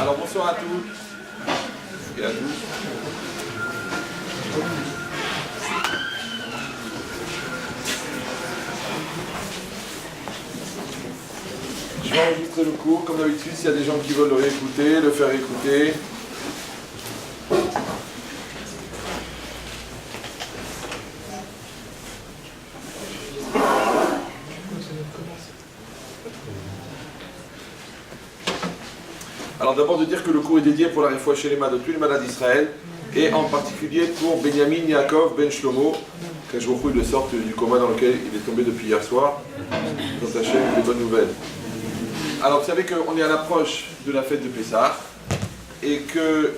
Alors bonsoir à tous et à tous. Je vais enregistrer le cours, comme d'habitude, s'il y a des gens qui veulent le réécouter, le faire écouter. Alors d'abord de dire que le cours est dédié pour la réfoua shelema de tous les malades d'Israël et en particulier pour Benjamin Yaakov Ben Shlomo, que je vous prie de sorte du coma dans lequel il est tombé depuis hier soir. Donc sachez des bonnes nouvelles. Alors vous savez qu'on est à l'approche de la fête de Pessah et que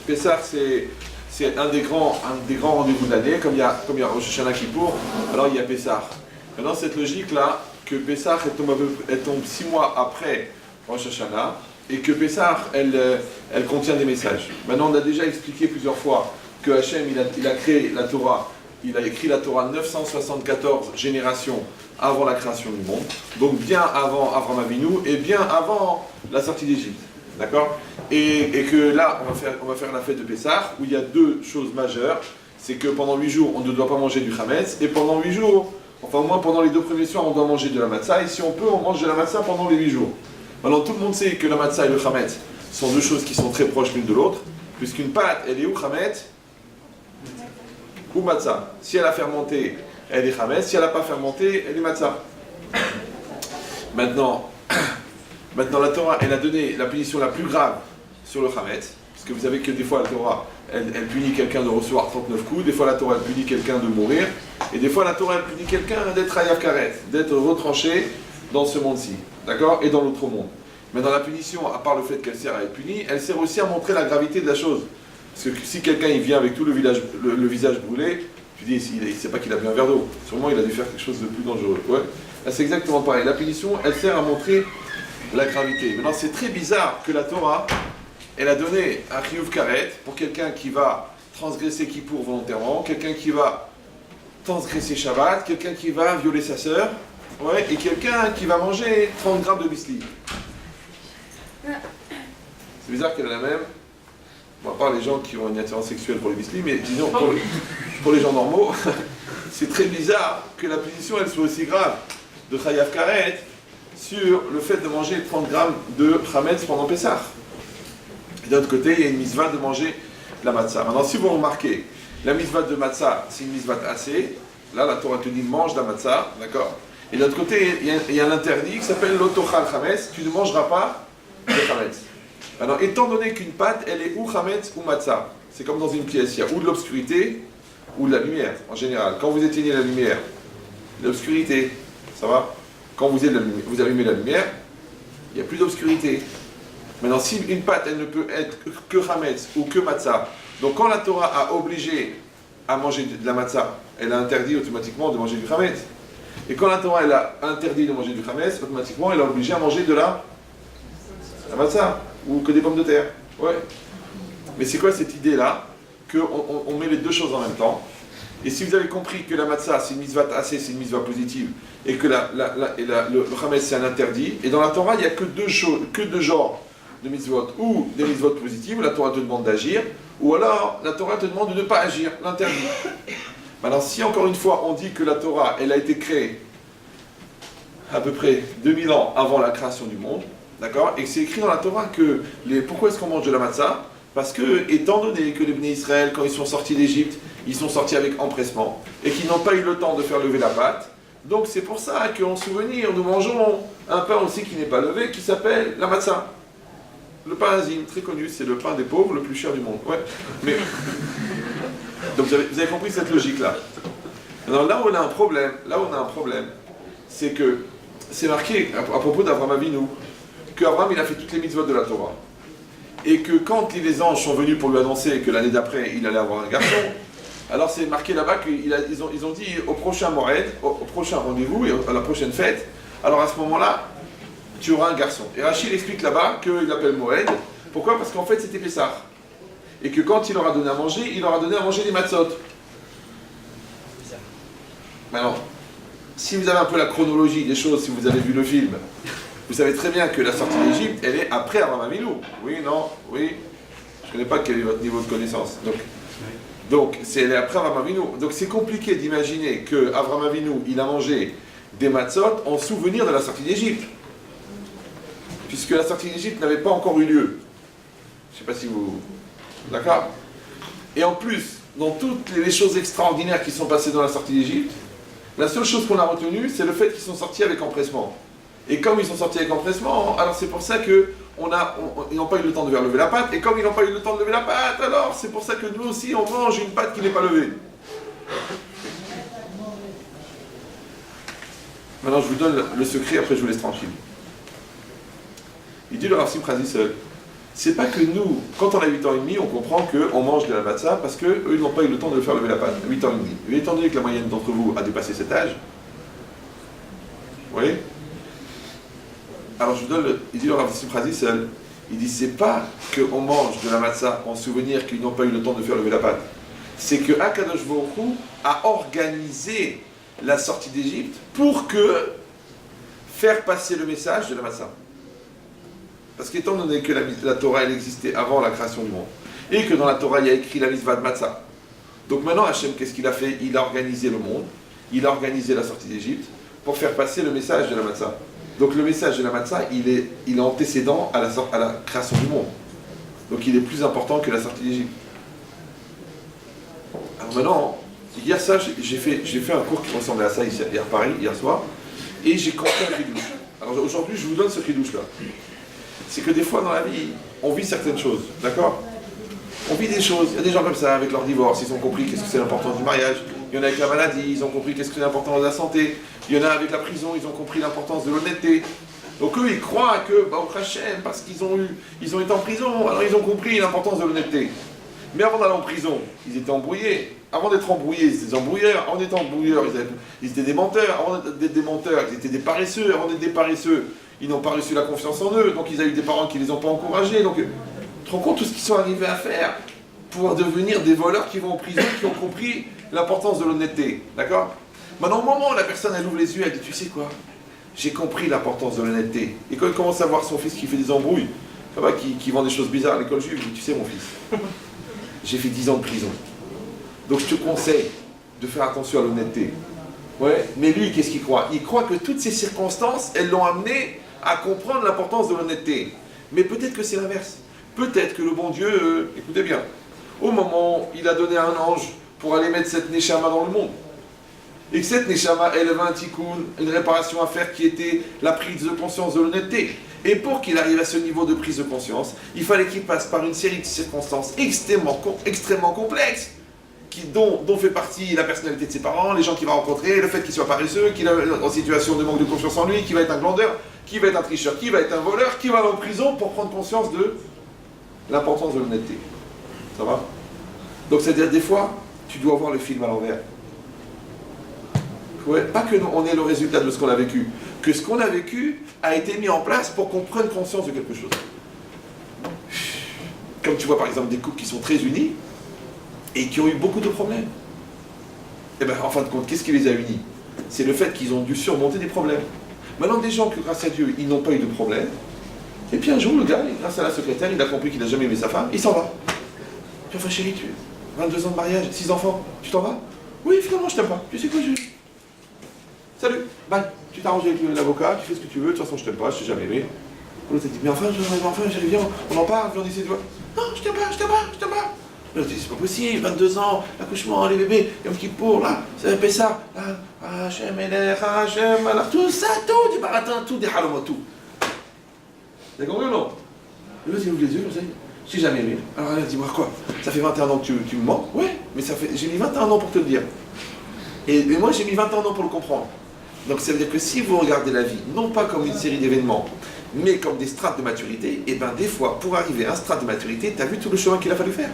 Pessah c'est un des grands rendez-vous de l'année, comme il y a Rosh Hashanah Kippour, alors il y a Pessah. Maintenant cette logique là, que Pessah elle tombe 6 mois après Rosh Hashanah, et que Pessah, elle contient des messages. Maintenant, on a déjà expliqué plusieurs fois que Hachem, il a créé la Torah, il a écrit la Torah 974 générations avant la création du monde, donc bien avant Avraham Avinu et bien avant la sortie d'Égypte. D'accord ? Et que là, on va faire la fête de Pessah, où il y a deux choses majeures. C'est que pendant 8 jours, on ne doit pas manger du Hametz, et pendant 8 jours, enfin au moins pendant les 2 premiers soirs, on doit manger de la matzah, et si on peut, on mange de la matzah pendant les 8 jours. Maintenant, tout le monde sait que la matzah et le chametz sont deux choses qui sont très proches l'une de l'autre, puisqu'une pâte, elle est ou chametz ou matzah. Si elle a fermenté, elle est chametz. Si elle n'a pas fermenté, elle est matzah. Maintenant, la Torah, elle a donné la punition la plus grave sur le chametz, parce que vous savez que des fois la Torah, elle punit quelqu'un de recevoir 39 coups, des fois la Torah, elle punit quelqu'un de mourir, et des fois la Torah, elle punit quelqu'un d'être hayav karet, d'être retranché dans ce monde-ci. D'accord ? Et dans l'autre monde. Mais dans la punition, à part le fait qu'elle sert à être punie, elle sert aussi à montrer la gravité de la chose. Parce que si quelqu'un il vient avec tout le visage brûlé, tu dis, il ne sait pas qu'il a bu un verre d'eau. Sûrement il a dû faire quelque chose de plus dangereux. Ouais. Là, c'est exactement pareil. La punition, elle sert à montrer la gravité. Maintenant, c'est très bizarre que la Torah, elle a donné un chiyuv karet pour quelqu'un qui va transgresser Kippour volontairement, quelqu'un qui va transgresser Shabbat, quelqu'un qui va violer sa sœur. Ouais, et quelqu'un qui va manger 30 grammes de bisli. C'est bizarre qu'elle a la même. Bon, à part les gens qui ont une attirance sexuelle pour les bisli, mais disons pour les gens normaux, c'est très bizarre que la punition elle soit aussi grave de Chayav Karet sur le fait de manger 30 grammes de Chametz pendant Pessah. Et d'un autre côté, il y a une mitzvah de manger la matzah. Maintenant, si vous remarquez, la mitzvah de matzah, c'est une mitzvah assez. Là, la Torah te dit mange la matzah, d'accord ? Et de l'autre côté, il y a un interdit qui s'appelle l'otochal chametz, tu ne mangeras pas de chametz. Alors, étant donné qu'une pâte, elle est ou chametz ou matzah, c'est comme dans une pièce, il y a ou de l'obscurité ou de la lumière, en général. Quand vous éteignez la lumière, l'obscurité, ça va ? Quand vous allumez la lumière, il n'y a plus d'obscurité. Maintenant, si une pâte, elle ne peut être que chametz ou que matzah, donc quand la Torah a obligé à manger de la matzah, elle a interdit automatiquement de manger du chametz. Et quand la Torah elle a interdit de manger du chametz, automatiquement elle a obligé à manger de la matzah, ou que des pommes de terre. Ouais. Mais c'est quoi cette idée-là qu'on met les deux choses en même temps? Et si vous avez compris que la matzah c'est une mitzvah assez, c'est une mitzvah positive, et que le chametz c'est un interdit, et dans la Torah il n'y a que deux genres de mitzvot, ou des mitzvot positives, où la Torah te demande d'agir, ou alors la Torah te demande de ne pas agir, l'interdit. Maintenant, si encore une fois on dit que la Torah, elle a été créée à peu près 2000 ans avant la création du monde, d'accord, et que c'est écrit dans la Torah que pourquoi est-ce qu'on mange de la matzah? Parce que, étant donné que les Bnei Israël, quand ils sont sortis d'Égypte, ils sont sortis avec empressement, et qu'ils n'ont pas eu le temps de faire lever la pâte, donc c'est pour ça qu'en souvenir, nous mangeons un pain aussi qui n'est pas levé, qui s'appelle la matzah. Le pain azim, très connu, c'est le pain des pauvres, le plus cher du monde. Ouais. Mais... Donc vous avez compris cette logique-là. Alors là où on a un problème, c'est que c'est marqué à propos d'Avraham Avinu, qu'Avraham il a fait toutes les mitzvot de la Torah. Et que quand les anges sont venus pour lui annoncer que l'année d'après il allait avoir un garçon, alors c'est marqué là-bas qu'ils ont dit au prochain Mored, au prochain rendez-vous, et à la prochaine fête, alors à ce moment-là, tu auras un garçon. Et Rachid explique là-bas qu'il appelle Moed. Pourquoi ? Parce qu'en fait c'était Pessah. Et que quand il leur a donné à manger, il leur a donné à manger des matzot. Maintenant, si vous avez un peu la chronologie des choses, si vous avez vu le film, Vous savez très bien que la sortie d'Égypte, elle est après Abraham Avinu. Oui, non, oui. Je ne connais pas quel est votre niveau de connaissance. Donc elle est après Abraham Avinu. Donc c'est compliqué d'imaginer que Abraham Avinu, il a mangé des matzot en souvenir de la sortie d'Égypte. Puisque la sortie d'Égypte n'avait pas encore eu lieu. Je ne sais pas si vous... D'accord? Et en plus, dans toutes les choses extraordinaires qui sont passées dans la sortie d'Égypte, la seule chose qu'on a retenue, c'est le fait qu'ils sont sortis avec empressement. Et comme ils sont sortis avec empressement, alors c'est pour ça que ils n'ont pas eu le temps de faire lever la pâte. Et comme ils n'ont pas eu le temps de lever la pâte, alors c'est pour ça que nous aussi, on mange une pâte qui n'est pas levée. Maintenant, je vous donne le secret, après je vous laisse tranquille. Il dit le Rav Simcha Zissel, c'est pas que nous, quand on a 8 ans et demi, on comprend qu'on mange de la matzah parce qu'eux, ils n'ont pas eu le temps de faire lever la pâte. 8 ans et demi. Et étant donné que la moyenne d'entre vous a dépassé cet âge, vous voyez? Alors je vous donne, il dit le Rav Simcha Zissel, il dit c'est pas qu'on mange de la matzah en souvenir qu'ils n'ont pas eu le temps de faire lever la pâte. C'est que Akadosh Baruch Hu a organisé la sortie d'Égypte pour faire passer le message de la matzah. Parce qu'étant donné que la Torah elle existait avant la création du monde, et que dans la Torah il y a écrit la mitzvah de matzah, donc maintenant Hachem qu'est-ce qu'il a fait? Il a organisé le monde, il a organisé la sortie d'Égypte pour faire passer le message de la matzah. Donc le message de la matzah il est antécédent à la création du monde. Donc il est plus important que la sortie d'Égypte. Alors maintenant, hier ça, j'ai fait un cours qui ressemblait à ça hier soir, et j'ai compris un chidouche. Alors aujourd'hui je vous donne ce chidouche là. C'est que des fois dans la vie, on vit certaines choses, d'accord? On vit des choses, il y a des gens comme ça, avec leur divorce, ils ont compris qu'est-ce que c'est l'importance du mariage. Il y en a avec la maladie, ils ont compris qu'est-ce que c'est l'importance de la santé. Il y en a avec la prison, ils ont compris l'importance de l'honnêteté. Donc eux, ils croient que, au Hachem, parce qu'ils ont été en prison, alors ils ont compris l'importance de l'honnêteté. Mais avant d'aller en prison, ils étaient embrouillés. Avant d'être embrouillés, ils étaient des embrouilleurs. Avant d'être embrouilleurs, ils étaient des menteurs. Avant d'être des menteurs, ils étaient des paresseux. Avant d'être des paresseux, ils n'ont pas reçu la confiance en eux. Donc ils ont eu des parents qui ne les ont pas encouragés. Donc tu te rends compte tout ce qu'ils sont arrivés à faire pour devenir des voleurs qui vont en prison, qui ont compris l'importance de l'honnêteté. D'accord? Maintenant, au moment où la personne elle ouvre les yeux, elle dit, tu sais quoi? J'ai compris l'importance de l'honnêteté. Et quand il commence à voir son fils qui fait des embrouilles, qui vend des choses bizarres à l'école juive, il dit, tu sais mon fils, j'ai fait 10 ans de prison. Donc je te conseille de faire attention à l'honnêteté. Ouais, mais lui, qu'est-ce qu'il croit? Il croit que toutes ces circonstances, elles l'ont amené à comprendre l'importance de l'honnêteté. Mais peut-être que c'est l'inverse. Peut-être que le bon Dieu, écoutez bien, au moment où il a donné un ange pour aller mettre cette Neshama dans le monde, et que cette Neshama, elle avait un tikkun, une réparation à faire qui était la prise de conscience de l'honnêteté. Et pour qu'il arrive à ce niveau de prise de conscience, il fallait qu'il passe par une série de circonstances extrêmement complexes, dont fait partie la personnalité de ses parents, les gens qu'il va rencontrer, le fait qu'il soit paresseux, qu'il est en situation de manque de confiance en lui, qu'il va être un glandeur, qu'il va être un tricheur, qu'il va être un voleur, qu'il va aller en prison pour prendre conscience de l'importance de l'honnêteté. Ça va? Donc c'est-à-dire des fois, tu dois voir le film à l'envers. Ouais, pas que on ait le résultat de ce qu'on a vécu, que ce qu'on a vécu a été mis en place pour qu'on prenne conscience de quelque chose. Comme tu vois par exemple des couples qui sont très unis et qui ont eu beaucoup de problèmes. Et bien en fin de compte, qu'est-ce qui les a unis? C'est le fait qu'ils ont dû surmonter des problèmes. Maintenant des gens que grâce à Dieu, ils n'ont pas eu de problème, et puis un jour le gars, grâce à la secrétaire, il a compris qu'il n'a jamais aimé sa femme, il s'en va. Puis enfin chérie, tu 22 ans de mariage, 6 enfants, tu t'en vas? Oui, finalement je t'aime pas, tu sais quoi, salut, bye, tu t'arranges avec l'avocat, tu fais ce que tu veux, de toute façon je t'aime pas, je t'ai jamais aimé. L'autre a dit, mais enfin, chérie, viens, on en parle, viens, on essaie de voir. Non, je t'aime pas. L'autre dit, c'est pas possible, 22 ans, l'accouchement, les bébés, Yom Kippour, là, c'est Pessah, là, Hachem, Hachem, alors tout ça, tout, du baratin, tout, des halomot, tout. T'as compris ou non? L'autre il ouvre les yeux, comme ça, je t'ai jamais aimé. Alors elle dit, moi quoi? Ça fait 21 ans que tu me mens? Ouais, mais j'ai mis 21 ans pour te le dire. Et moi j'ai mis 21 ans pour le comprendre. Donc ça veut dire que si vous regardez la vie, non pas comme une série d'événements, mais comme des strates de maturité, et bien des fois, pour arriver à un strat de maturité, tu as vu tout le chemin qu'il a fallu faire.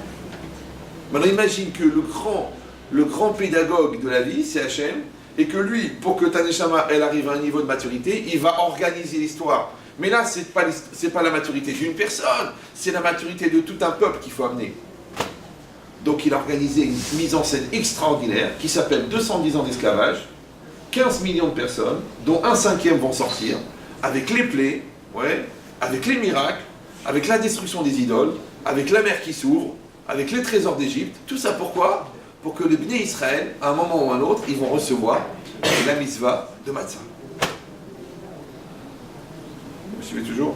Maintenant imagine que le grand pédagogue de la vie, c'est Hachem, et que lui, pour que ta Neshama, elle arrive à un niveau de maturité, il va organiser l'histoire. Mais là, c'est pas la maturité d'une personne, c'est la maturité de tout un peuple qu'il faut amener. Donc il a organisé une mise en scène extraordinaire qui s'appelle 210 ans d'esclavage, 15 millions de personnes, dont un cinquième vont sortir, avec les plaies, ouais, avec les miracles, avec la destruction des idoles, avec la mer qui s'ouvre, avec les trésors d'Égypte. Tout ça pourquoi? Pour que les Bnei Israël, à un moment ou à un autre, ils vont recevoir la mitzvah de Matzah. Vous me suivez toujours?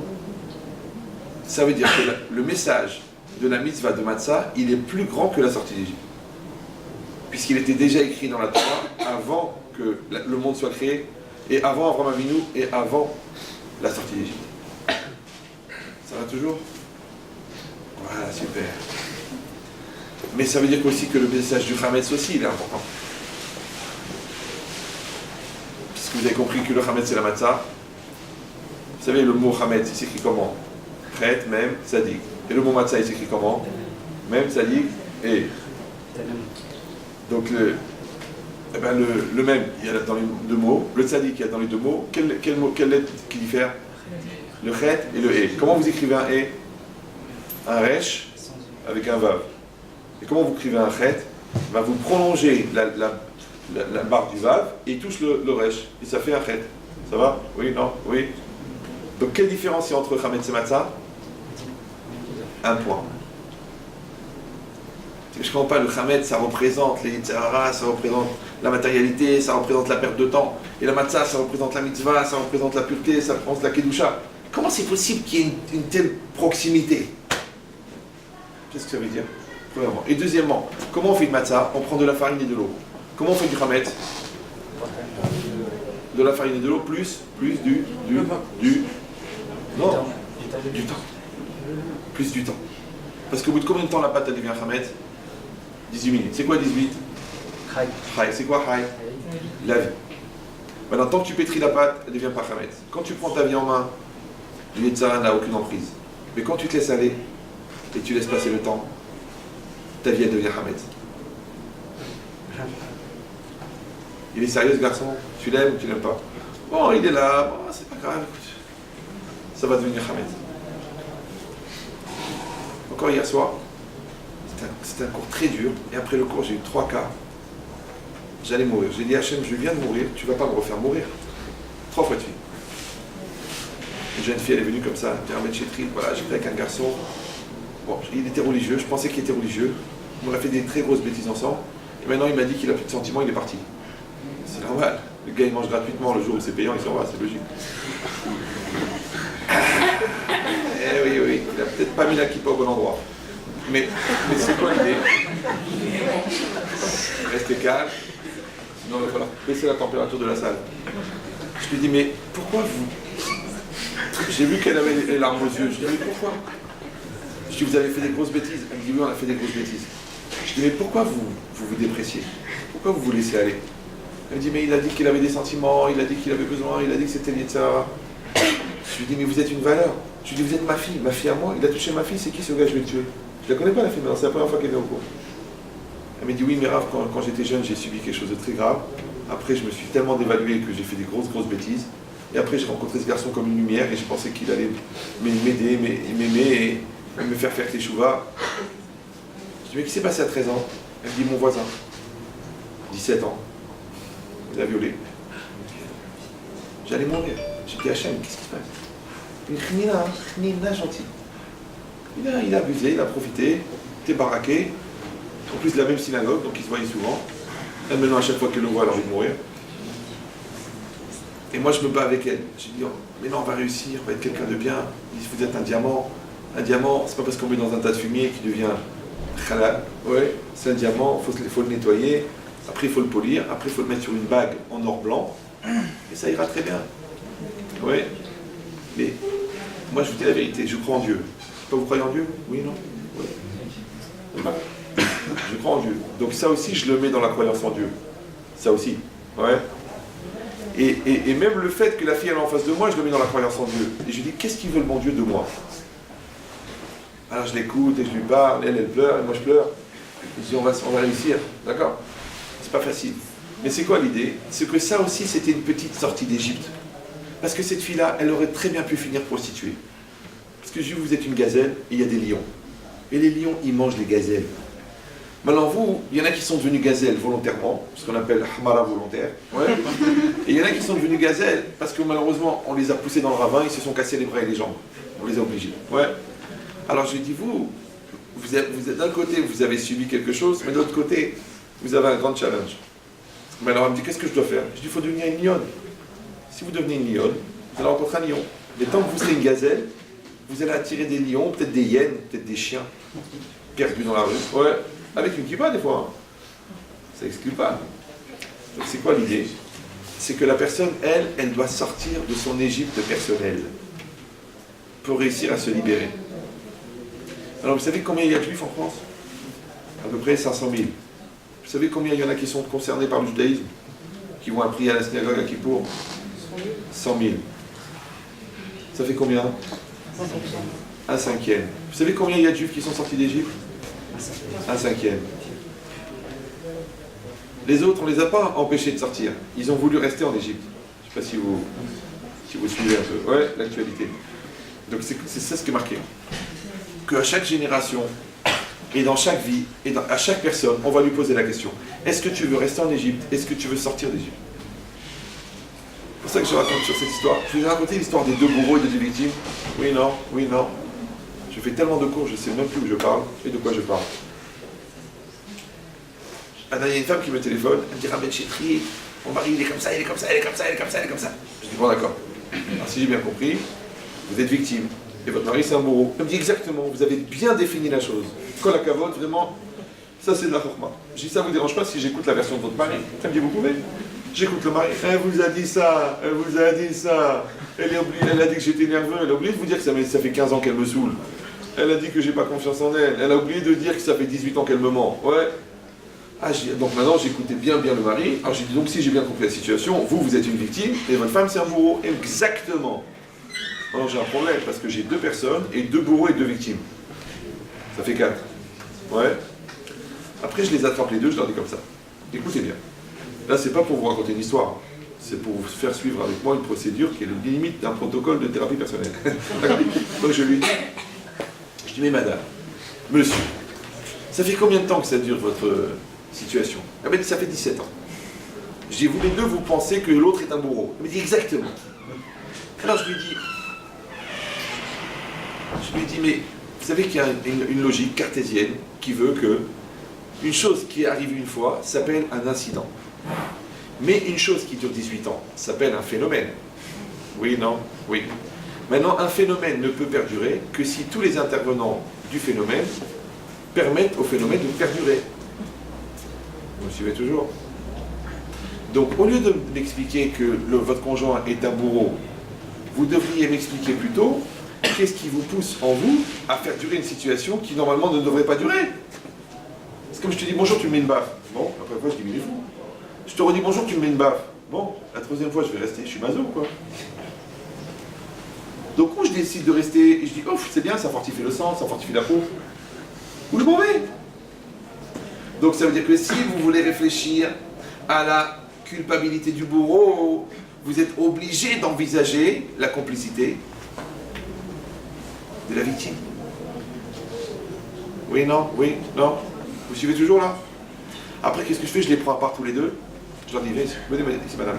Ça veut dire que le message de la mitzvah de Matzah, il est plus grand que la sortie d'Égypte. Puisqu'il était déjà écrit dans la Torah avant que le monde soit créé, et avant Avraham Avinu, et avant la sortie d'Égypte. Ça va toujours? Voilà, super. Mais ça veut dire aussi que le message du Hametz aussi, il est important. Puisque vous avez compris que le Hametz, c'est la Matzah. Vous savez, le mot Hametz, il s'écrit comment? Chet, Mem, Tzadik. Et le mot Matzah, il s'écrit comment? Mem, Tzadik, et. Donc le même, il y a dans les deux mots. Le Tzadik, il y a dans les deux mots. Quelle lettre qui diffère? Le Chet et le E. Comment vous écrivez un E? Un Resh avec un Vav. Et comment vous écrivez un Chet? Ben, vous prolongez la barre du Vav et il touche le Resh. Et ça fait un Chet. Ça va? Oui, non? Oui. Donc quelle différence il y a entre Hametz et Matzah? Un point. Je ne comprends pas, le Hametz, ça représente les Yitzhara, ça représente la matérialité, ça représente la perte de temps. Et la Matzah, ça représente la mitzvah, ça représente la pureté, ça représente la Kedusha. Comment c'est possible qu'il y ait une telle proximité? Qu'est-ce que ça veut dire? Premièrement. Et deuxièmement, comment on fait une matzah? On prend de la farine et de l'eau. Comment on fait du Hametz? De la farine et de l'eau plus du temps. Plus du temps. Parce qu'au bout de combien de temps la pâte elle devient Hametz? 18 minutes. C'est quoi 18? Chai. C'est quoi Chai? La vie. Maintenant, tant que tu pétris la pâte, elle ne devient pas Hametz. Quand tu prends ta vie en main, le Yetzirah n'a aucune emprise. Mais quand tu te laisses aller et tu laisses passer le temps, ta vie elle devient Hametz. Il est sérieux ce garçon? Tu l'aimes ou tu l'aimes pas? Bon, il est là, bon, c'est pas grave, écoute. Ça va devenir Hametz. Encore hier soir, c'était un cours très dur, et après le cours, j'ai eu 3 cas. J'allais mourir. J'ai dit Hachem, je viens de mourir, tu vas pas me refaire mourir. 3 fois de suite. Une jeune fille, elle est venue comme ça, Pyramide Chétri, voilà, j'étais avec un garçon. Bon, il était religieux, je pensais qu'il était religieux. On a fait des très grosses bêtises ensemble. Et maintenant, il m'a dit qu'il a plus de sentiments, il est parti. C'est normal. Le gars, il mange gratuitement le jour où c'est payant, il s'en va, c'est logique. Eh oui, il a peut-être pas mis la kippa au bon endroit. Mais c'est quoi l'idée? Restez calme. Sinon, il va falloir baisser la température de la salle. Je lui dis, mais pourquoi vous... J'ai vu qu'elle avait les larmes aux yeux. Je lui dis, mais pourquoi? Je dis, vous avez fait des grosses bêtises. Elle me dit, oui, on a fait des grosses bêtises. Je dis, mais pourquoi vous dépréciez? Pourquoi vous vous laissez aller? Elle me dit, mais il a dit qu'il avait des sentiments, il a dit qu'il avait besoin, il a dit que c'était Yetzirah. Je lui dis, mais vous êtes une valeur. Je lui dis, vous êtes ma fille à moi. Il a touché ma fille, c'est qui ce gars? Je vais le tuer. Je la connais pas la fille, mais c'est la première fois qu'elle vient au cours. Elle me dit, oui, mais Rav, quand j'étais jeune, j'ai subi quelque chose de très grave. Après, je me suis tellement dévalué que j'ai fait des grosses bêtises. Et après, j'ai rencontré ce garçon comme une lumière et j'ai pensé qu'il allait m'aider, m'aimer et me faire teshuva. Je dis, mais qu'est-ce qui s'est passé à 13 ans? Elle me dit, mon voisin. 17 ans. Il a violé. J'allais mourir. J'ai dit, Hachem, qu'est-ce qui se passe? Une chnina gentille. Il a abusé, il a profité, il était baraqué. En plus, de la même synagogue, donc ils se voyaient souvent. Et maintenant, à chaque fois qu'elle le voit, elle a envie de mourir. Et moi, je me bats avec elle. Je dis, oh, mais non, on va réussir, on va être quelqu'un de bien. Il dit, vous êtes un diamant. Un diamant, c'est pas parce qu'on met dans un tas de fumier qu'il devient halal. Ouais, c'est un diamant, il faut le nettoyer. Après, il faut le polir. Après, il faut le mettre sur une bague en or blanc. Et ça ira très bien. Ouais. Mais moi, je vous dis la vérité, je crois en Dieu. Pas vous croyez en Dieu? Oui, non? Oui. Je crois en Dieu. Donc ça aussi, je le mets dans la croyance en Dieu. Ça aussi. Ouais. Et même le fait que la fille elle est en face de moi, je le mets dans la croyance en Dieu. Et je lui dis, qu'est-ce qu'il veut le bon Dieu de moi? Alors je l'écoute et je lui parle, elle pleure, et moi je pleure. Je dis, on va réussir. D'accord? C'est pas facile. Mais c'est quoi l'idée? C'est que ça aussi, c'était une petite sortie d'Égypte. Parce que cette fille-là, elle aurait très bien pu finir prostituée. Parce que vous êtes une gazelle et il y a des lions. Et les lions, ils mangent les gazelles. Maintenant, vous, il y en a qui sont devenus gazelles volontairement, ce qu'on appelle hamara volontaire. Ouais. Et il y en a qui sont devenus gazelles parce que malheureusement, on les a poussés dans le ravin, ils se sont cassés les bras et les jambes. On les a obligés. Ouais. Alors je dis, vous êtes d'un côté, vous avez subi quelque chose, mais de l'autre côté, vous avez un grand challenge. Mais alors elle me dit, qu'est-ce que je dois faire? Je dis, il faut devenir une lionne. Si vous devenez une lionne, vous allez rencontrer un lion. Mais tant que vous serez une gazelle, vous allez attirer des lions, peut-être des hyènes, peut-être des chiens, perdus dans la rue. Ouais. Avec une kippa des fois. Hein. Ça exclut pas. Donc c'est quoi l'idée? C'est que la personne, elle doit sortir de son Égypte personnelle pour réussir à se libérer. Alors vous savez combien il y a de juifs en France? À peu près 500 000. Vous savez combien il y en a qui sont concernés par le judaïsme? Qui vont prier à la synagogue à Kippour? 100 000. Ça fait combien? Un cinquième. Vous savez combien il y a de juifs qui sont sortis d'Égypte? Un cinquième. Les autres, on ne les a pas empêchés de sortir. Ils ont voulu rester en Égypte. Je ne sais pas si vous suivez un peu. Ouais, l'actualité. Donc c'est ça ce qui est marqué. Qu'à chaque génération, et dans chaque vie, et à chaque personne, on va lui poser la question. Est-ce que tu veux rester en Égypte? Est-ce que tu veux sortir d'Égypte? C'est pour ça que je raconte sur cette histoire. Je vais raconter l'histoire des deux bourreaux et des deux victimes. Oui, non, oui, non. Je fais tellement de cours, je ne sais même plus où je parle et de quoi je parle. Il y a une femme qui me téléphone, elle me dit Rabbi Chetri, mon mari il est comme ça, il est comme ça, il est comme ça, il est comme ça, il est comme ça. Je dis bon d'accord. Alors si j'ai bien compris, vous êtes victime et votre mari c'est un bourreau. Elle me dit exactement, vous avez bien défini la chose. Kol hakavod, vraiment, ça c'est de la chokma. Je dis ça vous dérange pas si j'écoute la version de votre mari? Elle me dit vous pouvez. J'écoute le mari, elle vous a dit ça, elle vous a dit ça. Elle a dit que j'étais nerveux, elle a oublié de vous dire que ça fait 15 ans qu'elle me saoule. Elle a dit que j'ai pas confiance en elle. Elle a oublié de dire que ça fait 18 ans qu'elle me ment. Ouais. Ah, donc maintenant j'écoutais bien le mari. Alors j'ai dit donc si j'ai bien compris la situation, vous êtes une victime et votre femme c'est un bourreau. Exactement. Alors j'ai un problème parce que j'ai deux personnes et deux bourreaux et deux victimes. Ça fait 4. Ouais. Après je les attrape les deux, je leur dis comme ça. Écoutez bien. Là c'est pas pour vous raconter une histoire. C'est pour vous faire suivre avec moi une procédure qui est le limite d'un protocole de thérapie personnelle. Donc je lui dis. Je dis, mais madame, monsieur, ça fait combien de temps que ça dure votre situation? Elle m'a dit, ça fait 17 ans. Je dis, vous les deux, vous pensez que l'autre est un bourreau? Elle m'a dit, exactement. Alors je lui dis, mais vous savez qu'il y a une logique cartésienne qui veut que une chose qui arrive une fois s'appelle un incident. Mais une chose qui dure 18 ans s'appelle un phénomène. Oui, non? Oui. Maintenant, un phénomène ne peut perdurer que si tous les intervenants du phénomène permettent au phénomène de perdurer. Vous me suivez toujours? Donc, au lieu de m'expliquer que votre conjoint est un bourreau, vous devriez m'expliquer plutôt qu'est-ce qui vous pousse en vous à faire durer une situation qui normalement ne devrait pas durer. C'est comme je te dis bonjour, tu me mets une baffe. Bon, la première fois, je dis mais il est fou. Je te redis bonjour, tu me mets une baffe. Bon, la troisième fois, je vais rester, je suis maso, quoi. Donc où je décide de rester, et je dis, oh c'est bien, ça fortifie le sang, ça fortifie la peau. Où je m'en vais? Donc ça veut dire que si vous voulez réfléchir à la culpabilité du bourreau, vous êtes obligé d'envisager la complicité de la victime. Oui, non, oui, non. Vous suivez toujours là? Après, qu'est-ce que je fais? Je les prends à part tous les deux. Je leur dis, venez, ici madame.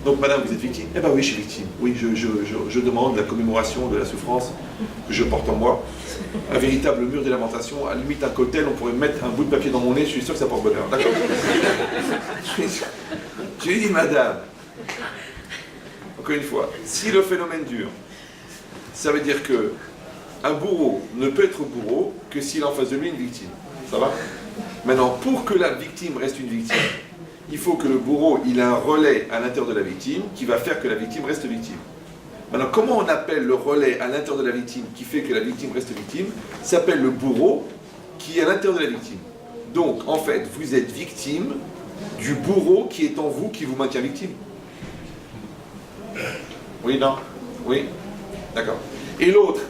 Donc, madame, vous êtes victime? Eh bien oui, je suis victime. Oui, je demande la commémoration de la souffrance que je porte en moi. Un véritable mur des lamentations. À la limite, un cocktail, on pourrait mettre un bout de papier dans mon nez, je suis sûr que ça porte bonheur. D'accord? Je lui dis, madame, encore une fois, si le phénomène dure, ça veut dire que un bourreau ne peut être bourreau que s'il a en face de lui une victime. Ça va? Maintenant, pour que la victime reste une victime, il faut que le bourreau il ait un relais à l'intérieur de la victime qui va faire que la victime reste victime. Maintenant, comment on appelle le relais à l'intérieur de la victime qui fait que la victime reste victime? Ça s'appelle le bourreau qui est à l'intérieur de la victime. Donc, en fait, vous êtes victime du bourreau qui est en vous, qui vous maintient victime. Oui, non? Oui? D'accord. Et l'autre,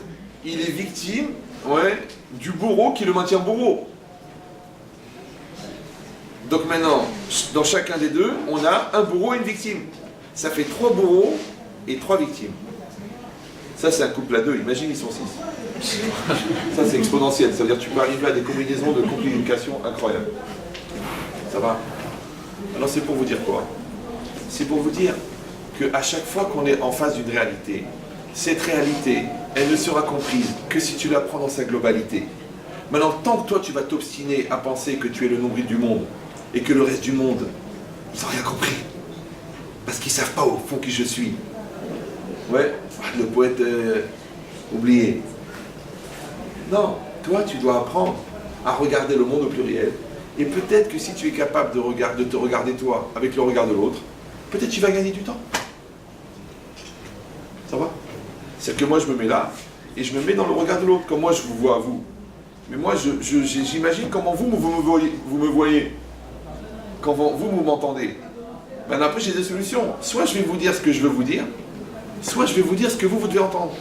il est victime, ouais, du bourreau qui le maintient bourreau. Donc maintenant, dans chacun des deux, on a un bourreau et une victime. Ça fait 3 bourreaux et 3 victimes. Ça, c'est un couple à deux. Imagine, ils sont 6. Ça, c'est exponentiel. Ça veut dire que tu peux arriver à des combinaisons de communication incroyables. Ça va? Alors, c'est pour vous dire quoi? C'est pour vous dire qu'à chaque fois qu'on est en face d'une réalité, cette réalité, elle ne sera comprise que si tu la prends dans sa globalité. Maintenant, tant que toi, tu vas t'obstiner à penser que tu es le nombril du monde et que le reste du monde, ils n'ont rien compris. Parce qu'ils ne savent pas au fond qui je suis. Ouais, le poète oublié. Non, toi, tu dois apprendre à regarder le monde au pluriel. Et peut-être que si tu es capable de te regarder toi avec le regard de l'autre, peut-être tu vas gagner du temps. Ça va? C'est-à-dire que moi, je me mets là, et je me mets dans le regard de l'autre, comme moi, je vous vois à vous. Mais moi, j'imagine comment vous me voyez. Quand vous m'entendez. Ben après, j'ai des solutions. Soit je vais vous dire ce que je veux vous dire, soit je vais vous dire ce que vous devez entendre.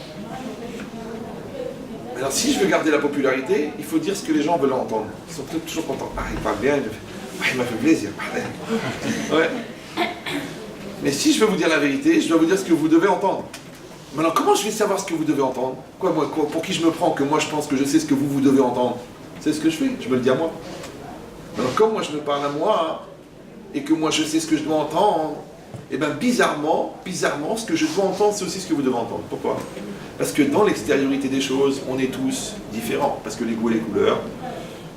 Alors, si je veux garder la popularité, il faut dire ce que les gens veulent entendre. Ils sont toujours contents. Ah, il parle bien, il m'a fait plaisir. Ouais. Mais si je veux vous dire la vérité, je dois vous dire ce que vous devez entendre. Maintenant, comment je vais savoir ce que vous devez entendre? Pour qui je me prends que moi je pense que je sais ce que vous devez entendre? C'est ce que je fais, je me le dis à moi. Alors, comme moi je me parle à moi, et que moi je sais ce que je dois entendre, et bien bizarrement, ce que je dois entendre, c'est aussi ce que vous devez entendre. Pourquoi? Parce que dans l'extériorité des choses, on est tous différents. Parce que les goûts et les couleurs,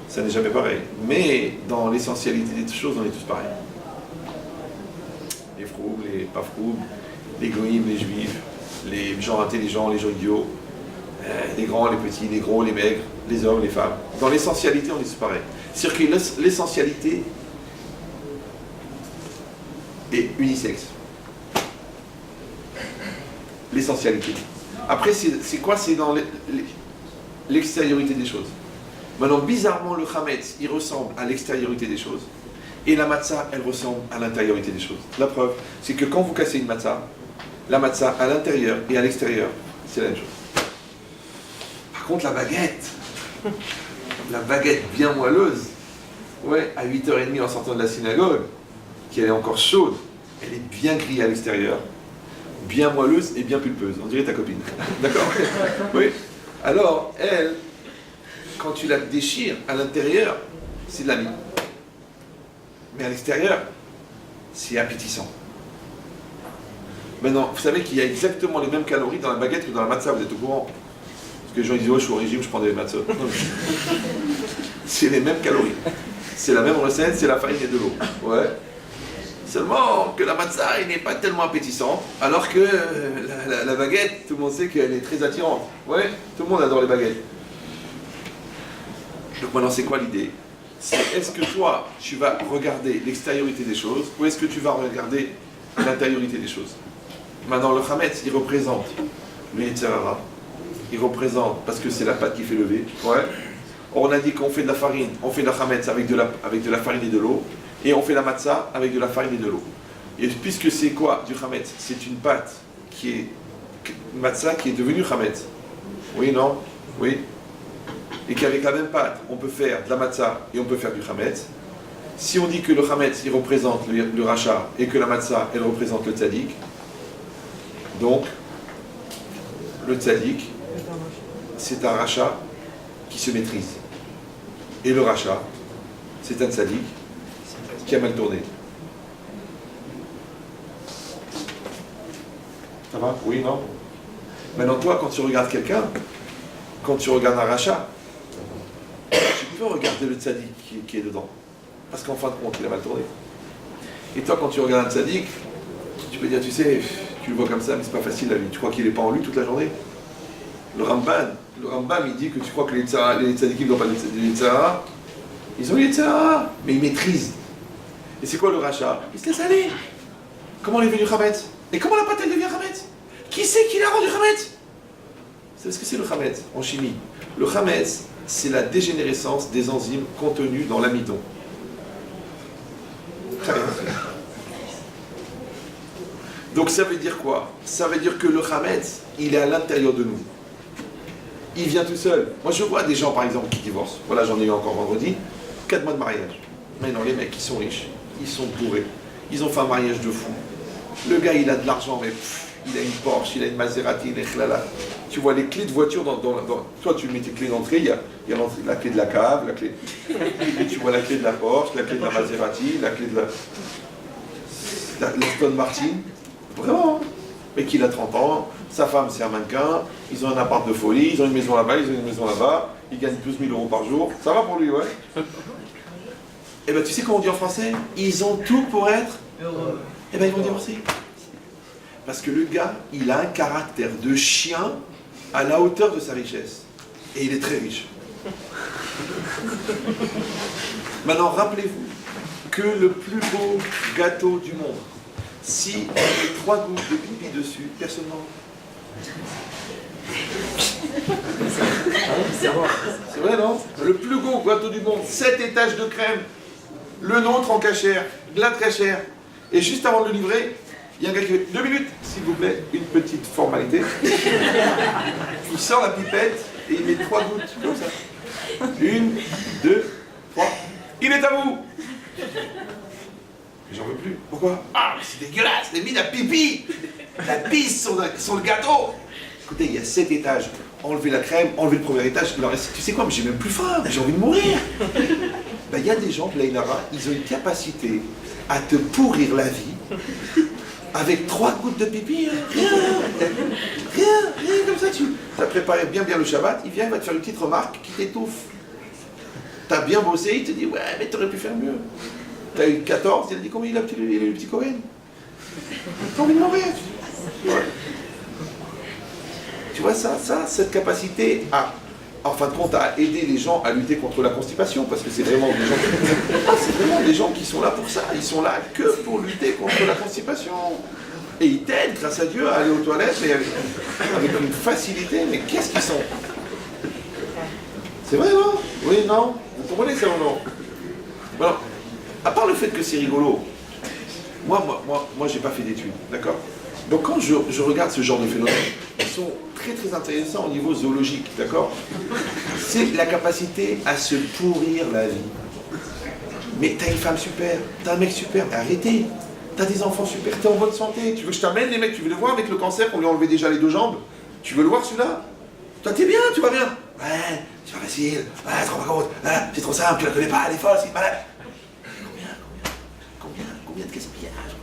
ça n'est jamais pareil. Mais dans l'essentialité des choses, on est tous pareils. Les froubes, les pas froubes, les goïms, les juifs, les gens intelligents, les gens idiots, les grands, les petits, les gros, les maigres, les hommes, les femmes. Dans l'essentialité, on est tous pareils. C'est-à-dire que l'essentialité est unisexe. L'essentialité. Après, c'est quoi? C'est dans l'extériorité des choses. Maintenant, bizarrement, le chametz, il ressemble à l'extériorité des choses. Et la matzah, elle ressemble à l'intériorité des choses. La preuve, c'est que quand vous cassez une matzah, la matzah à l'intérieur et à l'extérieur, c'est la même chose. Par contre, la baguette bien moelleuse, ouais, à 8h30 en sortant de la synagogue, qui elle est encore chaude, elle est bien grillée à l'extérieur, bien moelleuse et bien pulpeuse. On dirait ta copine. D'accord? Oui. Alors, elle, quand tu la déchires à l'intérieur, c'est de la mie. Mais à l'extérieur, c'est appétissant. Maintenant, vous savez qu'il y a exactement les mêmes calories dans la baguette que dans la matzah, vous êtes au courant? Parce que les gens disent, oh, je suis au régime, je prends des matzahs. C'est les mêmes calories. C'est la même recette, c'est la farine et de l'eau. Ouais. Seulement que la matzah, elle n'est pas tellement appétissante, alors que la baguette, tout le monde sait qu'elle est très attirante. Ouais, tout le monde adore les baguettes. Donc maintenant, c'est quoi l'idée? Est-ce que toi, tu vas regarder l'extériorité des choses, ou est-ce que tu vas regarder l'intériorité des choses? Maintenant, le chametz, il représente le yetzer hara. Il représente, parce que c'est la pâte qui fait lever. Ouais. On a dit qu'on fait de la farine, on fait de la chametz avec de la farine et de l'eau, et on fait la matzah avec de la farine et de l'eau. Et puisque c'est quoi du chametz? C'est une pâte qui est matzah qui est devenue chametz. Oui, non? Oui. Et qu'avec la même pâte, on peut faire de la matzah et on peut faire du chametz. Si on dit que le chametz, il représente le rachat, et que la matzah, elle représente le tzaddik, donc, le tzaddik, c'est un rachat qui se maîtrise. Et le rachat, c'est un tzaddik qui a mal tourné. Ça va? Oui, non? Maintenant, toi, quand tu regardes quelqu'un, quand tu regardes un rachat, tu peux regarder le tzaddik qui est dedans. Parce qu'en fin de compte, il a mal tourné. Et toi, quand tu regardes un tzaddik, tu peux dire, tu sais, tu le vois comme ça, mais c'est pas facile la vie. Tu crois qu'il n'est pas en lui toute la journée? Le Rambam, il dit que tu crois que les tzaddikim n'ont pas de yetzer hara. Ils ont le yetzer hara, mais ils maîtrisent. Et c'est quoi le rachat? Il se laisse aller. Comment il est venu chametz? Et comment la pâte elle devient chametz? Qui c'est qui l'a rendu chametz? C'est ce que c'est le chametz en chimie. Le chametz, c'est la dégénérescence des enzymes contenues dans l'amidon. Très bien. Donc ça veut dire quoi? Ça veut dire que le chametz, il est à l'intérieur de nous. Il vient tout seul. Moi je vois des gens par exemple qui divorcent. Voilà, j'en ai eu encore vendredi. 4 mois de mariage. Maintenant les mecs, ils sont riches. Ils sont bourrés. Ils ont fait un mariage de fou. Le gars, il a de l'argent, mais il a une Porsche, il a une Maserati, il est chlala. tu vois les clés de voiture toi tu mets tes clés d'entrée, il y a la clé de la cave, et tu vois la clé de la Porsche, la clé de la Maserati, la clé de l'Aston Martin, vraiment, mais qu'il a 30 ans, sa femme c'est un mannequin, ils ont un appart de folie, ils ont une maison là-bas, ils ont une maison là-bas, ils gagnent 12 000 € par jour, ça va pour lui, ouais. Et ben tu sais comment on dit en français? Ils ont tout pour être heureux. Et ben ils vont divorcer. Parce que le gars, il a un caractère de chien à la hauteur de sa richesse. Et il est très riche. Maintenant, rappelez-vous que le plus beau gâteau du monde, si on met 3 gouttes de pipi dessus, personne n'en C'est vrai, non? Le plus beau gâteau du monde, 7 étages de crème, le nôtre en cachère, de la très chère. Et juste avant de le livrer, il y a un gars qui fait 2 minutes, s'il vous plaît, une petite formalité. Il sort la pipette et il met 3 gouttes, comme ça. 1, 2, 3. Il est à vous! J'en veux plus. Pourquoi? Ah, c'est dégueulasse, j'ai mis la pipi! La pisse sur le gâteau! Écoutez, il y a 7 étages. Enlevez la crème, enlevez le premier étage, il en reste. Tu sais quoi, mais j'ai même plus faim, j'ai envie de mourir! Ben, il y a des gens, Laïnara, ils ont une capacité à te pourrir la vie avec 3 gouttes de pipi, hein. Rien, comme ça, tu as préparé bien le Shabbat, il vient, il va te faire une petite remarque qui t'étouffe. T'as bien bossé, il te dit, ouais, mais t'aurais pu faire mieux. T'as eu 14, il a dit, combien il a le petit Cohen? T'as envie de mourir. Ouais. Tu vois ça, cette capacité en fin de compte, à aider les gens à lutter contre la constipation, parce que c'est vraiment des gens qui sont là pour ça, ils sont là que pour lutter contre la constipation. Et ils t'aident, grâce à Dieu, à aller aux toilettes, mais avec une facilité, mais qu'est-ce qu'ils sont? C'est vrai, non? Oui, non? Vous comprenez ça ou non? Alors, à part le fait que c'est rigolo, moi j'ai pas fait d'études, d'accord? Donc quand je regarde ce genre de phénomènes, ils sont très intéressants au niveau zoologique, d'accord? C'est la capacité à se pourrir la vie. Mais t'as une femme super, t'as un mec super, mais arrêtez! T'as des enfants super, t'es en bonne santé, tu veux que je t'amène les mecs, tu veux le voir avec le cancer qu'on lui a enlevé déjà les 2 jambes? Tu veux le voir celui-là? Toi t'es bien, tu vas bien? Ouais, c'est pas facile, ouais, tu te rends pas compte, c'est trop simple, tu la connais pas, elle est folle, c'est malade. Combien de gaspillage?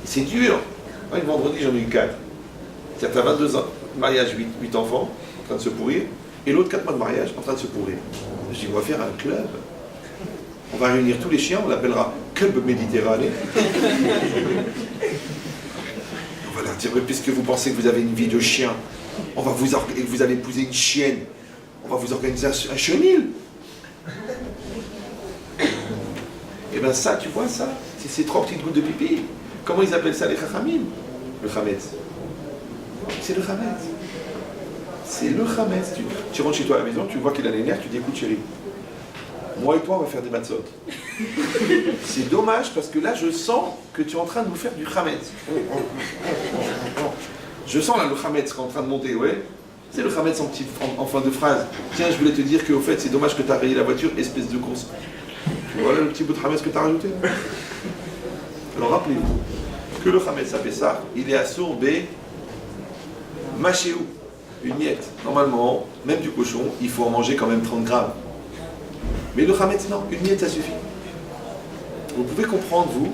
C'est dur. Ouais, le vendredi, j'en ai eu 4. C'est-à-dire, t'as 22 ans, mariage, 8 enfants, en train de se pourrir, et l'autre 4 mois de mariage, en train de se pourrir. Je dis, on va faire un club. On va réunir tous les chiens, on l'appellera Club Méditerranée. On va leur dire, puisque vous pensez que vous avez une vie de chien, et que vous allez épouser une chienne, on va vous organiser un chenil. Et bien ça, tu vois ça, c'est ces 3 petites gouttes de pipi. Comment ils appellent ça, les chachamim? Le chametz. C'est le chametz. C'est le chametz. Tu rentres chez toi à la maison, tu vois qu'il a les nerfs, tu dis, écoute chérie, moi et toi on va faire des matzot. C'est dommage parce que là je sens que tu es en train de nous faire du chametz. Je sens là le chametz qui est en train de monter, ouais. C'est le chametz en fin de phrase. Tiens, je voulais te dire qu'au fait c'est dommage que tu as rayé la voiture, espèce de course. Voilà le petit bout de chametz que tu as rajouté. Alors rappelez-vous que le chametz à Pessah, il est assorbé machéou, une miette. Normalement, même du cochon, il faut en manger quand même 30 grammes. Mais le chametz, non, une miette ça suffit. Vous pouvez comprendre, vous,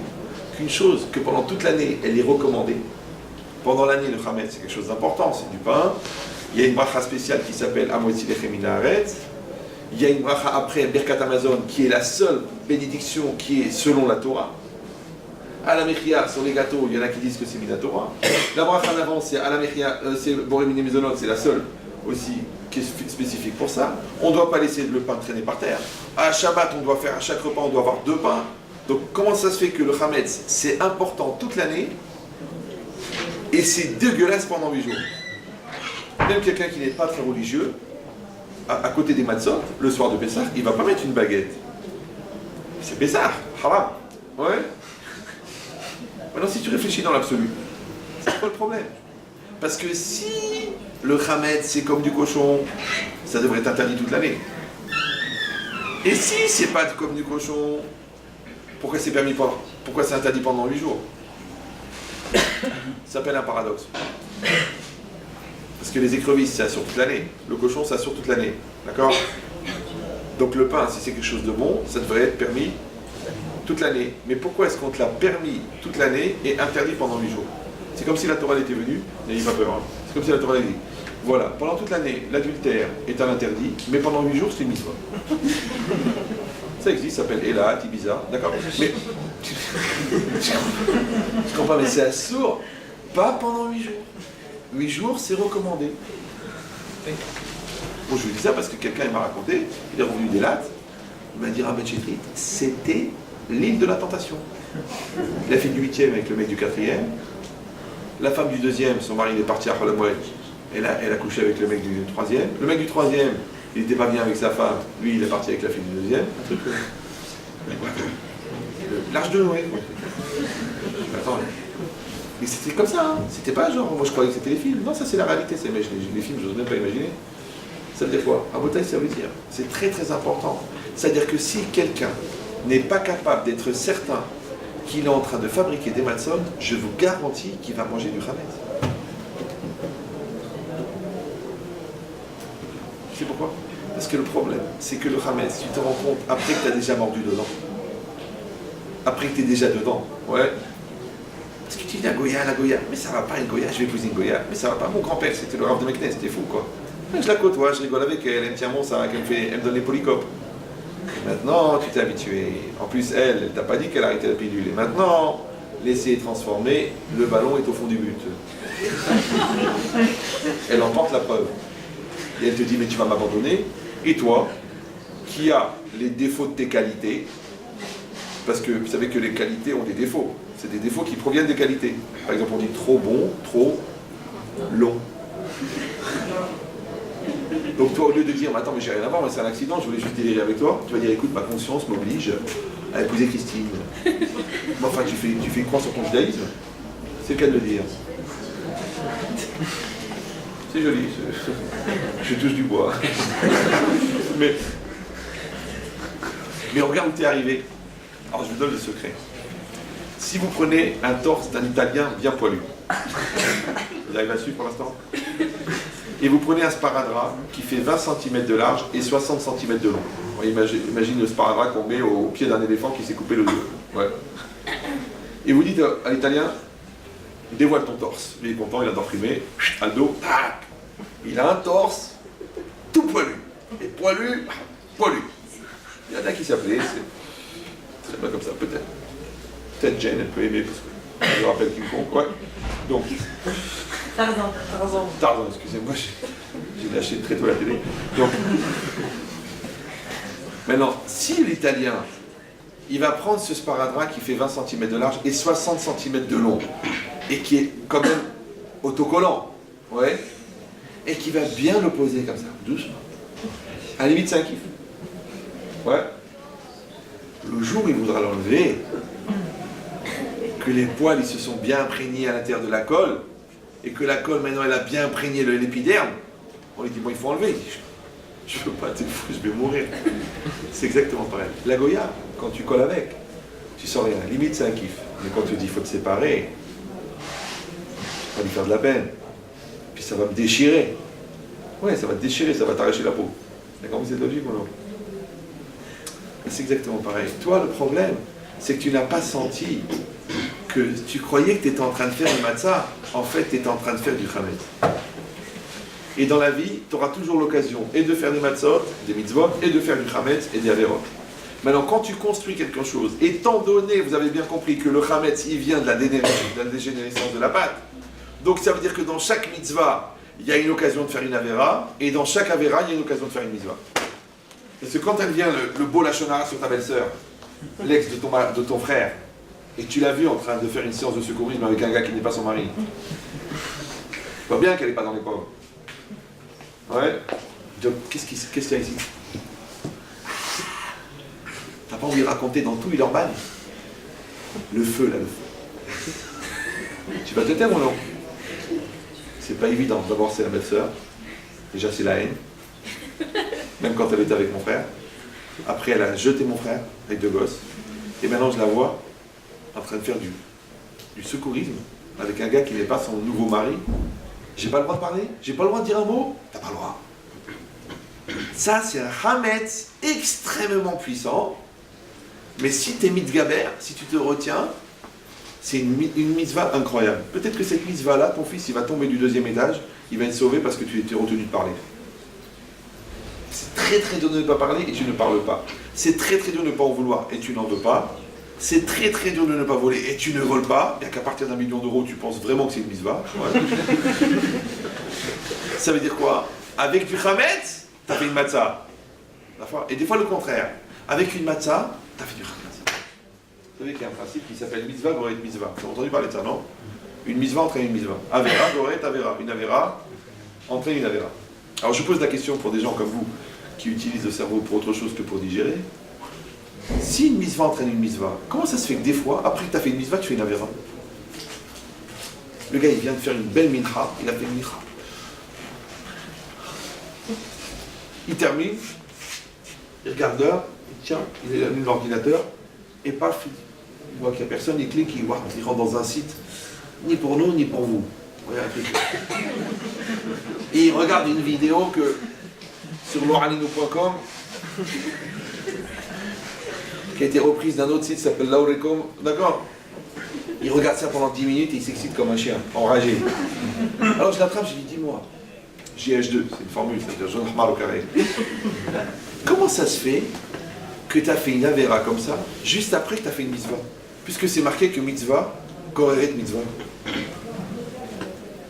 qu'une chose que pendant toute l'année, elle est recommandée. Pendant l'année, le chametz, c'est quelque chose d'important, c'est du pain. Il y a une bracha spéciale qui s'appelle Amotzi Lechem Min Haaretz. Il y a une bracha après, Birkat Hamazon, qui est la seule bénédiction qui est selon la Torah. À la Mechia, sur les gâteaux, il y en a qui disent que c'est Mina Torah. La bracha en avant, c'est à la Mechia, c'est Boré Miné Mezonot, c'est la seule aussi qui est spécifique pour ça. On ne doit pas laisser le pain traîner par terre. À Shabbat, on doit faire à chaque repas, on doit avoir 2 pains. Donc comment ça se fait que le chametz, c'est important toute l'année et c'est dégueulasse pendant 8 jours? Même quelqu'un qui n'est pas très religieux, à côté des matzot, le soir de Pessah, il ne va pas mettre une baguette. C'est Pessah, haram. Ouais. Maintenant, si tu réfléchis dans l'absolu, c'est pas le problème. Parce que si le chametz c'est comme du cochon, ça devrait être interdit toute l'année. Et si c'est pas comme du cochon, pourquoi c'est interdit pendant 8 jours? Ça s'appelle un paradoxe. Parce que les écrevisses, ça assure toute l'année. Le cochon, ça assure toute l'année. D'accord? Donc le pain, si c'est quelque chose de bon, ça devrait être permis toute l'année. Mais pourquoi est-ce qu'on te l'a permis toute l'année et interdit pendant 8 jours? C'est comme si la Torah était venue, n'ayez pas peur, hein. C'est comme si la Torah avait dit, voilà, pendant toute l'année, l'adultère est un interdit, mais pendant 8 jours, c'est une mitzvah. Ça existe, ça s'appelle Ela, Ibiza, d'accord? Mais, je comprends, mais c'est assourd, pas pendant 8 jours. 8 jours, c'est recommandé. Bon, je vous dis ça parce que quelqu'un m'a raconté, il est revenu des lattes, il m'a dit, Rabbi Chetrit, c'était l'île de la tentation. Il a fait du 8e avec le mec du 4e, la femme du 2e, son mari il est parti à Cholamoued, elle a couché avec le mec du 3e, le mec du 3e, il n'était pas bien avec sa femme, lui il est parti avec la fille du 2e, un truc... L'arche de Noé, quoi. Attends, mais c'était comme ça, hein. C'était pas genre, moi je croyais que c'était les films, non ça c'est la réalité, c'est, mais les films je n'ose même pas imaginer. Ça veut dire quoi? À Botaï, ça veut dire, c'est très très important. C'est-à-dire que si quelqu'un n'est pas capable d'être certain qu'il est en train de fabriquer des matzot, je vous garantis qu'il va manger du chametz. C'est pourquoi? Parce que le problème, c'est que le chametz, tu te rends compte après que tu as déjà mordu dedans. Après que tu es déjà dedans. Ouais. Parce que tu dis la Goya, mais ça va pas une Goya, je vais épouser une Goya, mais ça va pas. Mon grand-père, c'était le Rav de Meknes, c'était fou quoi. Je la côtoie, je rigole avec elle, elle me tient mon sac, elle me donne les polycopes. Maintenant, tu t'es habitué. En plus, elle t'a pas dit qu'elle arrêtait la pilule. Et maintenant, l'essai est transformé, le ballon est au fond du but. Elle emporte la preuve. Et elle te dit, mais tu vas m'abandonner. Et toi, qui as les défauts de tes qualités, parce que vous savez que les qualités ont des défauts. C'est des défauts qui proviennent des qualités. Par exemple, on dit trop bon, trop long. Donc toi, au lieu de dire, mais attends, mais j'ai rien à voir, mais c'est un accident, je voulais juste délirer avec toi, tu vas dire, écoute, ma conscience m'oblige à épouser Christine. Mais enfin, tu fais une croix sur ton judaïsme. C'est le cas de le dire. C'est joli, je touche du bois. mais regarde où tu es arrivé. Alors je vous donne le secret. Si vous prenez un torse d'un Italien bien poilu, vous arrivez à suivre pour l'instant? Et vous prenez un sparadrap qui fait 20 cm de large et 60 cm de long. Imagine le sparadrap qu'on met au pied d'un éléphant qui s'est coupé le dos. Ouais. Et vous dites à l'italien, dévoile ton torse. Il est content, il adore frimer. Aldo, tac. Il a un torse tout poilu. Et poilu. Il y en a qui s'appelaient, c'est pas comme ça, peut-être. Peut-être Jane, elle peut aimer, parce que je rappelle King Kong, ouais. Donc... Tarzan, excusez-moi, j'ai lâché très tôt la télé. Donc, maintenant, si l'italien, il va prendre ce sparadrap qui fait 20 cm de large et 60 cm de long, et qui est quand même autocollant, ouais, et qui va bien le poser comme ça, doucement. À la limite, c'est un kiff. Ouais. Le jour où il voudra l'enlever, que les poils ils se sont bien imprégnés à l'intérieur de la colle, et que la colle maintenant elle a bien imprégné l'épiderme, on lui dit bon il faut enlever, il dit je veux pas, t'es fou, je vais mourir. C'est exactement pareil. La Goya, quand tu colles avec, tu sens rien, limite c'est un kiff. Mais quand tu dis il faut te séparer, ça va lui faire de la peine, puis ça va me déchirer. Ouais, ça va te déchirer, ça va t'arracher la peau. D'accord, vous êtes logique ou non? C'est exactement pareil. Toi le problème, c'est que tu n'as pas senti que tu croyais que tu étais en train de faire du matzah, en fait tu étais en train de faire du chametz. Et dans la vie, tu auras toujours l'occasion et de faire des matzot, des mitzvot, et de faire du chametz et des averot. Maintenant, quand tu construis quelque chose, étant donné, vous avez bien compris que le chametz, il vient de la dégénérescence de la pâte, donc ça veut dire que dans chaque mitzvah, il y a une occasion de faire une avera, et dans chaque avera, il y a une occasion de faire une mitzvah. Parce que quand elle vient, le beau lachonara sur ta belle-sœur, l'ex de ton frère, et tu l'as vu en train de faire une séance de secourisme avec un gars qui n'est pas son mari. Tu vois bien qu'elle n'est pas dans les pauvres. Ouais. Qu'est-ce qu'il y a ici? T'as pas envie de raconter dans tout Villeurbanne? Le feu, là, le feu. Tu vas te taire ou non? C'est pas évident. D'abord, c'est la belle-sœur. Déjà, c'est la haine. Même quand elle était avec mon frère. Après, elle a jeté mon frère avec 2 gosses. Et maintenant, je la vois en train de faire du secourisme avec un gars qui n'est pas son nouveau mari. J'ai pas le droit de parler? J'ai pas le droit de dire un mot? T'as pas le droit. Ça, c'est un Hametz extrêmement puissant. Mais si tu es mitgaber, si tu te retiens, c'est une mitzvah incroyable. Peut-être que cette mitzvah-là, ton fils, il va tomber du 2e étage, il va être sauvé parce que tu étais retenu de parler. C'est très très dur de ne pas parler et tu ne parles pas. C'est très très dur de ne pas en vouloir et tu n'en veux pas. C'est très très dur de ne pas voler et tu ne voles pas. Bien qu'à partir d'1 million d'euros, tu penses vraiment que c'est une mitzvah. Ouais. Ça veut dire quoi? Avec du chametz, tu as fait une matzah. Et des fois le contraire. Avec une matzah, tu as fait du chametz. Vous savez qu'il y a un principe qui s'appelle mitzvah, goret, mitzvah. Vous avez entendu parler de ça, non? Une mitzvah entraîne une mitzvah. Avera, goret, avera. Une avera entraîne une avera. Alors je pose la question pour des gens comme vous qui utilisent le cerveau pour autre chose que pour digérer. Si une mitzvah entraîne une mitzvah, comment ça se fait que des fois, après que tu as fait une mitzvah, tu fais une avera? Le gars, il vient de faire une belle mincha, il a fait une mincha. Il termine, il regarde l'heure, il tient, il allume l'ordinateur, et paf, il voit qu'il n'y a personne, il clique, il rentre dans un site, ni pour nous, ni pour vous. Et il regarde une vidéo que sur loranino.com qui a été reprise d'un autre site qui s'appelle Laurecom, d'accord? Il regarde ça pendant 10 minutes et il s'excite comme un chien, enragé. Alors je l'attrape, je lui dis, dis-moi, JH2, c'est une formule, c'est-à-dire John Ahmar au carré. Comment ça se fait que tu as fait une avera comme ça, juste après que tu as fait une mitzvah? Puisque c'est marqué que mitzvah, koreret mitzvah.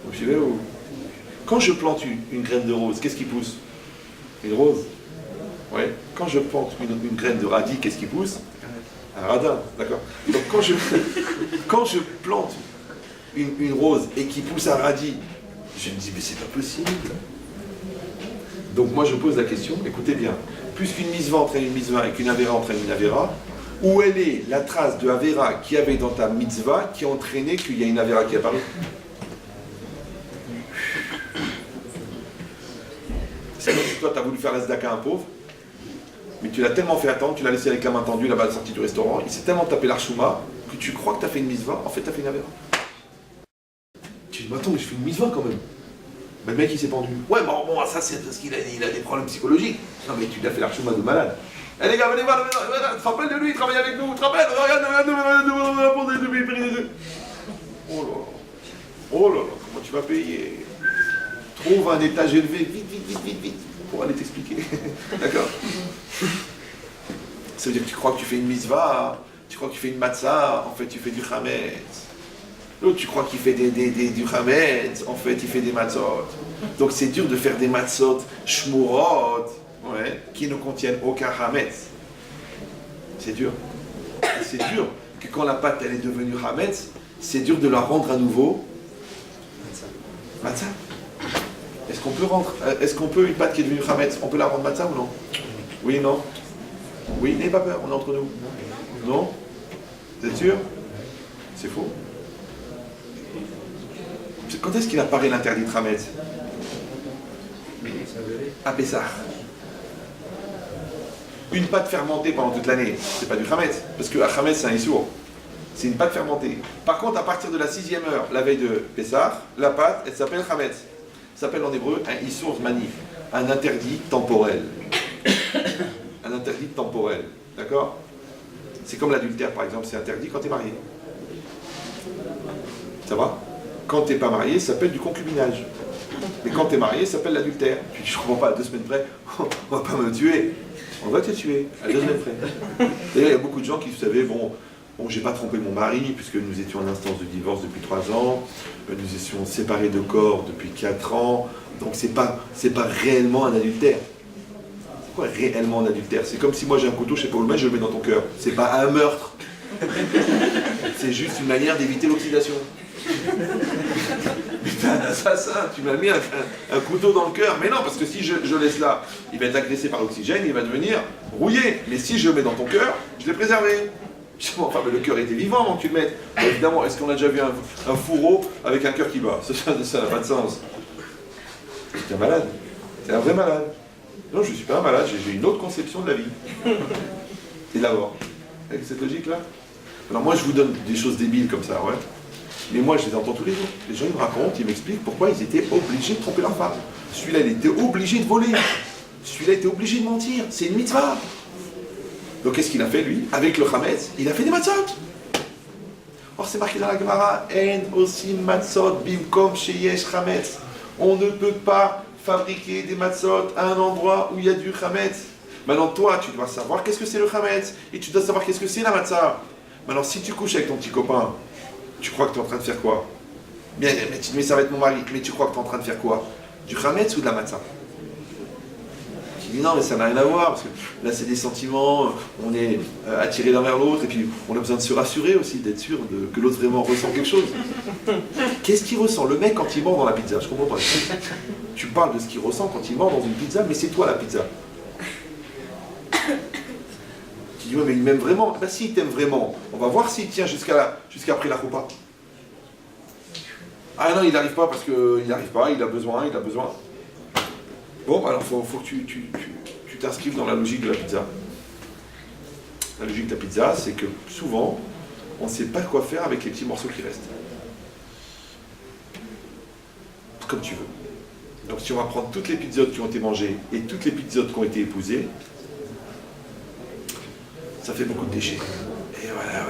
Vous suivez ou... Quand je plante une graine de rose, qu'est-ce qui pousse? Une rose. Ouais. Quand je plante une graine de radis, qu'est-ce qui pousse? Un radin, d'accord. Donc quand je plante une rose et qui pousse un radis, je me dis, mais c'est pas possible. Donc moi je pose la question, écoutez bien, puisqu'une mitzvah entraîne une mitzvah et qu'une avera entraîne une avera, où elle est la trace de avera qu'il y avait dans ta mitzvah qui a entraîné qu'il y a une avera qui est apparue? C'est comme si toi tu as voulu faire la tzedaka à un pauvre, mais tu l'as tellement fait attendre, tu l'as laissé avec la main tendue là-bas à la sortie du restaurant, il s'est tellement tapé l'archouma que tu crois que tu as fait une mitzvah, en fait tu as fait une avera. Tu dis, mais attends, mais je fais une mitzvah quand même. Ben, le mec il s'est pendu. Ouais, bon, ça c'est parce qu'il a des problèmes psychologiques. Non, mais tu l'as fait l'archouma de malade. Eh les gars, venez voir, tu te rappelles de lui, il travaille avec nous, tu te rappelles? Oh là là, oh là là, comment tu vas payer? Trouve un étage élevé, vite, pour aller t'expliquer. D'accord? Ça veut dire que tu crois que tu fais une mitzvah, tu crois que tu fais une matzah, en fait tu fais du chametz. L'autre, tu crois qu'il fait du chametz, en fait il fait des matzot. Donc c'est dur de faire des matzot shmurot, ouais, qui ne contiennent aucun chametz. C'est dur. C'est dur que quand la pâte elle est devenue chametz, c'est dur de la rendre à nouveau matzah. Est-ce qu'on peut une pâte qui est devenue chametz, on peut la rendre matzah ou non? Oui, non? Oui, n'ayez pas peur, on est entre nous. Non? Vous êtes sûr? C'est faux. Quand est-ce qu'il apparaît l'interdit de chametz? À Pessah. Une pâte fermentée pendant toute l'année, c'est pas du chametz, parce que à chametz c'est un issour. C'est une pâte fermentée. Par contre, à partir de la 6e heure, la veille de Pessah, la pâte, elle s'appelle chametz. Ça s'appelle en hébreu un issour manif, un interdit temporel. Un interdit temporel, d'accord? C'est comme l'adultère par exemple, c'est interdit quand tu es marié. Ça va? Quand tu n'es pas marié, ça s'appelle du concubinage. Mais quand tu es marié, ça s'appelle l'adultère. Puis je ne comprends pas, à 2 semaines près, on va pas me tuer. On va te tuer, à 2 semaines près. D'ailleurs, il y a beaucoup de gens qui, vous savez, bon, j'ai pas trompé mon mari, puisque nous étions en instance de divorce depuis 3 ans, nous étions séparés de corps depuis 4 ans, donc c'est pas réellement un adultère. C'est quoi réellement un adultère? C'est comme si moi j'ai un couteau, je sais pas où le mettre, je le mets dans ton cœur. C'est pas un meurtre. C'est juste une manière d'éviter l'oxydation. Putain, un assassin, tu m'as mis un couteau dans le cœur. Mais non, parce que si je laisse là, il va être agressé par l'oxygène, il va devenir rouillé. Mais si je le mets dans ton cœur, je l'ai préservé. Enfin, mais le cœur était vivant avant que tu le mettes. Évidemment, est-ce qu'on a déjà vu un fourreau avec un cœur qui bat? Ça n'a pas de sens. T'es un malade. T'es un vrai malade. Non, je ne suis pas un malade, j'ai une autre conception de la vie. Et de la mort. Avec cette logique-là. Alors moi, je vous donne des choses débiles comme ça, ouais. Mais moi, je les entends tous les jours. Les gens, ils me racontent, ils m'expliquent pourquoi ils étaient obligés de tromper leur femme. Celui-là, il était obligé de voler. Celui-là était obligé de mentir. C'est une mitzvah. Donc, qu'est-ce qu'il a fait, lui? Avec le chametz, il a fait des matzot. Or, c'est marqué dans la Gemara, En osim matzot bimkom sheyesh chametz. On ne peut pas fabriquer des matzot à un endroit où il y a du chametz. Maintenant, toi, tu dois savoir qu'est-ce que c'est le chametz. Et tu dois savoir qu'est-ce que c'est la matzah. Maintenant, si tu couches avec ton petit copain, tu crois que tu es en train de faire quoi? Bien, mais ça va être mon mari. Mais tu crois que tu es en train de faire quoi? Du chametz ou de la matzah? Tu dis non, mais ça n'a rien à voir, parce que là, c'est des sentiments, on est attiré l'un vers l'autre, et puis on a besoin de se rassurer aussi, d'être sûr que l'autre vraiment ressent quelque chose. Qu'est-ce qu'il ressent? Le mec, quand il mord dans la pizza, je comprends pas. Tu parles de ce qu'il ressent quand il mord dans une pizza, mais c'est toi la pizza. Tu dis, ouais, mais il m'aime vraiment. Ben, s'il t'aime vraiment, on va voir s'il tient jusqu'après la choupa. Ah non, il n'arrive pas parce qu'il n'arrive pas, il a besoin. Bon, alors faut que tu t'inscrives dans la logique de la pizza. La logique de la pizza, c'est que souvent, on ne sait pas quoi faire avec les petits morceaux qui restent. Comme tu veux. Donc si on va prendre toutes les pizzas qui ont été mangées et toutes les pizzas qui ont été épousées, ça fait beaucoup de déchets. Et voilà.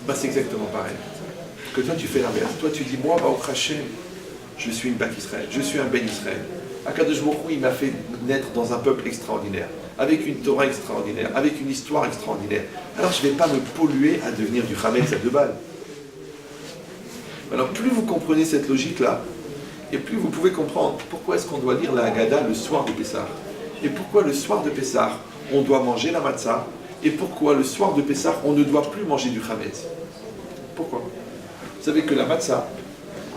Bah, c'est exactement pareil. Que toi, tu fais l'inverse. Toi, tu dis, moi, au Hachem, je suis une Bat Israël, je suis un Ben Israël. Akadosh Baruch Hu, il m'a fait naître dans un peuple extraordinaire, avec une Torah extraordinaire, avec une histoire extraordinaire. Alors, je ne vais pas me polluer à devenir du Hametz à 2 balles. Alors, plus vous comprenez cette logique-là, et plus vous pouvez comprendre pourquoi est-ce qu'on doit lire la Haggadah le soir de Pessah. Et pourquoi le soir de Pessah, on doit manger la matzah, et pourquoi le soir de Pessah, on ne doit plus manger du Hametz. Pourquoi? Vous savez que la matzah,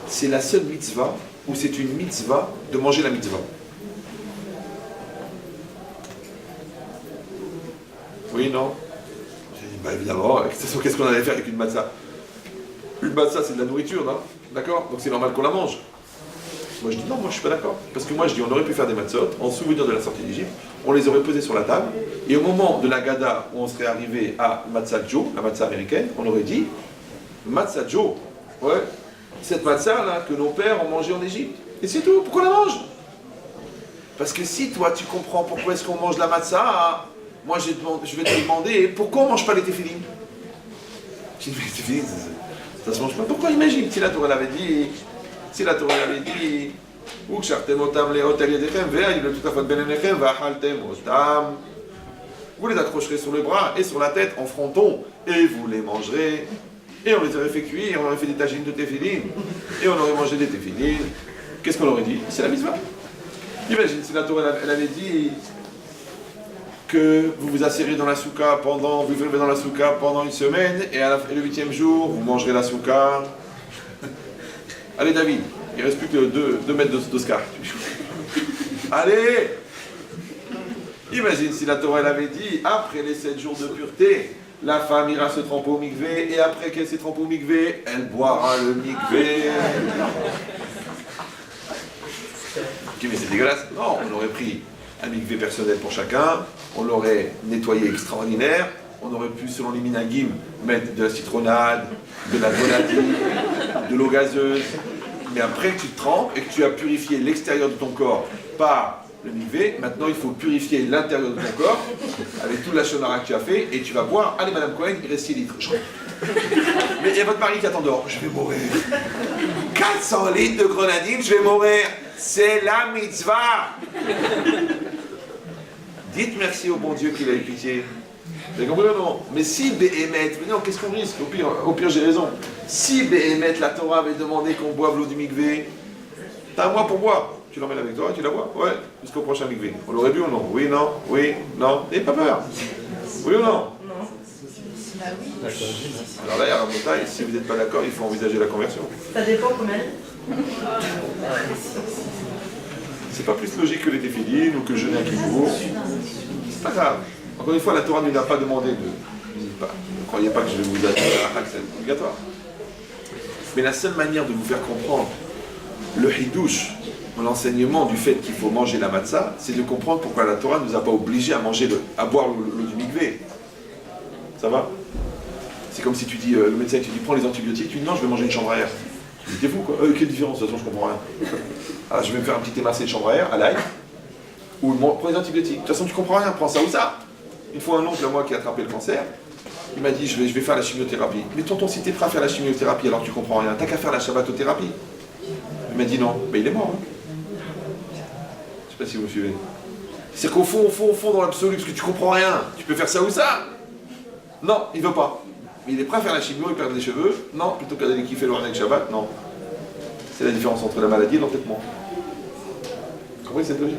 c'est la seule mitzvah où c'est une mitzvah de manger la mitzvah. Oui, non? Bah évidemment, qu'est-ce qu'on allait faire avec une matzah? Une matzah, c'est de la nourriture, non? D'accord? Donc c'est normal qu'on la mange. Moi je dis non, moi je suis pas d'accord. Parce que moi je dis on aurait pu faire des matzot en souvenir de la sortie d'Égypte, on les aurait posés sur la table, et au moment de la Gada où on serait arrivé à Matzah Joe, la matzah américaine, on aurait dit Matzah Joe, ouais, cette matzah là que nos pères ont mangée en Égypte. Et c'est tout, pourquoi on la mange? Parce que si toi tu comprends pourquoi est-ce qu'on mange la matzah, moi je vais te demander pourquoi on ne mange pas les téphilines? Tu dis mais les téphilines, ça se mange pas. Pourquoi? Imagine si la Torah l'avait dit. Si la Torah avait dit, vous les accrocherez sur le bras et sur la tête en fronton, et vous les mangerez, et on les aurait fait cuire, on aurait fait des tagines de téphilines, et on aurait mangé des téphilines. Qu'est-ce qu'on aurait dit? C'est la mitzvah. Imagine si la Torah elle avait dit que vous vous asseyez dans la souka vous vivez dans la souka pendant une semaine, et le 8e jour, vous mangerez la souka. Allez David, il ne reste plus que 2 mètres d'Oscar. Allez! Imagine si la Torah elle avait dit, après les 7 jours de pureté, la femme ira se tremper au mikvé, et après qu'elle s'est trempée au mikvé, elle boira le mikvé. Ok, mais c'est dégueulasse. Non, on aurait pris un mikvé personnel pour chacun, on l'aurait nettoyé extraordinaire, on aurait pu, selon les minagim, mettre de la citronnade, de la grenadine, de l'eau gazeuse. Mais après que tu te trempes et que tu as purifié l'extérieur de ton corps par le mikvé, maintenant il faut purifier l'intérieur de ton corps avec tout la shonara que tu as fait et tu vas boire. Allez Madame Cohen, il reste 6 litres. Mais il y a votre mari qui attend dehors. Je vais mourir. 400 litres de grenadine, je vais mourir. C'est la mitzvah. Dites merci au bon Dieu qu'il a eu pitié. Vous avez compris ou non? Mais si Béhémet, non, qu'est-ce qu'on risque? Au pire j'ai raison. Si Béhémet, la Torah avait demandé qu'on boive l'eau du mikvé, t'as un mois pour boire. Tu l'emmènes avec toi et tu la bois? Ouais, jusqu'au prochain mikvé. On l'aurait bu ou non? Oui, non, oui, non. N'ayez pas peur. Oui ou non? Non. Alors là, il y a un montagne. Si vous n'êtes pas d'accord, il faut envisager la conversion. Ça dépend combien. C'est pas plus logique que les téphilines ou que jeûner à Kippour. C'est pas grave. Encore une fois, la Torah ne nous a pas demandé de... Ne croyez pas que je vais vous dire que c'est obligatoire. Mais la seule manière de vous faire comprendre le hidouche, l'enseignement du fait qu'il faut manger la matzah, c'est de comprendre pourquoi la Torah ne nous a pas obligés à boire l'eau du mikvé. Ça va? C'est comme si tu dis, le médecin tu dis prends les antibiotiques, tu dis non, je vais manger une chambre à air. Tu dis t'es fou quoi, quelle différence, de toute façon je comprends rien. Alors je vais me faire un petit émincé de chambre à air, à l'ail, ou prends les antibiotiques. De toute façon tu comprends rien, prends ça ou ça. Une fois un oncle à moi qui a attrapé le cancer, il m'a dit je vais faire la chimiothérapie. Mais tonton, si t'es prêt à faire la chimiothérapie alors que tu comprends rien, t'as qu'à faire la shabbatothérapie. Il m'a dit non, mais il est mort. Hein. Je sais pas si vous me suivez. C'est qu'au fond, dans l'absolu, parce que tu comprends rien, tu peux faire ça ou ça. Non, il veut pas. Mais il est prêt à faire la chimio, il perd des cheveux. Non, plutôt qu'à aller kiffer le avec Shabbat, non. C'est la différence entre la maladie et l'entêtement. Vous comprenez cette logique?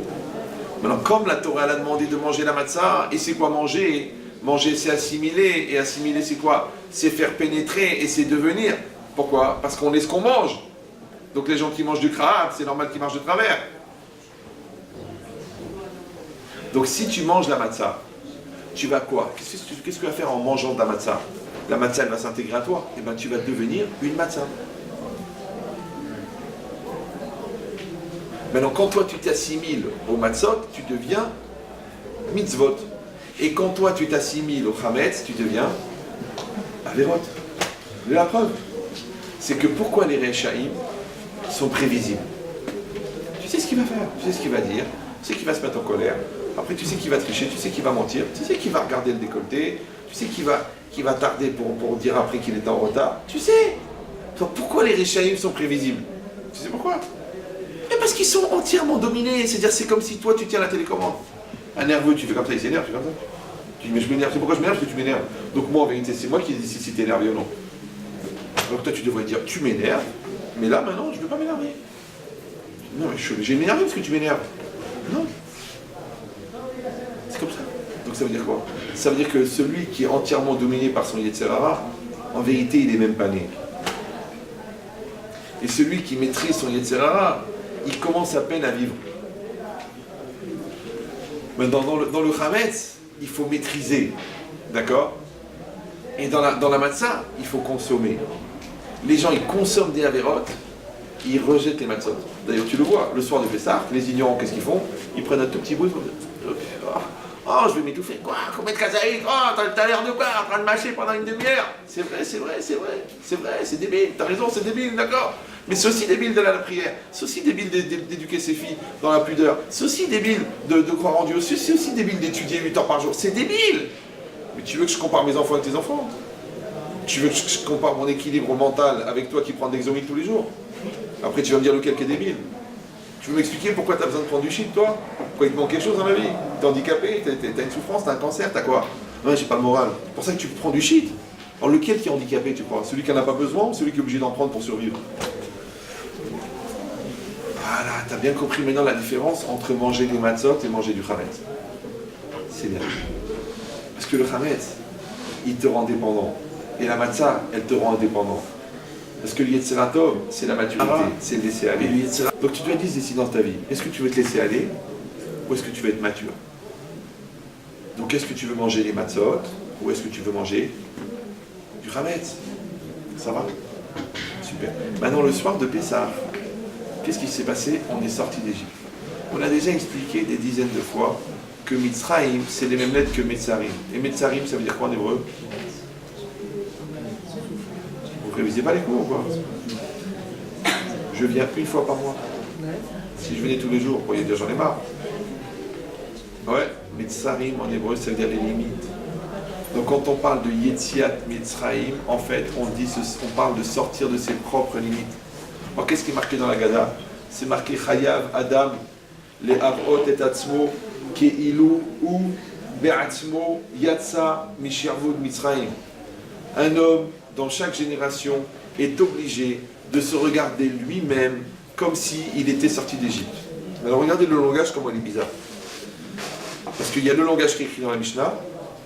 Maintenant, comme la Torah elle a demandé de manger la matzah, et c'est quoi manger? Manger, c'est assimiler, et assimiler, c'est quoi? C'est faire pénétrer, et c'est devenir. Pourquoi? Parce qu'on est ce qu'on mange. Donc les gens qui mangent du krahab, c'est normal qu'ils marchent de travers. Donc si tu manges la matzah, tu vas quoi? Qu'est-ce que tu vas faire en mangeant de la matzah? La matzah, elle va s'intégrer à toi. Et bien tu vas devenir une matzah. Maintenant, quand toi tu t'assimiles au matzot, tu deviens mitzvot. Et quand toi tu t'assimiles au chametz, tu deviens averot. La preuve, c'est que pourquoi les Rechaïm sont prévisibles? Tu sais ce qu'il va faire, tu sais ce qu'il va dire, tu sais qu'il va se mettre en colère. Après, tu sais qu'il va tricher, tu sais qu'il va mentir, tu sais qu'il va regarder le décolleté, tu sais qu'il va tarder pour dire après qu'il est en retard. Tu sais. Donc, pourquoi les Rechaïm sont prévisibles? Tu sais pourquoi? Mais parce qu'ils sont entièrement dominés. C'est-à-dire, c'est comme si toi, tu tiens la télécommande. Un nerveux, tu fais comme ça, il s'énerve, tu fais comme ça. Tu dis, mais je m'énerve. C'est pourquoi je m'énerve? Parce que tu m'énerves. Donc, moi, en vérité, c'est moi qui décide si t'es énervé ou non. Donc, toi, tu devrais dire, tu m'énerves, mais là, maintenant, je ne veux pas m'énerver. Non, mais je suis obligé de m'énerver parce que tu m'énerves. Non. C'est comme ça. Donc, ça veut dire quoi? Ça veut dire que celui qui est entièrement dominé par son Yetzer Hara, en vérité, il n'est même pas né. Et celui qui maîtrise son Yetzer Hara, il commence à peine à vivre. Mais dans le Chametz, il faut maîtriser. D'accord? Et dans la matzah, il faut consommer. Les gens, ils consomment des avérotes, ils rejettent les matzot. D'ailleurs, tu le vois, le soir de Pessah, les ignorants, qu'est-ce qu'ils font? Ils prennent un tout petit bout, oh, je vais m'étouffer. Quoi? Combien de kazaïs? Oh, t'as l'air de quoi? En train de mâcher pendant une demi-heure? C'est vrai, c'est débile. T'as raison, c'est débile, d'accord? Mais c'est aussi débile d'aller à la prière. C'est aussi débile d'éduquer ses filles dans la pudeur. C'est aussi débile de croire en Dieu. C'est aussi débile d'étudier 8 heures par jour. C'est débile. Mais tu veux que je compare mes enfants avec tes enfants? Tu veux que je compare mon équilibre mental avec toi qui prends des exomil tous les jours? Après, tu vas me dire lequel qui est débile. Tu veux m'expliquer pourquoi tu as besoin de prendre du shit, toi? Pourquoi il te manque quelque chose dans la vie? T'es handicapé? T'as une souffrance? T'as un cancer? T'as quoi? Non, j'ai pas le moral. C'est pour ça que tu prends du shit. Alors, lequel qui est handicapé, tu crois? Celui qui n'en a pas besoin ou celui qui est obligé d'en prendre pour survivre? Voilà, t'as bien compris maintenant la différence entre manger des matzot et manger du chametz. C'est bien. Parce que le chametz, il te rend dépendant. Et la matzah, elle te rend indépendant. Parce que le Yetzer Tov, c'est la maturité, c'est le laisser aller. Donc tu dois décider dans ta vie. Est-ce que tu veux te laisser aller ou est-ce que tu veux être mature? Donc est-ce que tu veux manger les matzot ou est-ce que tu veux manger du chametz? Ça va? Super. Maintenant, le soir de Pessah, qu'est-ce qui s'est passé? On est sorti d'Égypte. On a déjà expliqué des dizaines de fois que Mitzrayim, c'est les mêmes lettres que Metzarim. Et Metzarim, ça veut dire quoi en hébreu? Vous révisez pas les cours ou quoi? Je viens une fois par mois. Si je venais tous les jours, vous pourriez dire j'en ai marre. Ouais, Metzarim en hébreu, ça veut dire les limites. Donc quand on parle de Yetziat Mitzrayim, en fait, on parle de sortir de ses propres limites. Alors qu'est-ce qui est marqué dans la Gada? C'est marqué Chayav Adam le Arot et Atzmo Keilu ou Be'atzmo Yatsa Mishirvud Mitzrayim. Un homme dans chaque génération est obligé de se regarder lui-même comme s'il était sorti d'Égypte. Alors regardez le langage, comment il est bizarre. Parce qu'il y a le langage qui est écrit dans la Mishnah,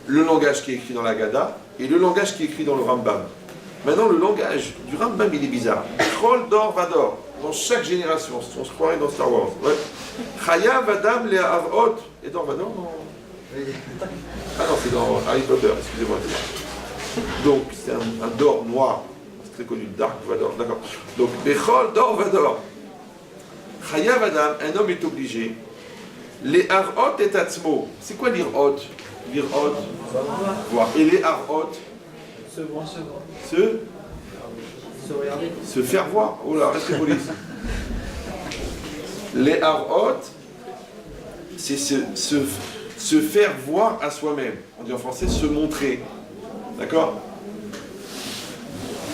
le langage qui est écrit dans la Gada et le langage qui est écrit dans le Rambam. Maintenant, le langage du Rambam, il est bizarre. Chol dor vador, dans chaque génération, on se croirait dans Star Wars. Ouais. Chaya vadam le avot. Et dor vador, non. Ah non, c'est dans Harry Potter, excusez-moi. Donc, c'est un dor noir. C'est très connu, Dark Vador, d'accord. Donc, Bechol dor vador. Chaya vadam, un homme est obligé. Les arot et atzmo. C'est quoi l'irot? L'irot, voir. Et les arot, Se voir. Se Se regarder. Se faire voir. Oh là, restez polis. Les harot, c'est se faire voir à soi-même. On dit en français se montrer. D'accord?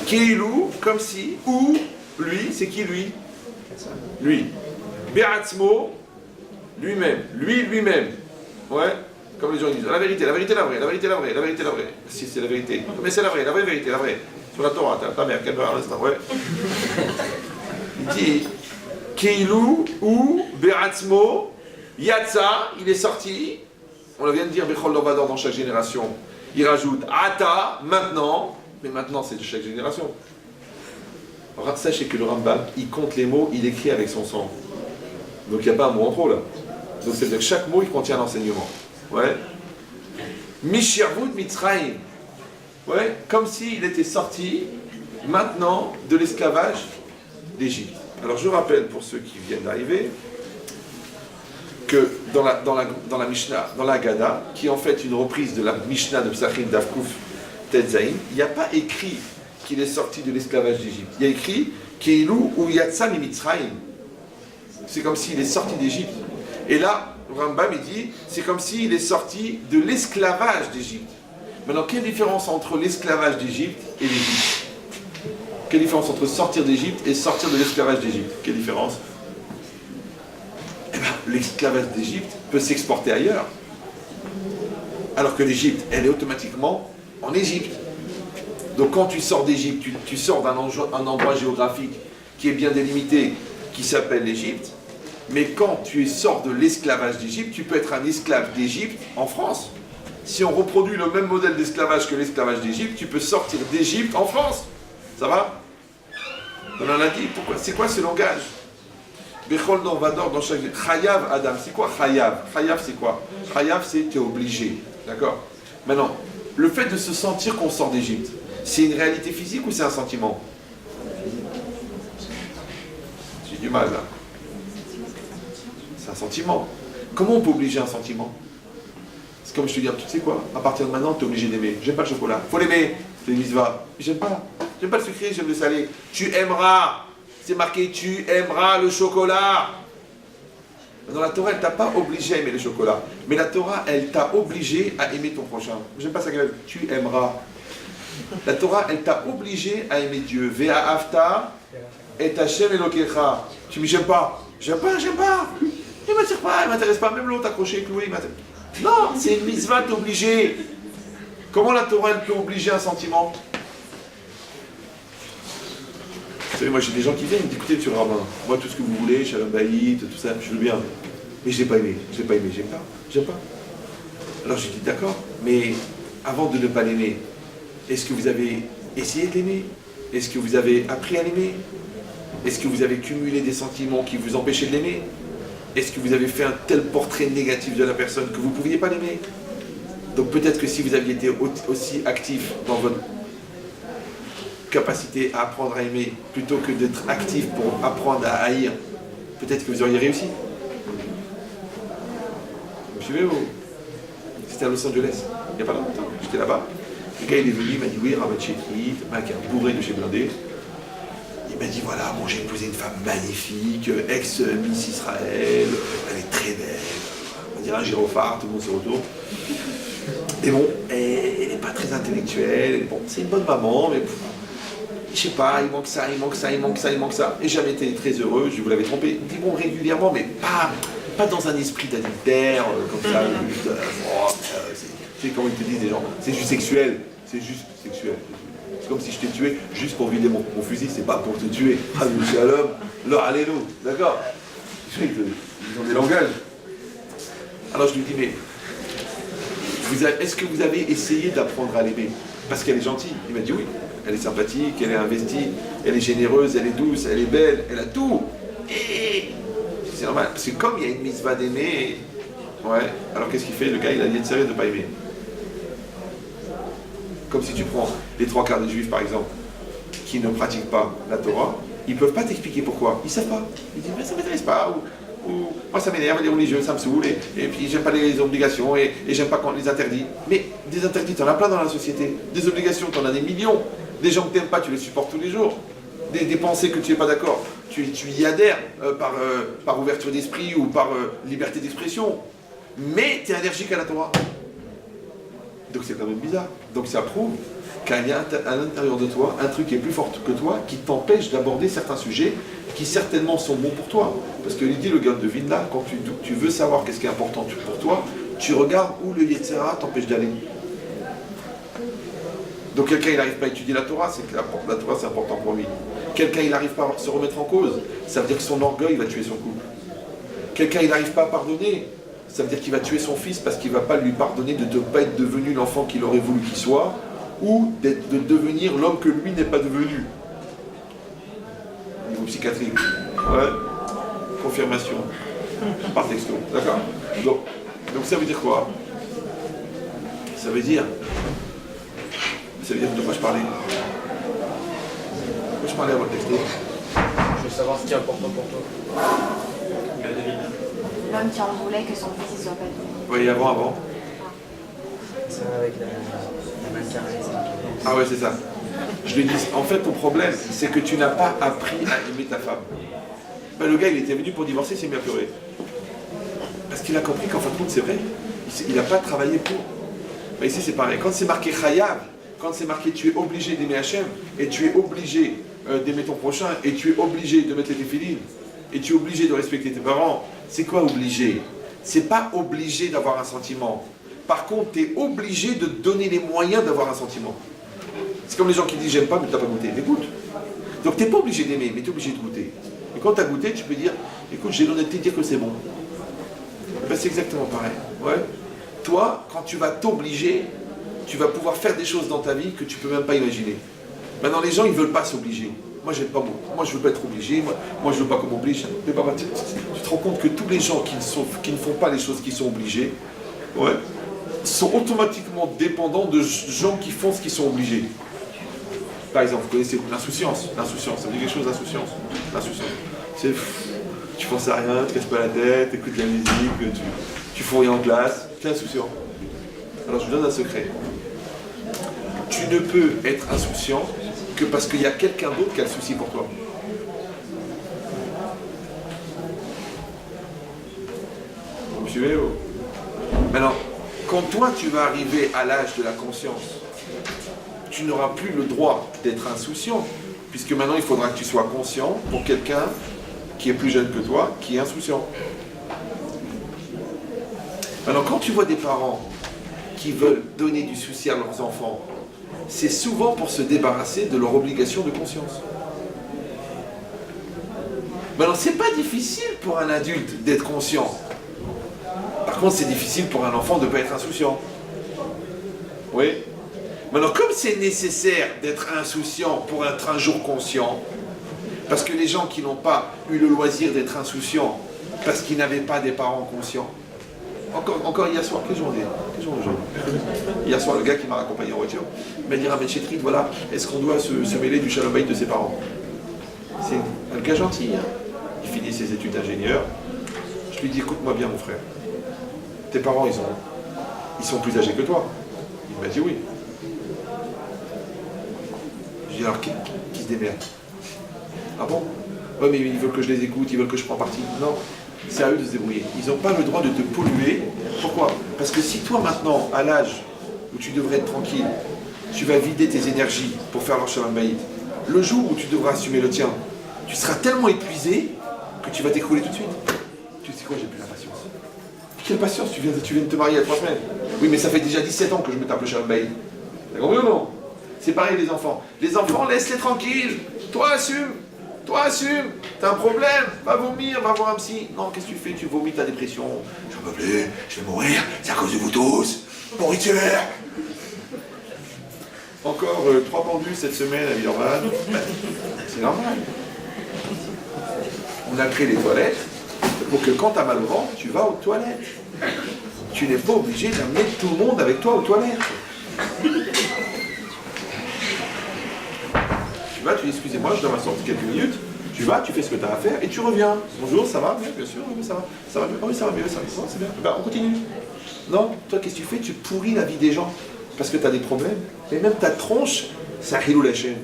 Keilou, comme si, ou, lui, c'est qui lui? Lui. Be'atzmo, lui-même. Lui-même. Ouais? Comme les gens disent, la vérité, la vraie, la vérité, la vraie. Si, c'est la vérité. Mais c'est la vraie vérité, la vraie. Sur la Torah, ta mère, qu'elle va à l'instant, ouais. Il dit, Keilou, ou, Be'atzmo, Yatsa, il est sorti. On vient de dire, Bechol Lovador dans chaque génération. Il rajoute, Ata, maintenant. Mais maintenant, c'est de chaque génération. Alors, sachez que le Rambam, il compte les mots, il écrit avec son sang. Donc, il n'y a pas un mot en trop, là. Donc, c'est-à-dire que chaque mot, il contient un enseignement. Ouais. Mishirvut Mitzrayim. Ouais. Comme s'il était sorti, maintenant, de l'esclavage d'Égypte. Alors, je rappelle, pour ceux qui viennent d'arriver, que dans la Mishnah, dans la Haggadah, qui est en fait une reprise de la Mishnah de Psachim Davkouf Tetzaïm, il n'y a pas écrit qu'il est sorti de l'esclavage d'Égypte. Il y a écrit Keilou ou Yatsa Mitzrayim. C'est comme s'il est sorti d'Égypte. Et là, Rambam il dit, c'est comme s'il est sorti de l'esclavage d'Égypte. Maintenant, quelle différence entre l'esclavage d'Égypte et l'Égypte? Quelle différence entre sortir d'Égypte et sortir de l'esclavage d'Égypte? Quelle différence? Eh bien, l'esclavage d'Égypte peut s'exporter ailleurs. Alors que l'Égypte, elle est automatiquement en Égypte. Donc quand tu sors d'Égypte, tu sors d'un endroit géographique qui est bien délimité, qui s'appelle l'Égypte. Mais quand tu sors de l'esclavage d'Égypte, tu peux être un esclave d'Égypte en France. Si on reproduit le même modèle d'esclavage que l'esclavage d'Égypte, tu peux sortir d'Égypte en France. Ça va? On en a dit. Pourquoi? C'est quoi ce langage? Bechol Norvador dans chaque... Chayav Adam. C'est quoi Chayav? Chayav c'est quoi? Chayav c'est tu es obligé. D'accord? Maintenant, le fait de se sentir qu'on sort d'Égypte, c'est une réalité physique ou c'est un sentiment? J'ai du mal là. C'est un sentiment. Comment on peut obliger un sentiment? C'est comme je te dis, tu sais quoi? À partir de maintenant, tu es obligé d'aimer. J'aime pas le chocolat. Faut l'aimer. C'est misva. J'aime pas. J'aime pas le sucré, j'aime le salé. Tu aimeras. C'est marqué, tu aimeras le chocolat. Dans la Torah, elle t'a pas obligé à aimer le chocolat. Mais la Torah, elle t'a obligé à aimer ton prochain. J'aime pas ça qu'elle dit. Tu aimeras. La Torah, elle t'a obligé à aimer Dieu. Vea afta et Hashem Elokecha. Tu me dis, j'aime pas. J'aime pas. Il m'attire pas, il m'intéresse pas. Même l'autre accroché, cloué, il m'intéresse. Non, c'est une mitzvah, t'es obligé. Comment la Torah, elle peut obliger un sentiment? Vous savez, moi j'ai des gens qui viennent, ils me disent, écoutez, monsieur le rabbin, moi tout ce que vous voulez, Shalom Bayit, tout ça, je veux bien. Mais je l'ai pas aimé, j'aime pas. Alors j'ai dit, d'accord, mais avant de ne pas l'aimer, est-ce que vous avez essayé de l'aimer? Est-ce que vous avez appris à l'aimer? Est-ce que vous avez cumulé des sentiments qui vous empêchaient de l'aimer? Est-ce que vous avez fait un tel portrait négatif de la personne que vous ne pouviez pas l'aimer? Donc peut-être que si vous aviez été aussi actif dans votre capacité à apprendre à aimer, plutôt que d'être actif pour apprendre à haïr, peut-être que vous auriez réussi. Vous me suivez ou? C'était à Los Angeles, il n'y a pas longtemps, j'étais là-bas. Le gars il est venu, il m'a dit oui, Rabat Chétri, le mec un bourré de chez Blindé. Il m'a dit voilà, bon, j'ai épousé une femme magnifique, ex-Miss Israël, elle est très belle, on dirait un gyrophare, tout le monde se retourne. Et bon, elle n'est pas très intellectuelle, bon, c'est une bonne maman, mais je sais pas, il manque ça. Et j'avais été très heureux, je vous l'avais trompé. Il me dit bon, régulièrement, mais pas dans un esprit d'adultère, comme ça, tu sais comment ils te disent des gens, c'est juste sexuel. C'est comme si je t'ai tué juste pour vider mon fusil, c'est pas pour te tuer. Ah, monsieur Shalom, là, alléluia, d'accord? Ils ont des langages. Alors je lui dis, mais est-ce que vous avez essayé d'apprendre à l'aimer? Parce qu'elle est gentille. Il m'a dit oui, elle est sympathique, elle est investie, elle est généreuse, elle est douce, elle est belle, elle a tout. Et c'est normal, parce que comme il y a une mitzvah d'aimer, ouais, alors qu'est-ce qu'il fait? Le gars, il a dit de sérieux de ne pas aimer. Comme si tu prends les 3/4 des juifs, par exemple, qui ne pratiquent pas la Torah, ils ne peuvent pas t'expliquer pourquoi. Ils ne savent pas. Ils disent, mais ça ne m'intéresse pas. Ou moi ça m'énerve, les religieux, ça me saoule, et puis j'aime pas les obligations, et j'aime pas quand on les interdit. Mais des interdits, t'en as plein dans la société. Des obligations, t'en as des millions. Des gens que t'aimes pas, tu les supportes tous les jours. Des pensées que tu n'es pas d'accord, tu y adhères par ouverture d'esprit ou par liberté d'expression. Mais tu es allergique à la Torah. Donc c'est quand même bizarre. Donc ça prouve qu'il y a à l'intérieur de toi un truc qui est plus fort que toi, qui t'empêche d'aborder certains sujets qui certainement sont bons pour toi. Parce que dit le gars devine là, quand tu veux savoir qu'est-ce qui est important pour toi, tu regardes où le Yetzera t'empêche d'aller. Donc quelqu'un il n'arrive pas à étudier la Torah, c'est que la Torah c'est important pour lui. Quelqu'un il n'arrive pas à se remettre en cause, ça veut dire que son orgueil va tuer son couple. Quelqu'un il n'arrive pas à pardonner, ça veut dire qu'il va tuer son fils parce qu'il ne va pas lui pardonner de ne pas être devenu l'enfant qu'il aurait voulu qu'il soit, ou de devenir l'homme que lui n'est pas devenu. Au niveau psychiatrique. Ouais. Confirmation. Par texto. D'accord. Donc ça veut dire quoi? Ça veut dire de quoi je parlais. De quoi je parlais avant le texto? Je veux savoir ce qui est important pour toi. L'homme qui en voulait que son fils ne soit pas devenu. Oui, avant. Ça va avec la mannequin. Ah ouais, c'est ça. Je lui dis, en fait, ton problème, c'est que tu n'as pas appris à aimer ta femme. Ben, le gars, il était venu pour divorcer, il s'est mis à pleurer. Parce qu'il a compris qu'en fin de compte, c'est vrai. Il n'a pas travaillé pour. Ben, ici, c'est pareil. Quand c'est marqué Chayav, quand c'est marqué tu es obligé d'aimer Hachem, et tu es obligé d'aimer ton prochain, et tu es obligé de mettre les téphilines, et tu es obligé de respecter tes parents, c'est quoi obligé? C'est pas obligé d'avoir un sentiment. Par contre, tu es obligé de donner les moyens d'avoir un sentiment. C'est comme les gens qui disent j'aime pas, mais tu n'as pas goûté. Mais goûte. Donc tu n'es pas obligé d'aimer, mais tu es obligé de goûter. Et quand tu as goûté, tu peux dire écoute, j'ai l'honnêteté de dire que c'est bon. Ben, c'est exactement pareil. Ouais. Toi, quand tu vas t'obliger, tu vas pouvoir faire des choses dans ta vie que tu ne peux même pas imaginer. Maintenant, les gens, ils ne veulent pas s'obliger. Moi, j'aime pas beaucoup. Moi, je ne veux pas être obligé. Moi, je ne veux pas qu'on m'oblige. Tu te rends compte que tous les gens qui ne font pas les choses qui sont obligés, ouais, sont automatiquement dépendants de gens qui font ce qu'ils sont obligés. Par exemple, vous connaissez l'insouciance. L'insouciance, ça veut dire quelque chose, l'insouciance. L'insouciance. C'est tu penses à rien, tu ne casses pas la tête, tu écoutes de la musique, tu fous rien en classe, tu es insouciant. Alors je vous donne un secret. Tu ne peux être insouciant que parce qu'il y a quelqu'un d'autre qui a le souci pour toi. Vous me suivez? Maintenant, quand toi tu vas arriver à l'âge de la conscience, tu n'auras plus le droit d'être insouciant, puisque maintenant il faudra que tu sois conscient pour quelqu'un qui est plus jeune que toi, qui est insouciant. Maintenant, quand tu vois des parents qui veulent donner du souci à leurs enfants, c'est souvent pour se débarrasser de leur obligation de conscience. Maintenant, c'est pas difficile pour un adulte d'être conscient. Par contre, c'est difficile pour un enfant de ne pas être insouciant. Oui. Maintenant, comme c'est nécessaire d'être insouciant pour être un jour conscient, parce que les gens qui n'ont pas eu le loisir d'être insouciants, parce qu'ils n'avaient pas des parents conscients. Encore hier soir, quel jour on est aujourd'hui? Hier soir, le gars qui m'a raccompagné en voiture m'a dit Rav Chetrit, voilà, est-ce qu'on doit se mêler du shalom bayit de ses parents? C'est un gars gentil, hein. Il finit ses études d'ingénieur. Je lui dis écoute-moi bien, mon frère. Tes parents, ils sont plus âgés que toi. Il m'a dit oui. Je dis alors, qui se démerde? Ah bon? Ouais, mais ils veulent que je les écoute, ils veulent que je prenne parti. Non, c'est à eux de se débrouiller. Ils n'ont pas le droit de te polluer. Pourquoi? Parce que si toi maintenant, à l'âge où tu devrais être tranquille, tu vas vider tes énergies pour faire leur shalom bayit, le jour où tu devras assumer le tien, tu seras tellement épuisé que tu vas t'écrouler tout de suite. Tu sais quoi, j'ai plus la patience. Quelle patience? Tu viens de te marier il y a 3 semaines. Oui, mais ça fait déjà 17 ans que je me tape le shalom bayit. T'as compris ou non? C'est pareil les enfants. Les enfants, laisse-les tranquilles. Toi, assume. Toi, assume. T'as un problème. Va vomir, va voir un psy. Non, qu'est-ce que tu fais? Tu vomis ta dépression. Je peux plus, je vais mourir. C'est à cause de vous tous. Pourriture. Encore 3 pendus cette semaine à Villeurbanne. C'est normal. On a créé les toilettes pour que quand t'as mal au ventre, tu vas aux toilettes. Tu n'es pas obligé d'amener tout le monde avec toi aux toilettes. Tu vas, tu dis excusez-moi, je dois m'asseoir quelques minutes, je Tu vas, tu fais ce que tu as à faire et tu reviens. Bonjour, ça va? Bien sûr, oui, ça va. Ça va mieux? Oui, ça va mieux, ça va mieux, c'est bien. Ben, on continue. Non, toi, qu'est-ce que tu fais? Tu pourris la vie des gens parce que tu as des problèmes. Et même ta tronche, c'est un hilou la chaîne.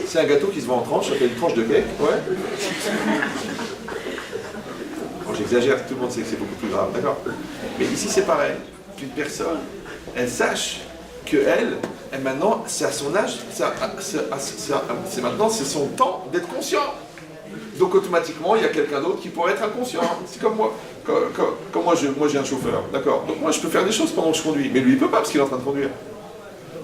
C'est un gâteau qui se vend en tranche, ça s'appelle une tranche de cake, ouais. Bon, j'exagère, tout le monde sait que c'est beaucoup plus grave, d'accord? Mais ici, c'est pareil. Qu'une personne, elle sache qu'elle, maintenant, c'est à son âge, c'est maintenant, c'est son temps d'être conscient. Donc automatiquement, il y a quelqu'un d'autre qui pourrait être inconscient. C'est comme moi. Comme moi, j'ai un chauffeur, d'accord? Donc moi, je peux faire des choses pendant que je conduis, mais lui, il peut pas parce qu'il est en train de conduire.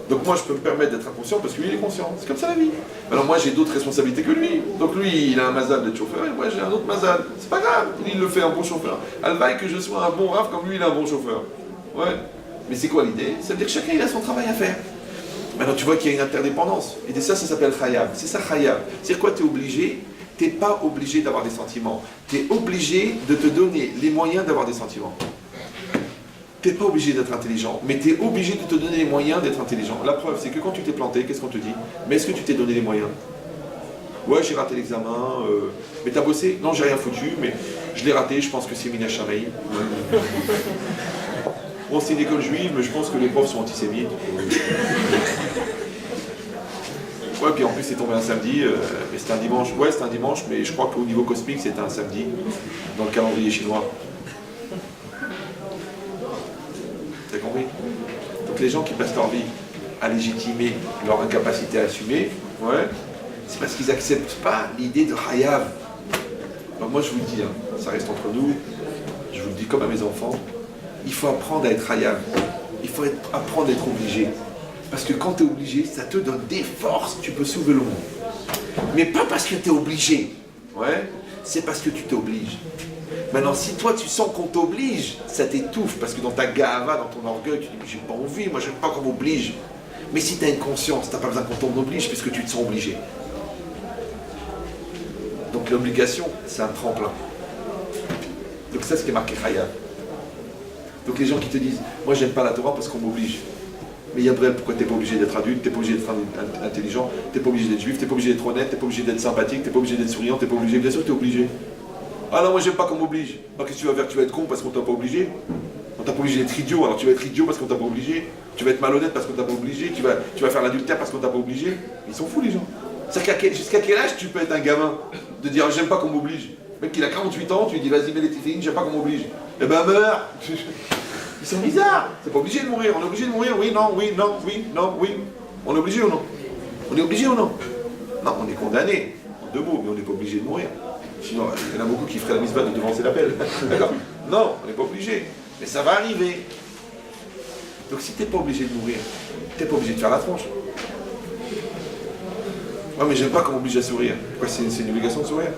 Donc moi, je peux me permettre d'être inconscient parce que lui, il est conscient. C'est comme ça la vie. Alors moi, j'ai d'autres responsabilités que lui. Donc lui, il a un mazal d'être chauffeur et moi, j'ai un autre mazal. C'est pas grave, il le fait un bon chauffeur. Alvaille que je sois un bon raf comme lui, il est un bon chauffeur. Ouais. Mais c'est quoi l'idée? Ça veut dire que chacun, il a son travail à faire. Maintenant, tu vois qu'il y a une interdépendance. Et ça s'appelle khayab. C'est ça khayab. C'est quoi? Tu es obligé. Tu n'es pas obligé d'avoir des sentiments. Tu es obligé de te donner les moyens d'avoir des sentiments. Tu n'es pas obligé d'être intelligent, mais tu es obligé de te donner les moyens d'être intelligent. La preuve, c'est que quand tu t'es planté, qu'est-ce qu'on te dit? Mais est-ce que tu t'es donné les moyens? Ouais, j'ai raté l'examen, mais t'as bossé? Non, j'ai rien foutu, mais je l'ai raté, je pense que c'est Mina Chamaï. Bon, c'est une école juive, mais je pense que les profs sont antisémites. Ouais, puis en plus c'est tombé un samedi, mais c'était un dimanche. Ouais, c'était un dimanche, mais je crois qu'au niveau cosmique, c'était un samedi, dans le calendrier chinois. T'as compris? Donc les gens qui passent leur vie à légitimer leur incapacité à assumer, ouais, c'est parce qu'ils n'acceptent pas l'idée de Hayav. Alors moi je vous le dis, hein, ça reste entre nous, je vous le dis comme à mes enfants, il faut apprendre à être Hayav. Il faut apprendre à être obligé. Parce que quand tu es obligé, ça te donne des forces, tu peux soulever le monde. Mais pas parce que tu es obligé, ouais, c'est parce que tu t'obliges. Maintenant, si toi tu sens qu'on t'oblige, ça t'étouffe, parce que dans ta gava, dans ton orgueil, tu dis mais j'ai pas envie, moi j'aime pas qu'on m'oblige. Mais si tu as une conscience, tu n'as pas besoin qu'on t'oblige, puisque tu te sens obligé. Donc l'obligation, c'est un tremplin. Donc ça, c'est ce qui est marqué Chaya. Donc les gens qui te disent, moi j'aime pas la Torah parce qu'on m'oblige. Mais Yabrel, pourquoi t'es pas obligé d'être adulte, t'es pas obligé d'être intelligent, t'es pas obligé d'être juif, t'es pas obligé d'être honnête, t'es pas obligé d'être sympathique, t'es pas obligé d'être souriant, t'es pas obligé, bien sûr que t'es obligé. Ah non, moi j'aime pas qu'on m'oblige. Alors qu'est-ce que tu vas faire? Tu vas être con parce qu'on t'a pas obligé? On t'a pas obligé d'être idiot, alors tu vas être idiot parce qu'on t'a pas obligé. Tu vas être malhonnête parce qu'on t'a pas obligé. Tu vas faire l'adultère parce qu'on t'a pas obligé. Ils sont fous les gens. C'est-à-dire jusqu'à quel âge tu peux être un gamin de dire j'aime pas qu'on m'oblige? Le mec il a 48 ans, tu lui dis vas-y mets les téfilines, j'aime pas qu'on m'oblige. Eh ben meurs. Ils sont bizarres. C'est pas obligé de mourir. On est obligé de mourir? Oui, non, oui, non, oui, non, oui. On est obligé ou non? On est obligé ou non? Non, on est condamné. En deux mots, mais on n'est pas obligé de mourir. Sinon, il y en a beaucoup qui feraient la misbah de devancer l'appel. D'accord? Non, on n'est pas obligé. Mais ça va arriver. Donc si tu n'es pas obligé de mourir, tu n'es pas obligé de faire la tronche. Ouais, mais j'aime pas qu'on m'oblige à sourire. Pourquoi c'est une obligation de sourire?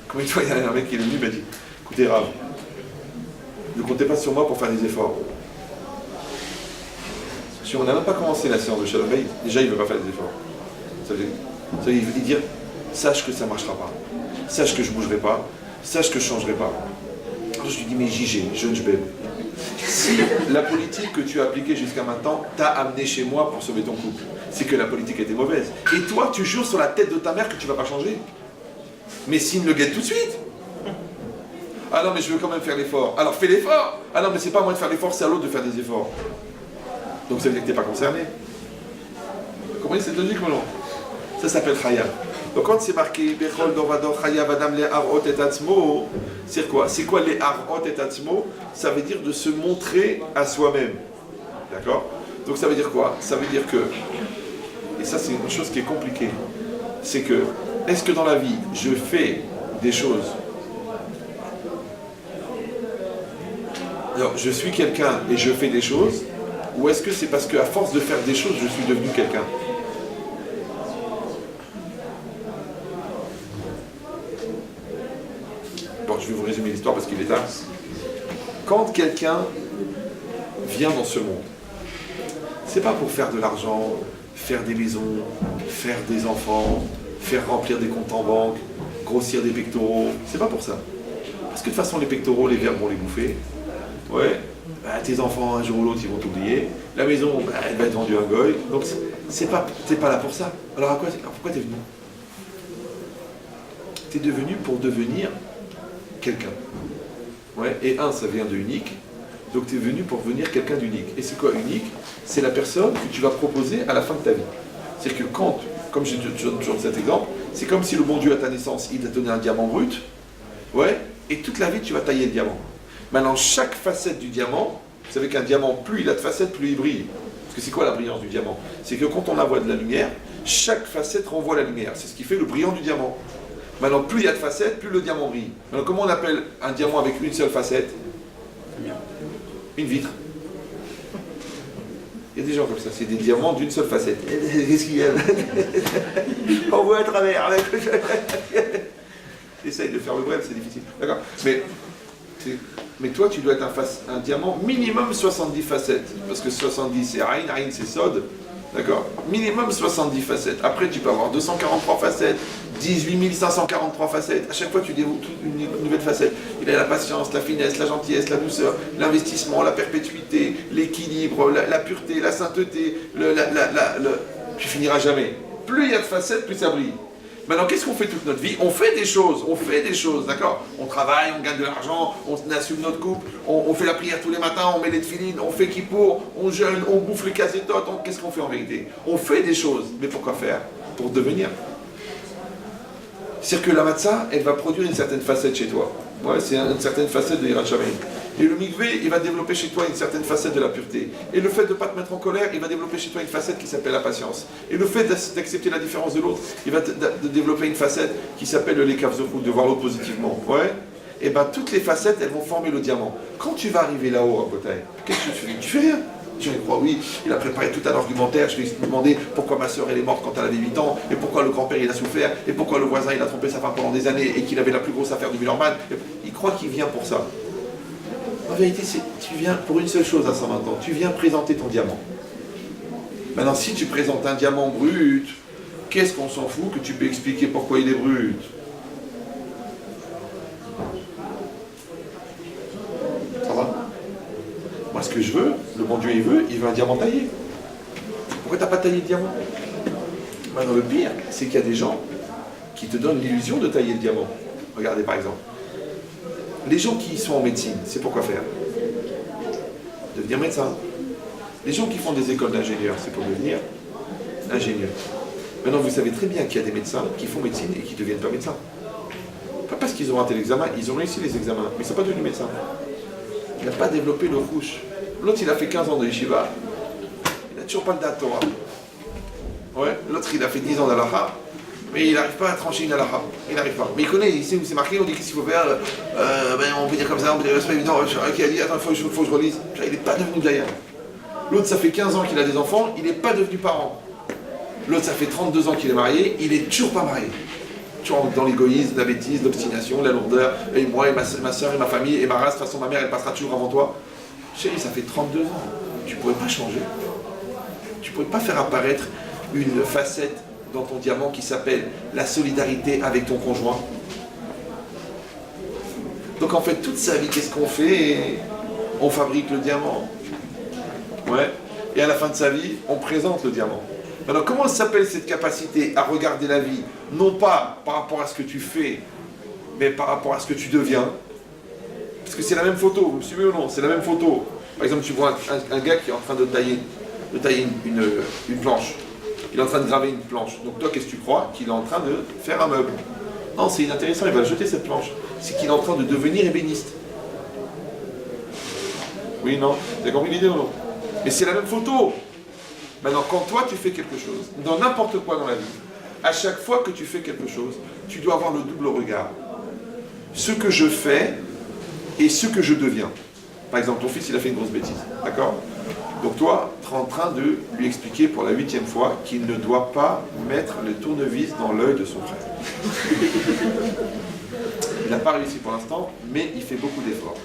Combien de fois il y a un mec qui est venu et m'a dit écoutez, Rav, ne comptez pas sur moi pour faire des efforts. Si on n'a même pas commencé la séance de Shalom Bayit, déjà il ne veut pas faire des efforts. Ça veut dire sache que ça ne marchera pas. Sache que je ne bougerai pas. Sache que je ne changerai pas. Alors je lui dis mais JG, jeune jbeb, si la politique que tu as appliquée jusqu'à maintenant t'a amené chez moi pour sauver ton couple, c'est que la politique était mauvaise. Et toi, tu jures sur la tête de ta mère que tu ne vas pas changer. Mais signe le guette tout de suite. Ah non, mais je veux quand même faire l'effort. Alors fais l'effort. Ah non, mais c'est pas à moi de faire l'effort, c'est à l'autre de faire des efforts. Donc ça veut dire que tu n'es pas concerné. Vous comprenez cette logique ou non? Ça s'appelle Chaya. Donc quand c'est marqué Bechol Dovador Chaya Vadam le Arot et Atzmo, c'est quoi? C'est quoi les Arot et Atzmo? Ça veut dire de se montrer à soi-même. D'accord? Donc ça veut dire quoi? Ça veut dire que, et ça c'est une chose qui est compliquée, c'est que, est-ce que dans la vie, je fais des choses? Alors, je suis quelqu'un et je fais des choses, ou est-ce que c'est parce qu'à force de faire des choses, je suis devenu quelqu'un? Bon, je vais vous résumer l'histoire parce qu'il est tard. Quand quelqu'un vient dans ce monde, c'est pas pour faire de l'argent, faire des maisons, faire des enfants, faire remplir des comptes en banque, grossir des pectoraux, c'est pas pour ça. Parce que de toute façon, les pectoraux, les verbes vont les bouffer. Ouais, bah, tes enfants, un jour ou l'autre, ils vont t'oublier. La maison, bah, elle va être vendue à un goy. Donc, t'es pas là pour ça. Alors pourquoi t'es venu? T'es devenu pour devenir quelqu'un. Ouais, et ça vient de unique. Donc tu es venu pour devenir quelqu'un d'unique. Et c'est quoi unique? C'est la personne que tu vas proposer à la fin de ta vie. C'est-à-dire que comme je donne toujours cet exemple, c'est comme si le bon Dieu à ta naissance, il t'a donné un diamant brut, ouais, et toute la vie tu vas tailler le diamant. Maintenant, chaque facette du diamant, vous savez qu'un diamant, plus il a de facettes, plus il brille. Parce que c'est quoi la brillance du diamant? C'est que quand on envoie de la lumière, chaque facette renvoie la lumière. C'est ce qui fait le brillant du diamant. Maintenant, plus il y a de facettes, plus le diamant brille. Maintenant, comment on appelle un diamant avec une seule facette? Une vitre. Il y a des gens comme ça, c'est des diamants d'une seule facette. Qu'est-ce qu'il y a? On voit à travers. Essaye de faire le bref, c'est difficile. D'accord. Mais toi, tu dois être un diamant minimum 70 facettes. Parce que 70 c'est Aïn c'est Sod. D'accord. Minimum 70 facettes. Après, tu peux avoir 243 facettes, 18 543 facettes. À chaque fois, tu développes une nouvelle facette. Il y a la patience, la finesse, la gentillesse, la douceur, l'investissement, la perpétuité, l'équilibre, la pureté, la sainteté. Tu finiras jamais. Plus il y a de facettes, plus ça brille. Maintenant, qu'est-ce qu'on fait toute notre vie? On fait des choses, d'accord? On travaille, on gagne de l'argent, on assume notre couple, on fait la prière tous les matins, on met les tefilines, on fait kippour, on jeûne, on bouffe les casetotes, qu'est-ce qu'on fait en vérité? On fait des choses, mais pourquoi faire? Pour devenir. C'est-à-dire que la matzah, elle va produire une certaine facette chez toi. Ouais, c'est une certaine facette de Yirat Shamayim. Et le mikvé, il va développer chez toi une certaine facette de la pureté. Et le fait de ne pas te mettre en colère, il va développer chez toi une facette qui s'appelle la patience. Et le fait d'accepter la différence de l'autre, il va développer une facette qui s'appelle l'ékavzochut, de voir l'autre positivement. Ouais. Et bien toutes les facettes, elles vont former le diamant. Quand tu vas arriver là-haut à Botaï, qu'est-ce que tu fais? Tu fais rien. Je vais croire, oui, il a préparé tout un argumentaire, je vais lui demander pourquoi ma soeur elle est morte quand elle avait 8 ans, et pourquoi le grand-père il a souffert, et pourquoi le voisin il a trompé sa femme pendant des années, et qu'il avait la plus grosse affaire du Millerman. Il croit qu'il vient pour ça. En vérité, tu viens pour une seule chose à 120 ans, tu viens présenter ton diamant. Maintenant, si tu présentes un diamant brut, qu'est-ce qu'on s'en fout que tu peux expliquer pourquoi il est brut? Ça va? Moi, ce que je veux, le bon Dieu, il veut un diamant taillé. Pourquoi tu n'as pas taillé le diamant? Maintenant, le pire, c'est qu'il y a des gens qui te donnent l'illusion de tailler le diamant. Regardez, par exemple. Les gens qui sont en médecine, c'est pour quoi faire? Devenir médecin. Les gens qui font des écoles d'ingénieurs, c'est pour devenir ingénieur. Maintenant, vous savez très bien qu'il y a des médecins qui font médecine et qui ne deviennent pas médecins. Pas parce qu'ils ont raté l'examen, ils ont réussi les examens, mais ils ne sont pas devenus médecins. Il n'a pas développé le rouge. L'autre, il a fait 15 ans de yeshiva, il n'a toujours pas le date Torah. Ouais. L'autre, il a fait 10 ans d'Alaha, mais il n'arrive pas à trancher une Alaha. Il n'arrive pas. Mais il connaît, il sait où c'est marqué, on dit qu'est-ce qu'il faut faire. On peut dire comme ça, on peut dire c'est pas évident. Qui a dit attends, il faut que je relise. Il n'est pas devenu d'ailleurs. L'autre, ça fait 15 ans qu'il a des enfants, il n'est pas devenu parent. L'autre, ça fait 32 ans qu'il est marié, il n'est toujours pas marié. Toujours dans l'égoïsme, la bêtise, l'obstination, la lourdeur. Et moi, et ma soeur, et ma famille, et ma race, de toute façon, ma mère, elle passera toujours avant toi. Chérie, ça fait 32 ans. Tu ne pourrais pas changer. Tu ne pourrais pas faire apparaître une facette dans ton diamant qui s'appelle la solidarité avec ton conjoint. Donc en fait, toute sa vie, qu'est-ce qu'on fait? On fabrique le diamant. Ouais. Et à la fin de sa vie, on présente le diamant. Alors comment s'appelle cette capacité à regarder la vie, non pas par rapport à ce que tu fais, mais par rapport à ce que tu deviens? Parce que c'est la même photo, vous me suivez ou non? C'est la même photo. Par exemple, tu vois un gars qui est en train de tailler une planche. Il est en train de graver une planche. Donc toi, qu'est-ce que tu crois? Qu'il est en train de faire un meuble. Non, c'est inintéressant, il va jeter cette planche. C'est qu'il est en train de devenir ébéniste. Oui, non? Vous avez compris l'idée ou non? Mais c'est la même photo. Maintenant, quand toi, tu fais quelque chose, dans n'importe quoi dans la vie, à chaque fois que tu fais quelque chose, tu dois avoir le double regard. Ce que je fais et ce que je deviens. Par exemple, ton fils, il a fait une grosse bêtise. D'accord? Donc toi, tu es en train de lui expliquer pour la 8e fois qu'il ne doit pas mettre le tournevis dans l'œil de son frère. Il n'a pas réussi pour l'instant, mais il fait beaucoup d'efforts.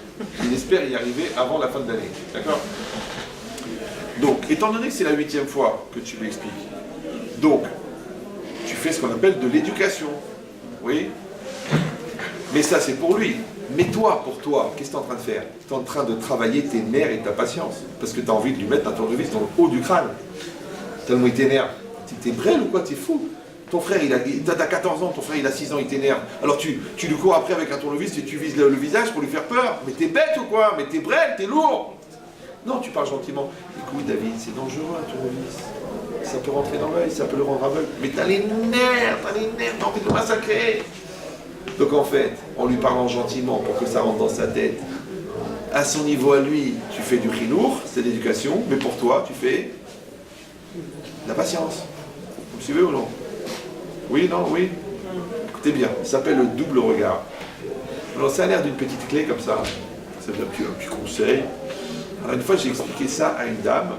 Il espère y arriver avant la fin de l'année. D'accord? Donc, étant donné que c'est la 8e fois que tu lui expliques, donc, tu fais ce qu'on appelle de l'éducation. Oui? Mais ça, c'est pour lui. Mais toi, pour toi, qu'est-ce que tu es en train de faire? Tu es en train de travailler tes nerfs et ta patience. Parce que tu as envie de lui mettre un tournevis dans le haut du crâne. Tu tellement il t'énerve. T'es brêle ou quoi? T'es fou. Ton frère, t'as 14 ans, ton frère il a 6 ans, il t'énerve. Alors tu lui cours après avec un tournevis et tu vises le visage pour lui faire peur. Mais t'es bête ou quoi? Mais t'es brêle, t'es lourd. Non, tu parles gentiment. Écoute David, c'est dangereux un tournevis. Ça peut rentrer dans l'œil, ça peut le rendre aveugle. Mais t'as les nerfs, t'as envie de le massacrer. Donc en fait, en lui parlant gentiment pour que ça rentre dans sa tête, à son niveau à lui, tu fais du chinour, c'est l'éducation, mais pour toi, tu fais de la patience. Vous me suivez ou non? Oui, non, oui? Écoutez bien, ça s'appelle le double regard. Alors ça a l'air d'une petite clé comme ça, c'est un petit conseil. Alors une fois j'ai expliqué ça à une dame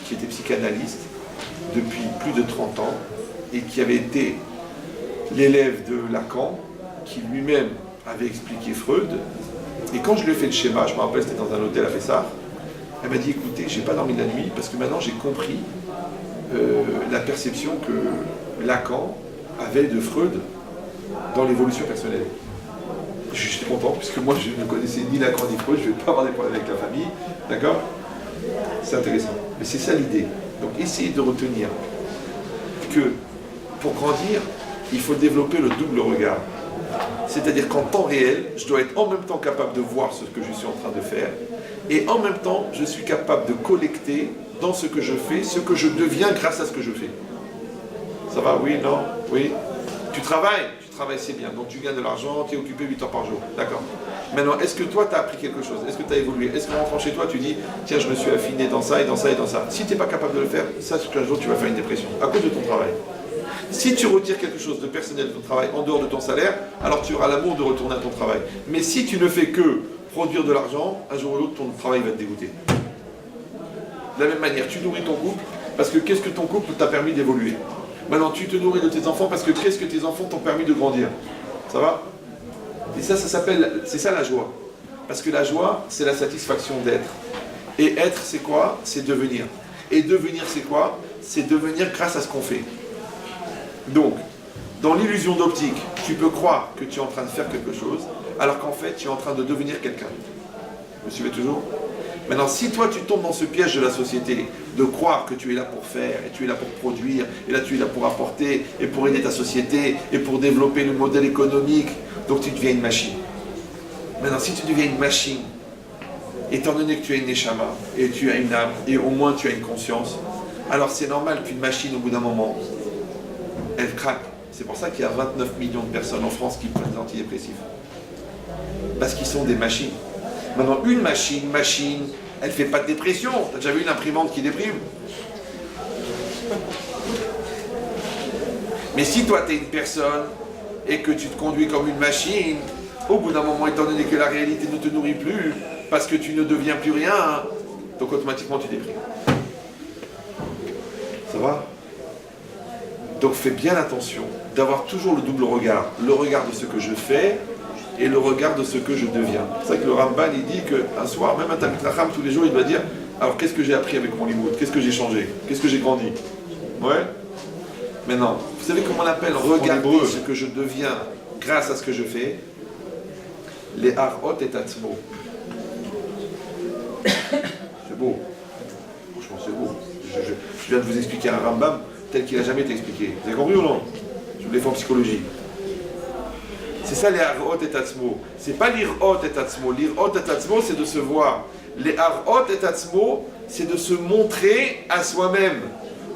qui était psychanalyste depuis plus de 30 ans et qui avait été l'élève de Lacan, qui lui-même avait expliqué Freud. Et quand je lui ai fait le schéma, je me rappelle c'était dans un hôtel à Fessard, elle m'a dit écoutez, j'ai pas dormi la nuit parce que maintenant j'ai compris la perception que Lacan avait de Freud dans l'évolution personnelle. J'étais content, puisque moi je ne connaissais ni Lacan ni Freud, je ne vais pas avoir des problèmes avec la famille, d'accord? C'est intéressant. Mais c'est ça l'idée. Donc essayez de retenir que pour grandir, il faut développer le double regard. C'est-à-dire qu'en temps réel, je dois être en même temps capable de voir ce que je suis en train de faire, et en même temps, je suis capable de collecter dans ce que je fais, ce que je deviens grâce à ce que je fais. Ça va? Oui? Non? Oui? Tu travailles, c'est bien, donc tu gagnes de l'argent, tu es occupé 8 heures par jour, d'accord. Maintenant, est-ce que toi, tu as appris quelque chose? Est-ce que tu as évolué? Est-ce qu'en rentrant chez toi, tu dis, tiens, je me suis affiné dans ça et dans ça et dans ça? Si tu n'es pas capable de le faire, sache qu'un jour, tu vas faire une dépression, à cause de ton travail. Si tu retires quelque chose de personnel de ton travail en dehors de ton salaire, alors tu auras l'amour de retourner à ton travail. Mais si tu ne fais que produire de l'argent, un jour ou l'autre, ton travail va te dégoûter. De la même manière, tu nourris ton couple, parce que qu'est-ce que ton couple t'a permis d'évoluer? Maintenant, tu te nourris de tes enfants parce que qu'est-ce que tes enfants t'ont permis de grandir? Ça va? Et ça s'appelle, c'est ça la joie. Parce que la joie, c'est la satisfaction d'être. Et être, c'est quoi? C'est devenir. Et devenir, c'est quoi? C'est devenir grâce à ce qu'on fait. Donc, dans l'illusion d'optique, tu peux croire que tu es en train de faire quelque chose, alors qu'en fait, tu es en train de devenir quelqu'un. Vous me suivez toujours? Maintenant, si toi tu tombes dans ce piège de la société, de croire que tu es là pour faire, et tu es là pour produire, et là tu es là pour apporter, et pour aider ta société, et pour développer le modèle économique, donc tu deviens une machine. Maintenant, si tu deviens une machine, étant donné que tu as une neshama, et tu as une âme, et au moins tu as une conscience, alors c'est normal qu'une machine, au bout d'un moment, elle craque. C'est pour ça qu'il y a 29 millions de personnes en France qui prennent des antidépressifs. Parce qu'ils sont des machines. Maintenant, une machine, elle ne fait pas de dépression. Tu as déjà vu une imprimante qui déprime? Mais si toi, tu es une personne et que tu te conduis comme une machine, au bout d'un moment, étant donné que la réalité ne te nourrit plus, parce que tu ne deviens plus rien, donc automatiquement, tu déprimes. Ça va? Donc fais bien attention d'avoir toujours le double regard. Le regard de ce que je fais et le regard de ce que je deviens. C'est ça que le Ramban, il dit qu'un soir, même un Talmid Chacham, tous les jours, il doit dire alors qu'est-ce que j'ai appris avec mon limoud? Qu'est-ce que j'ai changé? Qu'est-ce que j'ai grandi? Ouais? Maintenant, vous savez comment on appelle regarder ce que je deviens grâce à ce que je fais? Les harot et atzmo. C'est beau. Franchement, c'est beau. Je viens de vous expliquer un Rambam tel qu'il n'a jamais été expliqué. Vous avez compris ou non? Je vous l'ai fait en psychologie. C'est ça les harot et atzmo. C'est pas l'irot et atzmo. L'irot et atzmo, c'est de se voir. Les harot et atzmo, c'est de se montrer à soi-même.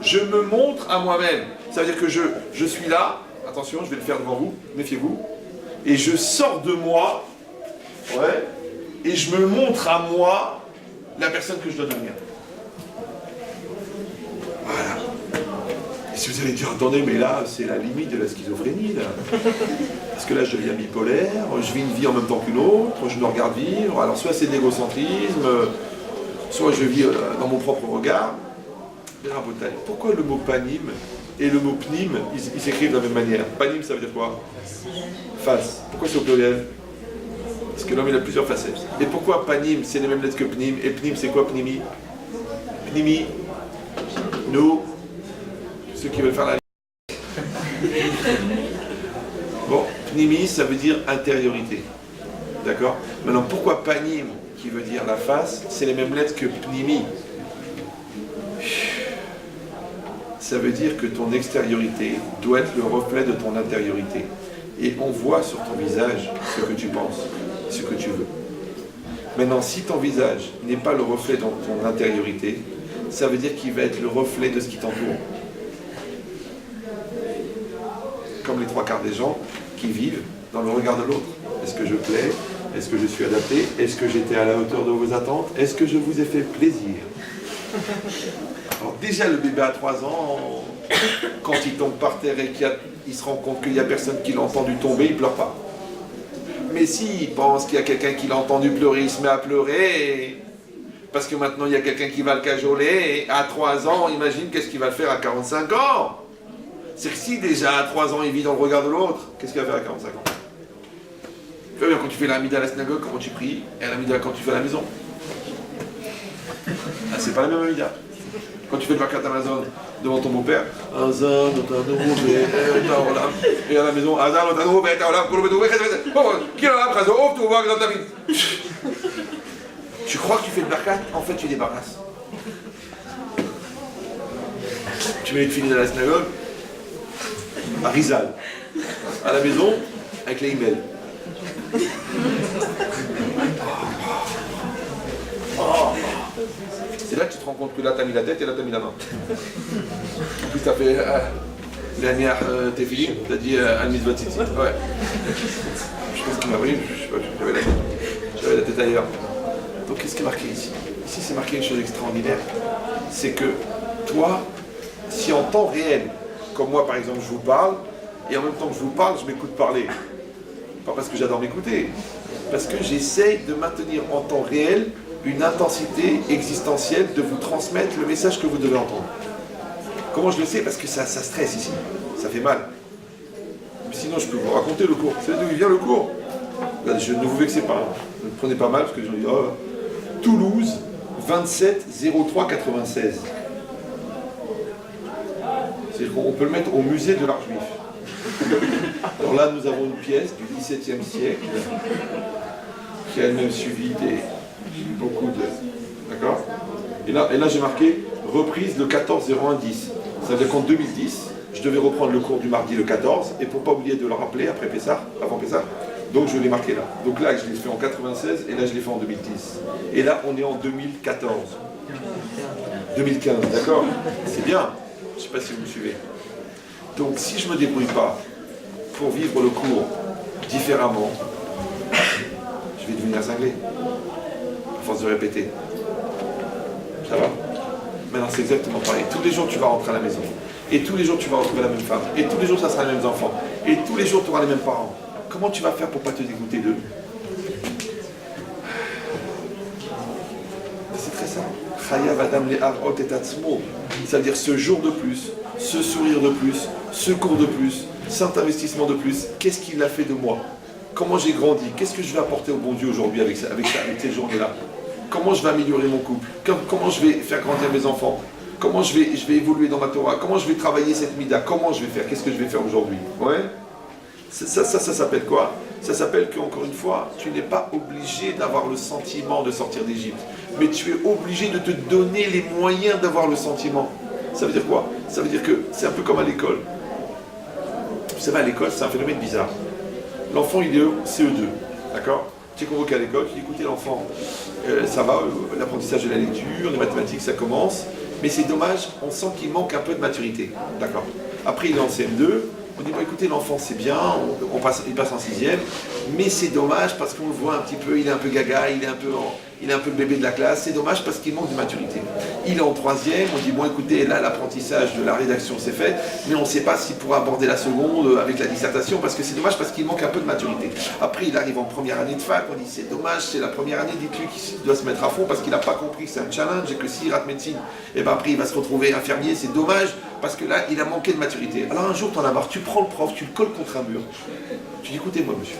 Je me montre à moi-même. Ça veut dire que je suis là, attention, je vais le faire devant vous, méfiez-vous, et je sors de moi, ouais, et je me montre à moi la personne que je dois devenir. Voilà. Et si vous allez dire, attendez, mais là, c'est la limite de la schizophrénie, là. Parce que là, je deviens bipolaire, je vis une vie en même temps qu'une autre, je me regarde vivre, alors soit c'est de l'égocentrisme, soit je vis dans mon propre regard. Mais Rabotai, pourquoi le mot panim et le mot pnim, ils s'écrivent de la même manière? Panim, ça veut dire quoi? Face. Pourquoi c'est au pluriel? Parce que l'homme, il a plusieurs facettes. Et pourquoi panim, c'est les mêmes lettres que pnim? Et pnim, c'est quoi pnimi? Pnimi, nous, ceux qui veulent faire la... Bon, pnimi, ça veut dire intériorité. D'accord? Maintenant, pourquoi panim, qui veut dire la face, c'est les mêmes lettres que pnimi? ça veut dire que ton extériorité doit être le reflet de ton intériorité. Et on voit sur ton visage ce que tu penses, ce que tu veux. Maintenant, si ton visage n'est pas le reflet de ton intériorité, ça veut dire qu'il va être le reflet de ce qui t'entoure. Comme les trois quarts des gens qui vivent dans le regard de l'autre. Est-ce que je plais? Est-ce que je suis adapté? Est-ce que j'étais à la hauteur de vos attentes? Est-ce que je vous ai fait plaisir? Alors déjà, le bébé à 3 ans, quand il tombe par terre et qu'il se rend compte qu'il n'y a personne qui l'a entendu tomber, il ne pleure pas. Mais s'il pense qu'il y a quelqu'un qui l'a entendu pleurer, il se met à pleurer, parce que maintenant il y a quelqu'un qui va le cajoler, et à 3 ans, imagine qu'est-ce qu'il va faire à 45 ans. C'est que si déjà à 3 ans il vit dans le regard de l'autre, qu'est-ce qu'il va faire à 45 ans? Tu vois bien, quand tu fais l'amida à la synagogue, comment tu pries, et l'amida quand tu fais à la maison. Ah, c'est pas la même amida. Quand tu fais le Birkat Amazon devant ton beau-père, et à la maison, tu crois que tu fais le Birkat, en fait tu débarrasses. Tu mets les filines à la synagogue, à Rizal, à la maison, avec les emails. C'est là que tu te rends compte que là t'as mis la tête et là t'as mis la main. En plus t'as fait dernière tefilin, t'as dit al-mitzvot tzitzit. Ouais. Je pense qu'il m'a pris, je sais pas, j'avais la tête ailleurs. Donc qu'est-ce qui est marqué ici? Ici c'est marqué une chose extraordinaire. C'est que toi, si en temps réel, comme moi par exemple je vous parle, et en même temps que je vous parle, je m'écoute parler. Pas parce que j'adore m'écouter, parce que j'essaye de maintenir en temps réel une intensité existentielle de vous transmettre le message que vous devez entendre. Comment je le sais? Parce que ça stresse ici, ça fait mal. Sinon je peux vous raconter le cours. Vous savez d'où il vient le cours? Là, je ne vous vexez pas, ne le prenez pas mal, parce que les gens disent oh, Toulouse, 27 03 96. C'est-à-dire qu'on peut le mettre au musée de l'art juif. Alors là, nous avons une pièce du XVIIe siècle qui a elle-même suivi beaucoup de... D'accord? Et là j'ai marqué reprise le 14-01-10. Ça veut dire qu'en 2010, je devais reprendre le cours du mardi le 14, et pour ne pas oublier de le rappeler après Pessah, avant Pessah, donc je l'ai marqué là. Donc là, je l'ai fait en 96, et là, je l'ai fait en 2010. Et là, on est en 2014. 2015, d'accord? C'est bien. Je ne sais pas si vous me suivez. Donc si je ne me débrouille pas pour vivre le cours différemment, je vais devenir cinglé, à force de répéter. Ça va? Maintenant c'est exactement pareil. Tous les jours tu vas rentrer à la maison. Et tous les jours tu vas retrouver la même femme. Et tous les jours ça sera les mêmes enfants. Et tous les jours tu auras les mêmes parents. Comment tu vas faire pour ne pas te dégoûter d'eux? C'est très simple. Chayav Adam le'arot et atzmo. Ça veut dire ce jour de plus, ce sourire de plus, ce cours de plus, cet investissement de plus, qu'est-ce qu'il a fait de moi? Comment j'ai grandi? Qu'est-ce que je vais apporter au bon Dieu aujourd'hui avec cette journée-là? Comment je vais améliorer mon couple? Comment je vais faire grandir mes enfants? Comment je vais évoluer dans ma Torah? Comment je vais travailler cette mida? Comment je vais faire? Qu'est-ce que je vais faire aujourd'hui? Ouais? Ça s'appelle quoi? Ça s'appelle qu'encore une fois, tu n'es pas obligé d'avoir le sentiment de sortir d'Égypte. Mais tu es obligé de te donner les moyens d'avoir le sentiment. Ça veut dire quoi? Ça veut dire que c'est un peu comme à l'école. Vous savez, à l'école, c'est un phénomène bizarre. L'enfant, il est au CE2, d'accord? Tu es convoqué à l'école, tu dis, écoutez l'enfant, ça va, l'apprentissage de la lecture, les mathématiques, ça commence, mais c'est dommage, on sent qu'il manque un peu de maturité, d'accord? Après, il est en CM2, on dit, bon, écoutez, l'enfant, c'est bien, il passe en 6e, mais c'est dommage parce qu'on le voit un petit peu, il est un peu gaga, il est un peu le bébé de la classe, c'est dommage parce qu'il manque de maturité. Il est en 3e, on dit, bon, écoutez, là, l'apprentissage de la rédaction, c'est fait, mais on ne sait pas s'il pourra aborder la seconde avec la dissertation, parce que c'est dommage parce qu'il manque un peu de maturité. Après, il arrive en première année de fac, on dit, c'est dommage, c'est la première année, dites-lui qu'il doit se mettre à fond parce qu'il n'a pas compris que c'est un challenge et que s'il rate médecine, et ben après, il va se retrouver infirmier, c'est dommage parce que là, il a manqué de maturité. Alors un jour, tu en as marre, tu prends le prof, tu le colles contre un mur, tu dis, écoutez-moi, monsieur,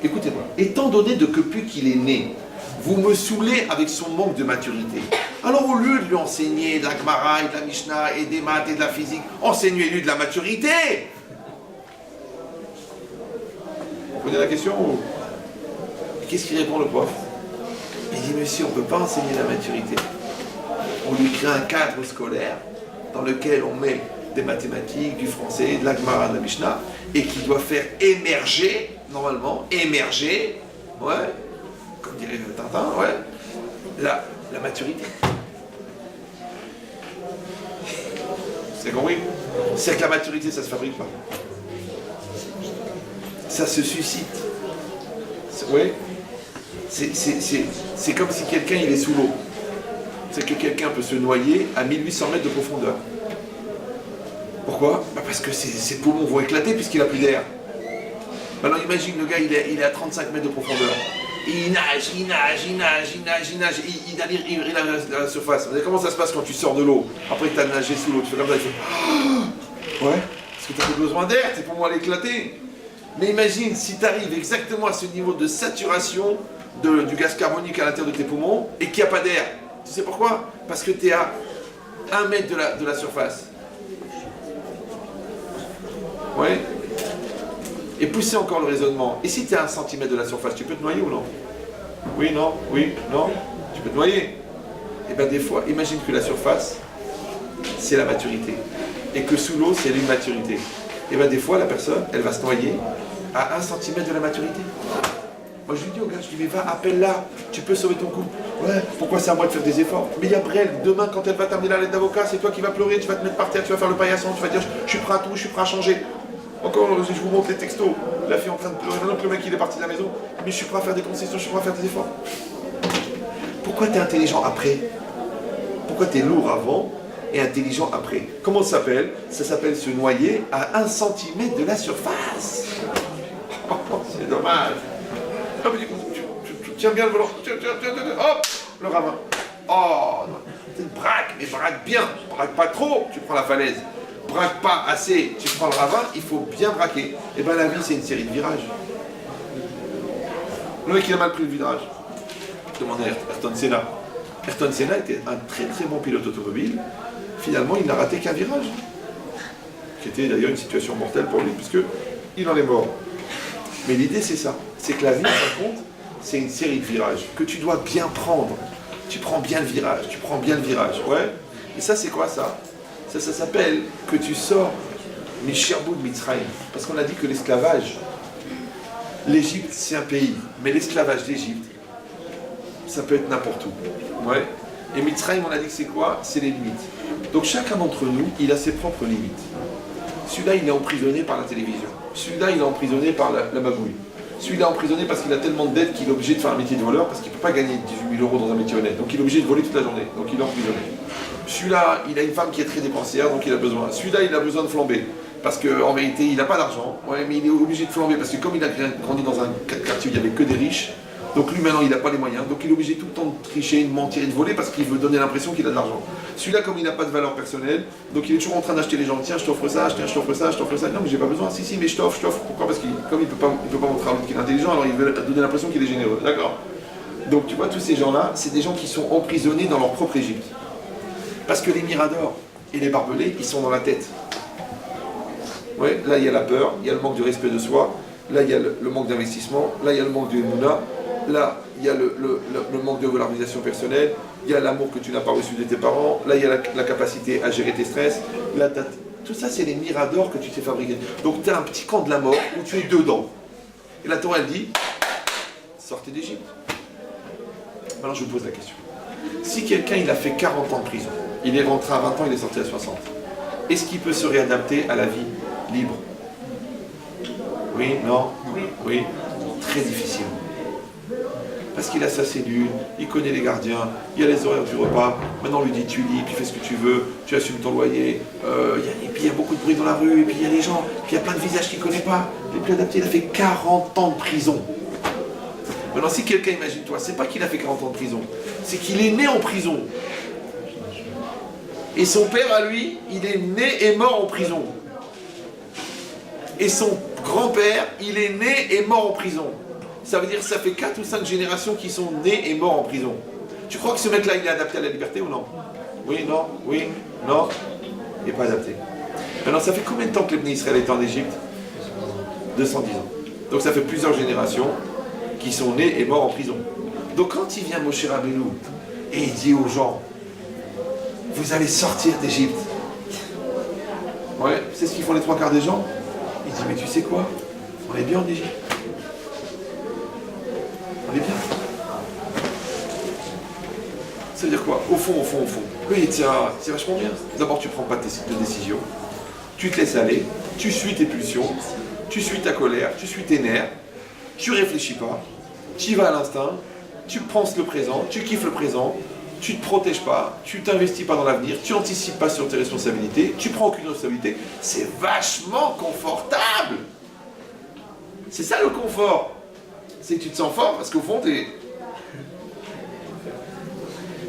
écoutez-moi, étant donné que depuis qu'il est né, vous me saoulez avec son manque de maturité. Alors au lieu de lui enseigner de la Gemara et de la Mishnah et des maths et de la physique, enseignez-lui de la maturité. Vous comprenez la question? Qu'est-ce qu'il répond le prof? Il dit, monsieur, on ne peut pas enseigner la maturité. On lui crée un cadre scolaire dans lequel on met des mathématiques, du français, de la Gemara, de la Mishnah, et qui doit faire émerger, normalement, ouais, comme dirait Tintin, ouais, la maturité. C'est compris? C'est que la maturité, ça se fabrique pas. Ça se suscite. Oui. C'est comme si quelqu'un il est sous l'eau. C'est que quelqu'un peut se noyer à 1800 mètres de profondeur. Pourquoi? Parce que ses poumons vont éclater puisqu'il n'a plus d'air. Maintenant imagine le gars, il est à 35 mètres de profondeur. Et il nage, il arrive à la surface. Comment ça se passe quand tu sors de l'eau? Après que tu as nagé sous l'eau, tu fais comme ça, tu fais... Ouais, parce que tu as besoin d'air, tes poumons vont éclater. Mais imagine si tu arrives exactement à ce niveau de saturation du gaz carbonique à l'intérieur de tes poumons et qu'il n'y a pas d'air. Tu sais pourquoi? Parce que tu es à 1 mètre de la surface. Ouais. Et poussez encore le raisonnement. Et si tu es à 1 centimètre de la surface, tu peux te noyer ou non? Oui, non, tu peux te noyer. Et bien des fois, imagine que la surface, c'est la maturité. Et que sous l'eau, c'est l'immaturité. Et bien des fois, la personne, elle va se noyer à 1 centimètre de la maturité. Moi je lui dis au gars, je lui dis, mais va, appelle-la, tu peux sauver ton couple. Ouais, pourquoi c'est à moi de faire des efforts? Mais il y a Brel, demain quand elle va terminer la lettre d'avocat, c'est toi qui vas pleurer, tu vas te mettre par terre, tu vas faire le paillasson, tu vas dire, je suis prêt à tout, je suis prêt à changer. Encore, je vous montre les textos, la fille en train de pleurer, maintenant que le mec il est parti de la maison, mais je suis prêt à faire des concessions, je suis prêt à faire des efforts. Pourquoi tu es intelligent après? Pourquoi tu es lourd avant et intelligent après? Comment ça s'appelle? Ça s'appelle se noyer à 1 centimètre de la surface. C'est dommage. Hop, tu tiens bien le volant. Hop, le ravin. Oh, braque, mais braque bien. Braque pas trop, tu prends la falaise. Braque pas assez, tu prends le ravin, il faut bien braquer. Et bien la vie, c'est une série de virages. Le mec, il a mal pris le virage. Demandez à Ayrton Senna. Ayrton Senna était un très très bon pilote automobile. Finalement, il n'a raté qu'un virage. Qui était d'ailleurs une situation mortelle pour lui, puisqu'il en est mort. Mais l'idée, c'est ça. C'est que la vie, par contre, c'est une série de virages que tu dois bien prendre. Tu prends bien le virage, ouais. Et ça, c'est quoi ça? Ça s'appelle que tu sors Misherboud Mitzrayim. Parce qu'on a dit que l'esclavage, l'Égypte, c'est un pays. Mais l'esclavage d'Égypte, ça peut être n'importe où. Ouais. Et Mitzrayim, on a dit que c'est quoi? C'est les limites. Donc chacun d'entre nous, il a ses propres limites. Celui-là, il est emprisonné par la télévision. Celui-là, il est emprisonné par la magouille. Celui-là est emprisonné parce qu'il a tellement de dettes qu'il est obligé de faire un métier de voleur parce qu'il ne peut pas gagner 18 000 € dans un métier honnête. Donc il est obligé de voler toute la journée. Donc il est emprisonné. Celui-là, il a une femme qui est très dépensière, donc il a besoin. Celui-là, il a besoin de flamber. Parce qu'en vérité, il n'a pas d'argent. Ouais, mais il est obligé de flamber parce que comme il a grandi dans un quartier où il n'y avait que des riches, donc lui maintenant il n'a pas les moyens, donc il est obligé tout le temps de tricher, de mentir et de voler parce qu'il veut donner l'impression qu'il a de l'argent. Celui-là, comme il n'a pas de valeur personnelle, donc il est toujours en train d'acheter les gens, tiens je t'offre ça, tiens je t'offre ça, non mais j'ai pas besoin, si mais je t'offre, pourquoi? Parce qu'il comme il peut pas montrer à l'autre qu'il est intelligent, alors il veut donner l'impression qu'il est généreux, d'accord? Donc tu vois, tous ces gens-là, c'est des gens qui sont emprisonnés dans leur propre Égypte. Parce que les miradors et les barbelés, ils sont dans la tête. Ouais, là il y a la peur, il y a le manque de respect de soi, là il y a le manque d'investissement, là il y a le manque de Emouna, là il y a le manque de valorisation personnelle, il y a l'amour que tu n'as pas reçu de tes parents, là il y a la capacité à gérer tes stress, là, tout ça c'est les miradors que tu t'es fabriqués. Donc tu as un petit camp de la mort où tu es dedans. Et la Torah elle dit, sortez d'Égypte. Maintenant je vous pose la question. Si quelqu'un il a fait 40 ans de prison, il est rentré à 20 ans, il est sorti à 60, est-ce qu'il peut se réadapter à la vie libre? Oui, non, oui, très difficile. Parce qu'il a sa cellule, il connaît les gardiens, il y a les horaires du repas, maintenant on lui dit tu lis, puis fais ce que tu veux, tu assumes ton loyer, et puis il y a beaucoup de bruit dans la rue, et puis il y a les gens, puis il y a plein de visages qu'il ne connaît pas, il est plus adapté, il a fait 40 ans de prison. Maintenant si quelqu'un, imagine-toi, c'est pas qu'il a fait 40 ans de prison, c'est qu'il est né en prison. Et son père à lui, il est né et mort en prison. Et son grand-père, il est né et mort en prison. Ça veut dire que ça fait 4 ou 5 générations qui sont nés et morts en prison. Tu crois que ce mec-là, il est adapté à la liberté ou non? Oui, non, il n'est pas adapté. Maintenant, ça fait combien de temps que les Bnei Israël étaient en Égypte? 210 ans. Donc ça fait plusieurs générations qui sont nés et morts en prison. Donc quand il vient Moshe Rabbeinu et il dit aux gens, vous allez sortir d'Égypte. Ouais, c'est ce qu'ils font les 3 quarts des gens. Il dit, mais tu sais quoi? On est bien en Égypte. On est bien. Ça veut dire quoi? Au fond, le Yetzirah, c'est vachement bien. D'abord, tu ne prends pas de décision. Tu te laisses aller. Tu suis tes pulsions. Tu suis ta colère. Tu suis tes nerfs. Tu réfléchis pas. Tu y vas à l'instinct. Tu penses le présent. Tu kiffes le présent. Tu ne te protèges pas. Tu t'investis pas dans l'avenir. Tu n'anticipes pas sur tes responsabilités. Tu prends aucune responsabilité. C'est vachement confortable. C'est ça le confort. C'est que tu te sens fort parce qu'au fond, tu es...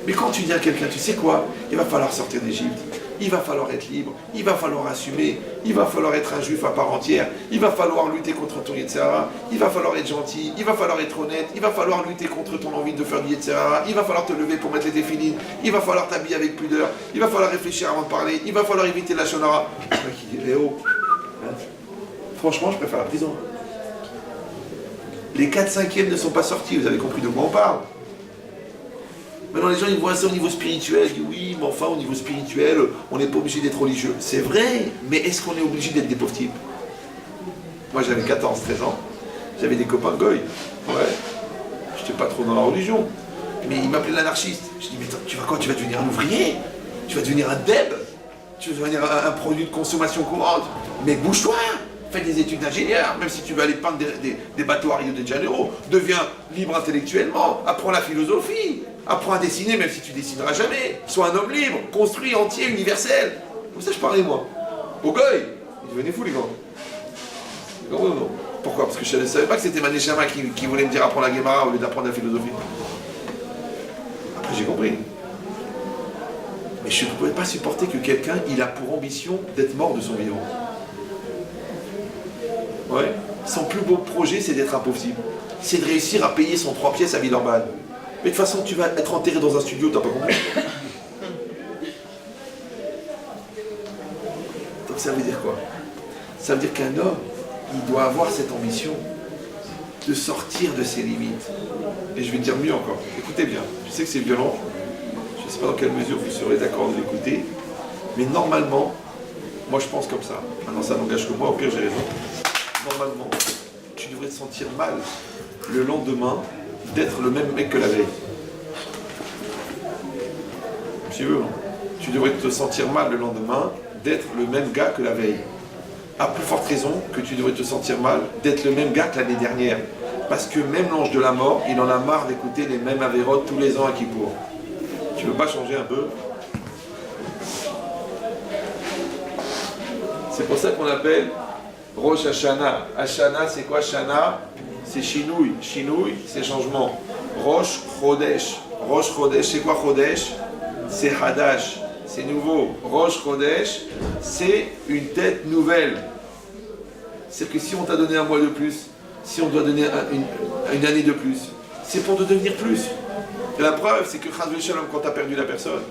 Mais quand tu dis à quelqu'un, tu sais quoi? Il va falloir sortir d'Égypte. Il va falloir être libre. Il va falloir assumer. Il va falloir être un juif à part entière. Il va falloir lutter contre ton Yetzirah. Il va falloir être gentil. Il va falloir être honnête. Il va falloir lutter contre ton envie de faire du Yetzirah. Il va falloir te lever pour mettre les téfilines. Il va falloir t'habiller avec pudeur. Il va falloir réfléchir avant de parler. Il va falloir éviter la shonara. C'est moi qui dis, Léo, franchement, je préfère la prison. Les 4/5e ne sont pas sortis. Vous avez compris de quoi on parle? Maintenant, les gens, ils voient ça au niveau spirituel. Ils disent, oui, mais enfin, au niveau spirituel, on n'est pas obligé d'être religieux. C'est vrai, mais est-ce qu'on est obligé d'être des pauvres types? Moi, j'avais 14, 13 ans. J'avais des copains goy. Ouais. Je n'étais pas trop dans la religion. Mais ils m'appelaient l'anarchiste. Je dis, mais attends, tu vas quoi? Tu vas devenir un ouvrier? Tu vas devenir un deb? Tu vas devenir un produit de consommation courante? Mais bouge-toi! Fais des études d'ingénieur, même si tu veux aller peindre des bateaux à Rio de Janeiro. Deviens libre intellectuellement. Apprends la philosophie. Apprends à dessiner, même si tu dessineras jamais. Sois un homme libre, construit, entier, universel. Comme ça, je parlais, moi. Au goy. Ils devenaient fous, les gars. Non, non, non. Pourquoi? Parce que je ne savais pas que c'était Manéchama qui voulait me dire apprendre la Guémara au lieu d'apprendre la philosophie. Après, j'ai compris. Mais je ne pouvais pas supporter que quelqu'un, il a pour ambition d'être mort de son vivant. Ouais. Son plus beau projet, c'est d'être impossible. C'est de réussir à payer son 3 pièces à Villeurbanne. Mais de toute façon, tu vas être enterré dans un studio, t'as pas compris? Donc ça veut dire quoi? Ça veut dire qu'un homme, il doit avoir cette ambition de sortir de ses limites. Et je vais dire mieux encore. Écoutez bien, je sais que c'est violent, je ne sais pas dans quelle mesure vous serez d'accord de l'écouter, mais normalement, moi je pense comme ça. Maintenant ça n'engage que moi, au pire j'ai raison. Normalement, tu devrais te sentir mal le lendemain d'être le même mec que la veille. Tu veux, hein? Tu devrais te sentir mal le lendemain d'être le même gars que la veille. À plus forte raison que tu devrais te sentir mal d'être le même gars que l'année dernière. Parce que même l'ange de la mort, il en a marre d'écouter les mêmes avérotes tous les ans à Kippour. Tu veux pas changer un peu? C'est pour ça qu'on appelle Rosh Hashanah. Hashanah, c'est quoi Shana? C'est Shinouï. Shinouï, c'est changement. Rosh Chodesh. Rosh Chodesh, c'est quoi Chodesh? C'est Hadash. C'est nouveau. Rosh Chodesh, c'est une tête nouvelle. C'est que si on t'a donné un mois de plus, si on doit donner une année de plus, c'est pour te devenir plus. Et la preuve, c'est que quand tu as perdu la personne,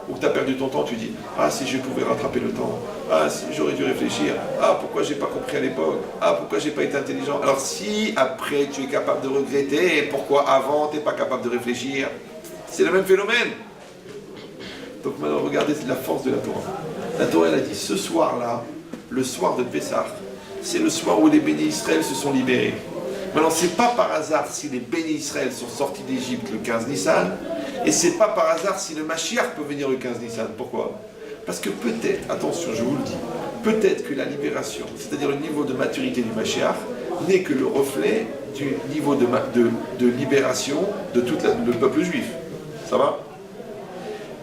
ou que tu as perdu ton temps, tu dis « Ah, si je pouvais rattraper le temps. Ah, si j'aurais dû réfléchir. Ah, pourquoi j'ai pas compris à l'époque. Ah, pourquoi j'ai pas été intelligent. » Alors si, après, tu es capable de regretter, pourquoi avant, tu n'es pas capable de réfléchir? C'est le même phénomène. Donc maintenant, regardez la force de la Torah. La Torah, elle a dit, ce soir-là, le soir de Pessah, c'est le soir où les bénis Israël se sont libérés. Maintenant, c'est pas par hasard si les bénis Israël sont sortis d'Égypte le 15 Nissan, et c'est pas par hasard si le Mashiach peut venir le 15 Nissan. Pourquoi? Parce que peut-être, attention, je vous le dis, peut-être que la libération, c'est-à-dire le niveau de maturité du Mashiach, n'est que le reflet du niveau de libération de tout le peuple juif. Ça va?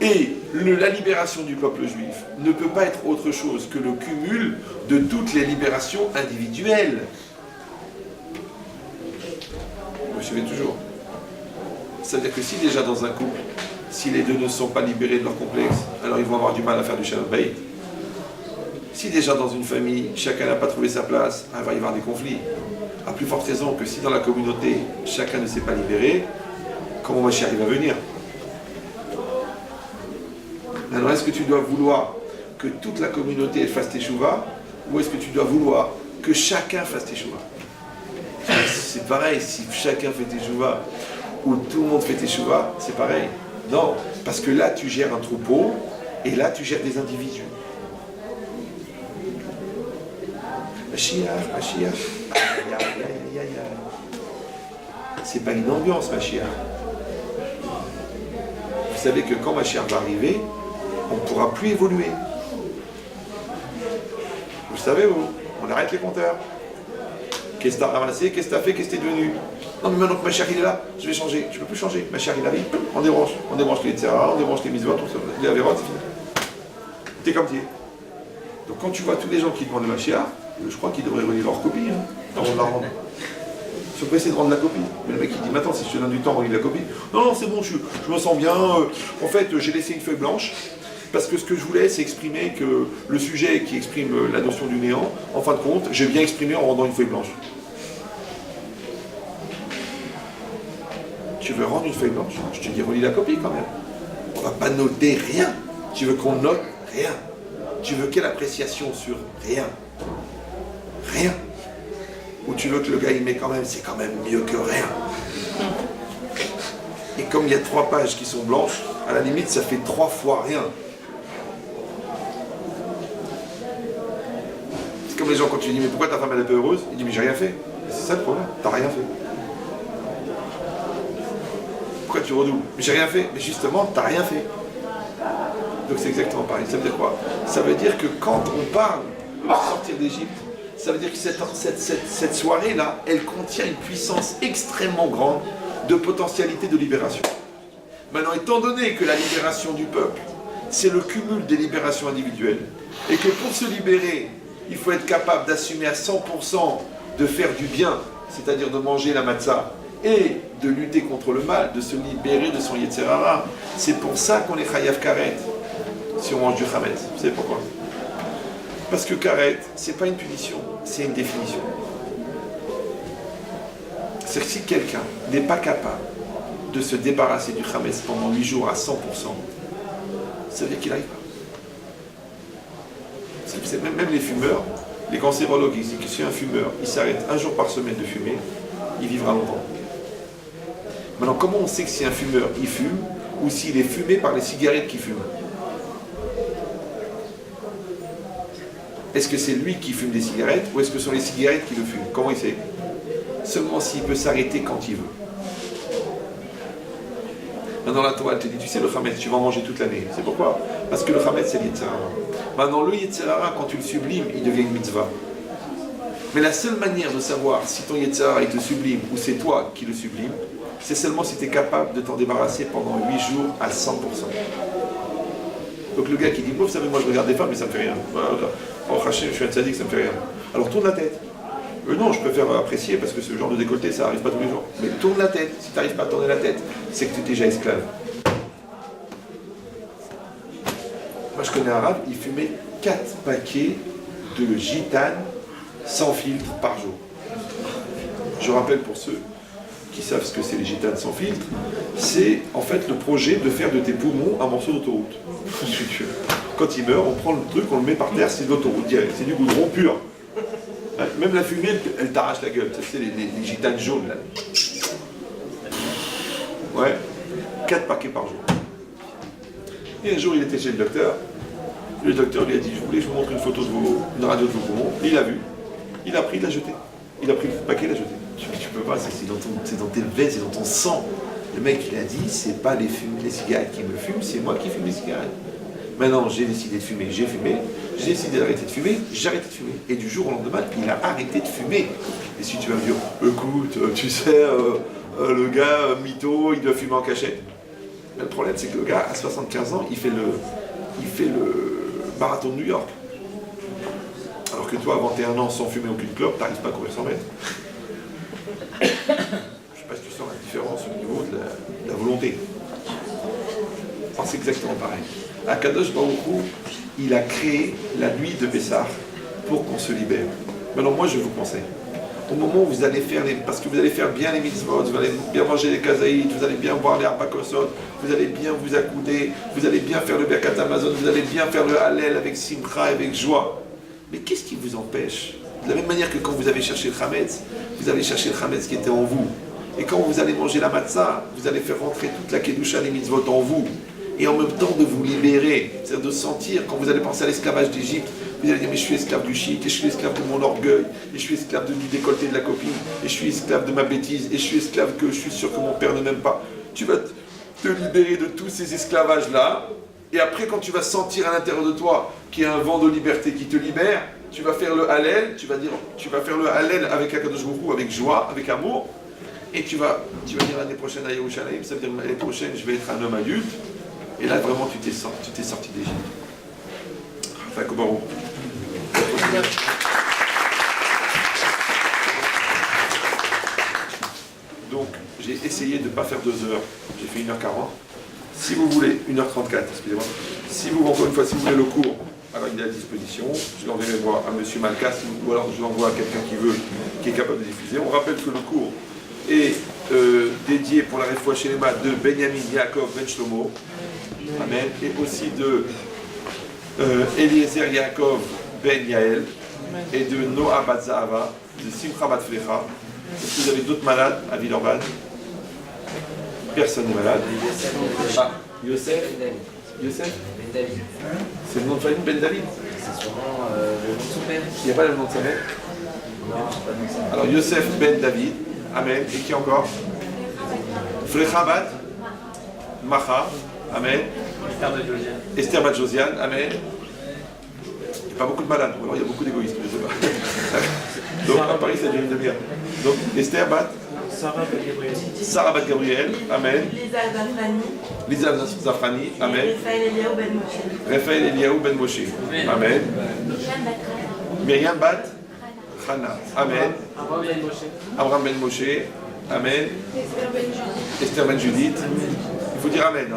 Et la libération du peuple juif ne peut pas être autre chose que le cumul de toutes les libérations individuelles. Vous suivez toujours? C'est-à-dire que si déjà dans un couple, si les deux ne sont pas libérés de leur complexe, alors ils vont avoir du mal à faire du shalom bayit. Si déjà dans une famille, chacun n'a pas trouvé sa place, il va y avoir des conflits. À plus forte raison que si dans la communauté, chacun ne s'est pas libéré, comment Mashiach va venir? Alors est-ce que tu dois vouloir que toute la communauté fasse teshuva, ou est-ce que tu dois vouloir que chacun fasse teshuva? C'est pareil, si chacun fait teshuva, ou tout le monde fait teshuva, c'est pareil. Non, parce que là tu gères un troupeau, et là tu gères des individus. Mashiach. Aïe, aïe, aïe, aïe, aïe. C'est pas une ambiance, Mashiach. Vous savez que quand Mashiach va arriver, on ne pourra plus évoluer. Vous savez, vous, on arrête les compteurs. Qu'est-ce que t'as ramassé, qu'est-ce que t'as fait, qu'est-ce que t'es devenu? Non mais maintenant que Mashiach il est là, je vais changer. Je ne peux plus changer. Mashiach il arrive, on débranche les Tzera, on débranche les mitzvot, les avérotes, c'est fini. T'es comme t'es. Donc quand tu vois tous les gens qui demandent le Mashiach, je crois qu'ils devraient relire leur copie. On la rend. Si on peut essayer de rendre la copie. Mais le mec il dit, maintenant si je te donne du temps, relis la copie. Non, c'est bon, je me sens bien. En fait, j'ai laissé une feuille blanche. Parce que ce que je voulais, c'est exprimer que le sujet qui exprime la notion du néant, en fin de compte, j'ai bien exprimé en rendant une feuille blanche. Tu veux rendre une feuille blanche? Je te dis, relis la copie quand même. On va pas noter rien. Tu veux qu'on note rien. Tu veux quelle appréciation sur rien? Rien. Ou tu veux que le gars il met quand même, c'est quand même mieux que rien. Et comme il y a 3 pages qui sont blanches, à la limite, ça fait 3 fois rien. C'est comme les gens quand tu dis mais pourquoi ta femme elle est peu heureuse? Il dit mais j'ai rien fait. C'est ça le problème, t'as rien fait. Pourquoi tu redoubles? Mais j'ai rien fait. Mais justement, t'as rien fait. Donc c'est exactement pareil. Ça veut dire quoi? Ça veut dire que quand on parle de sortir d'Égypte, ça veut dire que cette soirée-là, elle contient une puissance extrêmement grande de potentialité de libération. Maintenant, étant donné que la libération du peuple, c'est le cumul des libérations individuelles, et que pour se libérer, il faut être capable d'assumer à 100% de faire du bien, c'est-à-dire de manger la matzah, et de lutter contre le mal, de se libérer de son Yetzer Hara. C'est pour ça qu'on est chayav karet, si on mange du chametz. Vous savez pourquoi? Parce que karet, c'est pas une punition, c'est une définition. C'est que si quelqu'un n'est pas capable de se débarrasser du chametz pendant 8 jours à 100%, ça veut dire qu'il n'arrive pas. Même les fumeurs, les cancérologues, ils disent que si un fumeur, il s'arrête 1 jour par semaine de fumer, il vivra longtemps. Maintenant, comment on sait que si un fumeur, il fume, ou s'il est fumé par les cigarettes qu'il fume? Est-ce que c'est lui qui fume des cigarettes, ou est-ce que ce sont les cigarettes qui le fument? Comment il sait? Seulement s'il peut s'arrêter quand il veut. Maintenant, la Torah, elle te dit, tu sais, le chametz, tu vas en manger toute l'année. C'est pourquoi? Parce que le chametz, c'est le Yetzer Hara. Maintenant, le Yetzer Hara, quand tu le sublimes, il devient une mitzvah. Mais la seule manière de savoir si ton Yetzer Hara, il te sublime, ou c'est toi qui le sublime, c'est seulement si tu es capable de t'en débarrasser pendant 8 jours à 100%. Donc le gars qui dit, vous savez, moi je regarde des femmes, mais ça me fait rien. Oh, Hachem, je suis un tzaddik, ça me fait rien. Alors tourne la tête. Non, je préfère apprécier parce que ce genre de décolleté, ça n'arrive pas tous les jours. Mais tourne la tête. Si tu n'arrives pas à tourner la tête, c'est que tu es déjà esclave. Moi, je connais un arabe, il fumait 4 paquets de gitane sans filtre par jour. Je rappelle pour ceux qui savent ce que c'est les gitanes sans filtre, c'est en fait le projet de faire de tes poumons un morceau d'autoroute. Quand il meurt, on prend le truc, on le met par terre, c'est de l'autoroute direct, c'est du goudron pur. Même la fumée, elle t'arrache la gueule. C'est les gitanes jaunes, là. Ouais. 4 paquets par jour. Et un jour, il était chez le docteur. Le docteur lui a dit, je voulais que je vous montre une photo de une radio de vos poumons. Et il a vu. Il a pris, il l'a jeté. Il a pris le paquet, il l'a jeté. Tu peux pas, c'est dans tes veines, c'est dans ton sang. Le mec, il a dit, c'est pas les cigarettes qui me fument, c'est moi qui fume les cigarettes. Maintenant, j'ai décidé de fumer, j'ai fumé. J'ai décidé d'arrêter de fumer, j'ai arrêté de fumer. Et du jour au lendemain, il a arrêté de fumer. Et si tu vas me dire, écoute, tu sais, le gars, mytho, il doit fumer en cachette. Mais le problème, c'est que le gars, à 75 ans, il fait le marathon de New York. Alors que toi, à 21 ans, sans fumer aucune clope, t'arrives pas à courir 100 mètres. Je sais pas si tu sens la différence au niveau de la volonté. Enfin, c'est exactement pareil. Akadosh Baruch Hu, il a créé la nuit de Pessah pour qu'on se libère. Maintenant, moi, je vous conseille, au moment où vous allez faire parce que vous allez faire bien les mitzvot, vous allez bien manger les kazaït, vous allez bien boire les arbakosot, vous allez bien vous accouder, vous allez bien faire le Birkat Hamazon, vous allez bien faire le Hallel avec simcha, avec joie. Mais qu'est-ce qui vous empêche? De la même manière que quand vous avez cherché le chametz, vous allez chercher le chametz qui était en vous. Et quand vous allez manger la matzah, vous allez faire rentrer toute la kedusha, les mitzvot en vous. et en même temps de vous libérer, c'est-à-dire de sentir, quand vous allez penser à l'esclavage d'Égypte, vous allez dire mais je suis esclave du chic, et je suis esclave de mon orgueil, et je suis esclave du décolleté de la copine, et je suis esclave de ma bêtise, et je suis esclave que je suis sûr que mon père ne m'aime pas. Tu vas te libérer de tous ces esclavages-là, et après quand tu vas sentir à l'intérieur de toi qu'il y a un vent de liberté qui te libère, tu vas faire le Hallel, tu vas faire le Hallel avec Akadosh Baruch Hu, avec joie, avec amour, et tu vas dire l'année prochaine à Yerushalayim, ça veut dire l'année prochaine je vais être un homme adulte, et là vraiment tu t'es sorti d'Égypte. Donc j'ai essayé de ne pas faire 2 heures, j'ai fait 1h40. Si vous voulez, 1h34, excusez-moi. Si vous, encore une fois, si vous voulez le cours, alors il est à disposition. Je l'enverrai voir à M. Malkas, ou alors je l'envoie à quelqu'un qui est capable de diffuser. On rappelle que le cours est dédié pour la Refoua Shelema de Benjamin Yaakov Ben Shlomo. Amen. Et aussi de Eliezer Yaakov Ben Yael et de Noah Bat Zahava, de Simcha Bat Flecha. Est-ce que vous avez d'autres malades à Villeurbanne? Personne n'est malade. Ah, Yosef? Yosef? Ben David. C'est le nom de famille Ben David? C'est sûrement le nom de son père. Il n'y a pas le nom de sa mère? Non, c'est pas le nom de sa mère. Alors Yosef Ben David, Amen. Et qui encore? Flecha Bat Macha, Amen. Esther Bat Josiane, Amen. Il n'y a pas beaucoup de malades, ou alors il y a beaucoup d'égoïstes, je ne sais pas. Donc à Paris, ça dure une demi-heure. Donc Esther Bat Sarah Bat Gabriel, Amen. Lisa Zafrani, Amen. Raphaël Eliaou Ben Moshe, Amen. Myriam Bat Hana, Amen. Abraham Ben Moshe, Amen. Esther Ben Judith. Il faut dire Amen.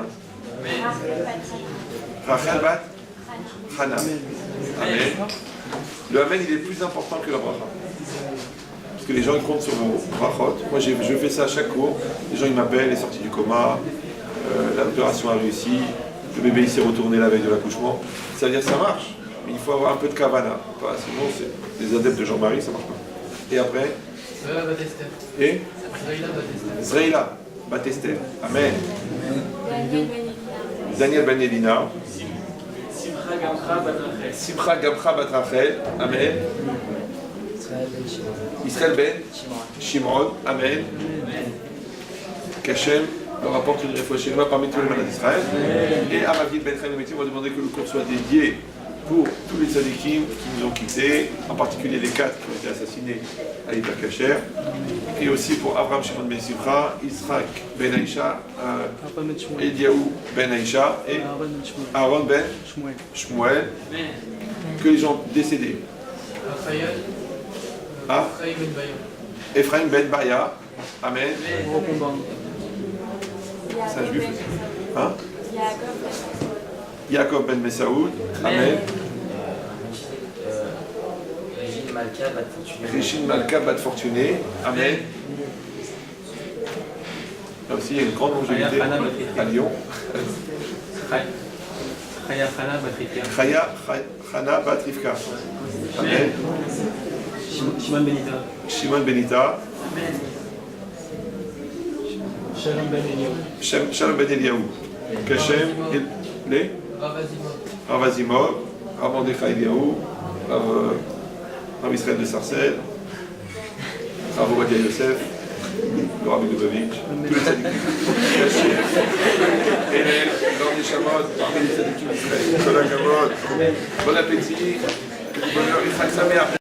Rachel Bat Hana, Amen. Le Amen, il est plus important que la bracha. Parce que les gens ils comptent sur vos brachot. Moi je fais ça à chaque cours. Les gens ils m'appellent, il est sorti du coma, l'opération a réussi, le bébé il s'est retourné la veille de l'accouchement. Ça veut dire que ça marche, mais il faut avoir un peu de kavana. Sinon c'est des adeptes de Jean-Marie, ça marche pas. Et après et Zreila Batester. Amen. Daniel Ben Elina. Simcha Gamcha Bat Rachel. Amen. Israël Ben Shimon, Amen. Qu'Hachem leur apporte une réfouach shelema parmi tous les malades d'Israël. Et à Ravid Ben Chaim Metim, on va demander que le cours soit dédié pour tous les tzadikim qui nous ont quittés, en particulier les 4 qui ont été assassinés à Hyper Kacher, et aussi pour Abraham Shimon Ben Simcha, Israël Ben Aïcha, Eliaou Ben Aïcha et Aaron Ben Shmuel, que les gens décédés. Ah, Ephraim Ben Baya, Amen. C'est un juif aussi. Hein? Yaakov Ben Messaoud, Amen. Régine Malka Bat Fortuné, Amen. Là aussi, il y a une grande longévité à Lyon. Chaya Chana Bat Rivka, Amen. Shimon Benita. Shimon Benita. Shalom Ben Eliaou. Shalom Ben Eliaou. Kachem, les Rav Azimov, Rav Mordechai Eliaou, Rav Israël de Sarcelles, Rav Ovadia Yosef, le Rav Lubavitch, tous les tzadikim. Et lors des Shabbat, parmi les tzadikim d'Israël. Bon appétit, que du bonheur, Yitzhak Sameach.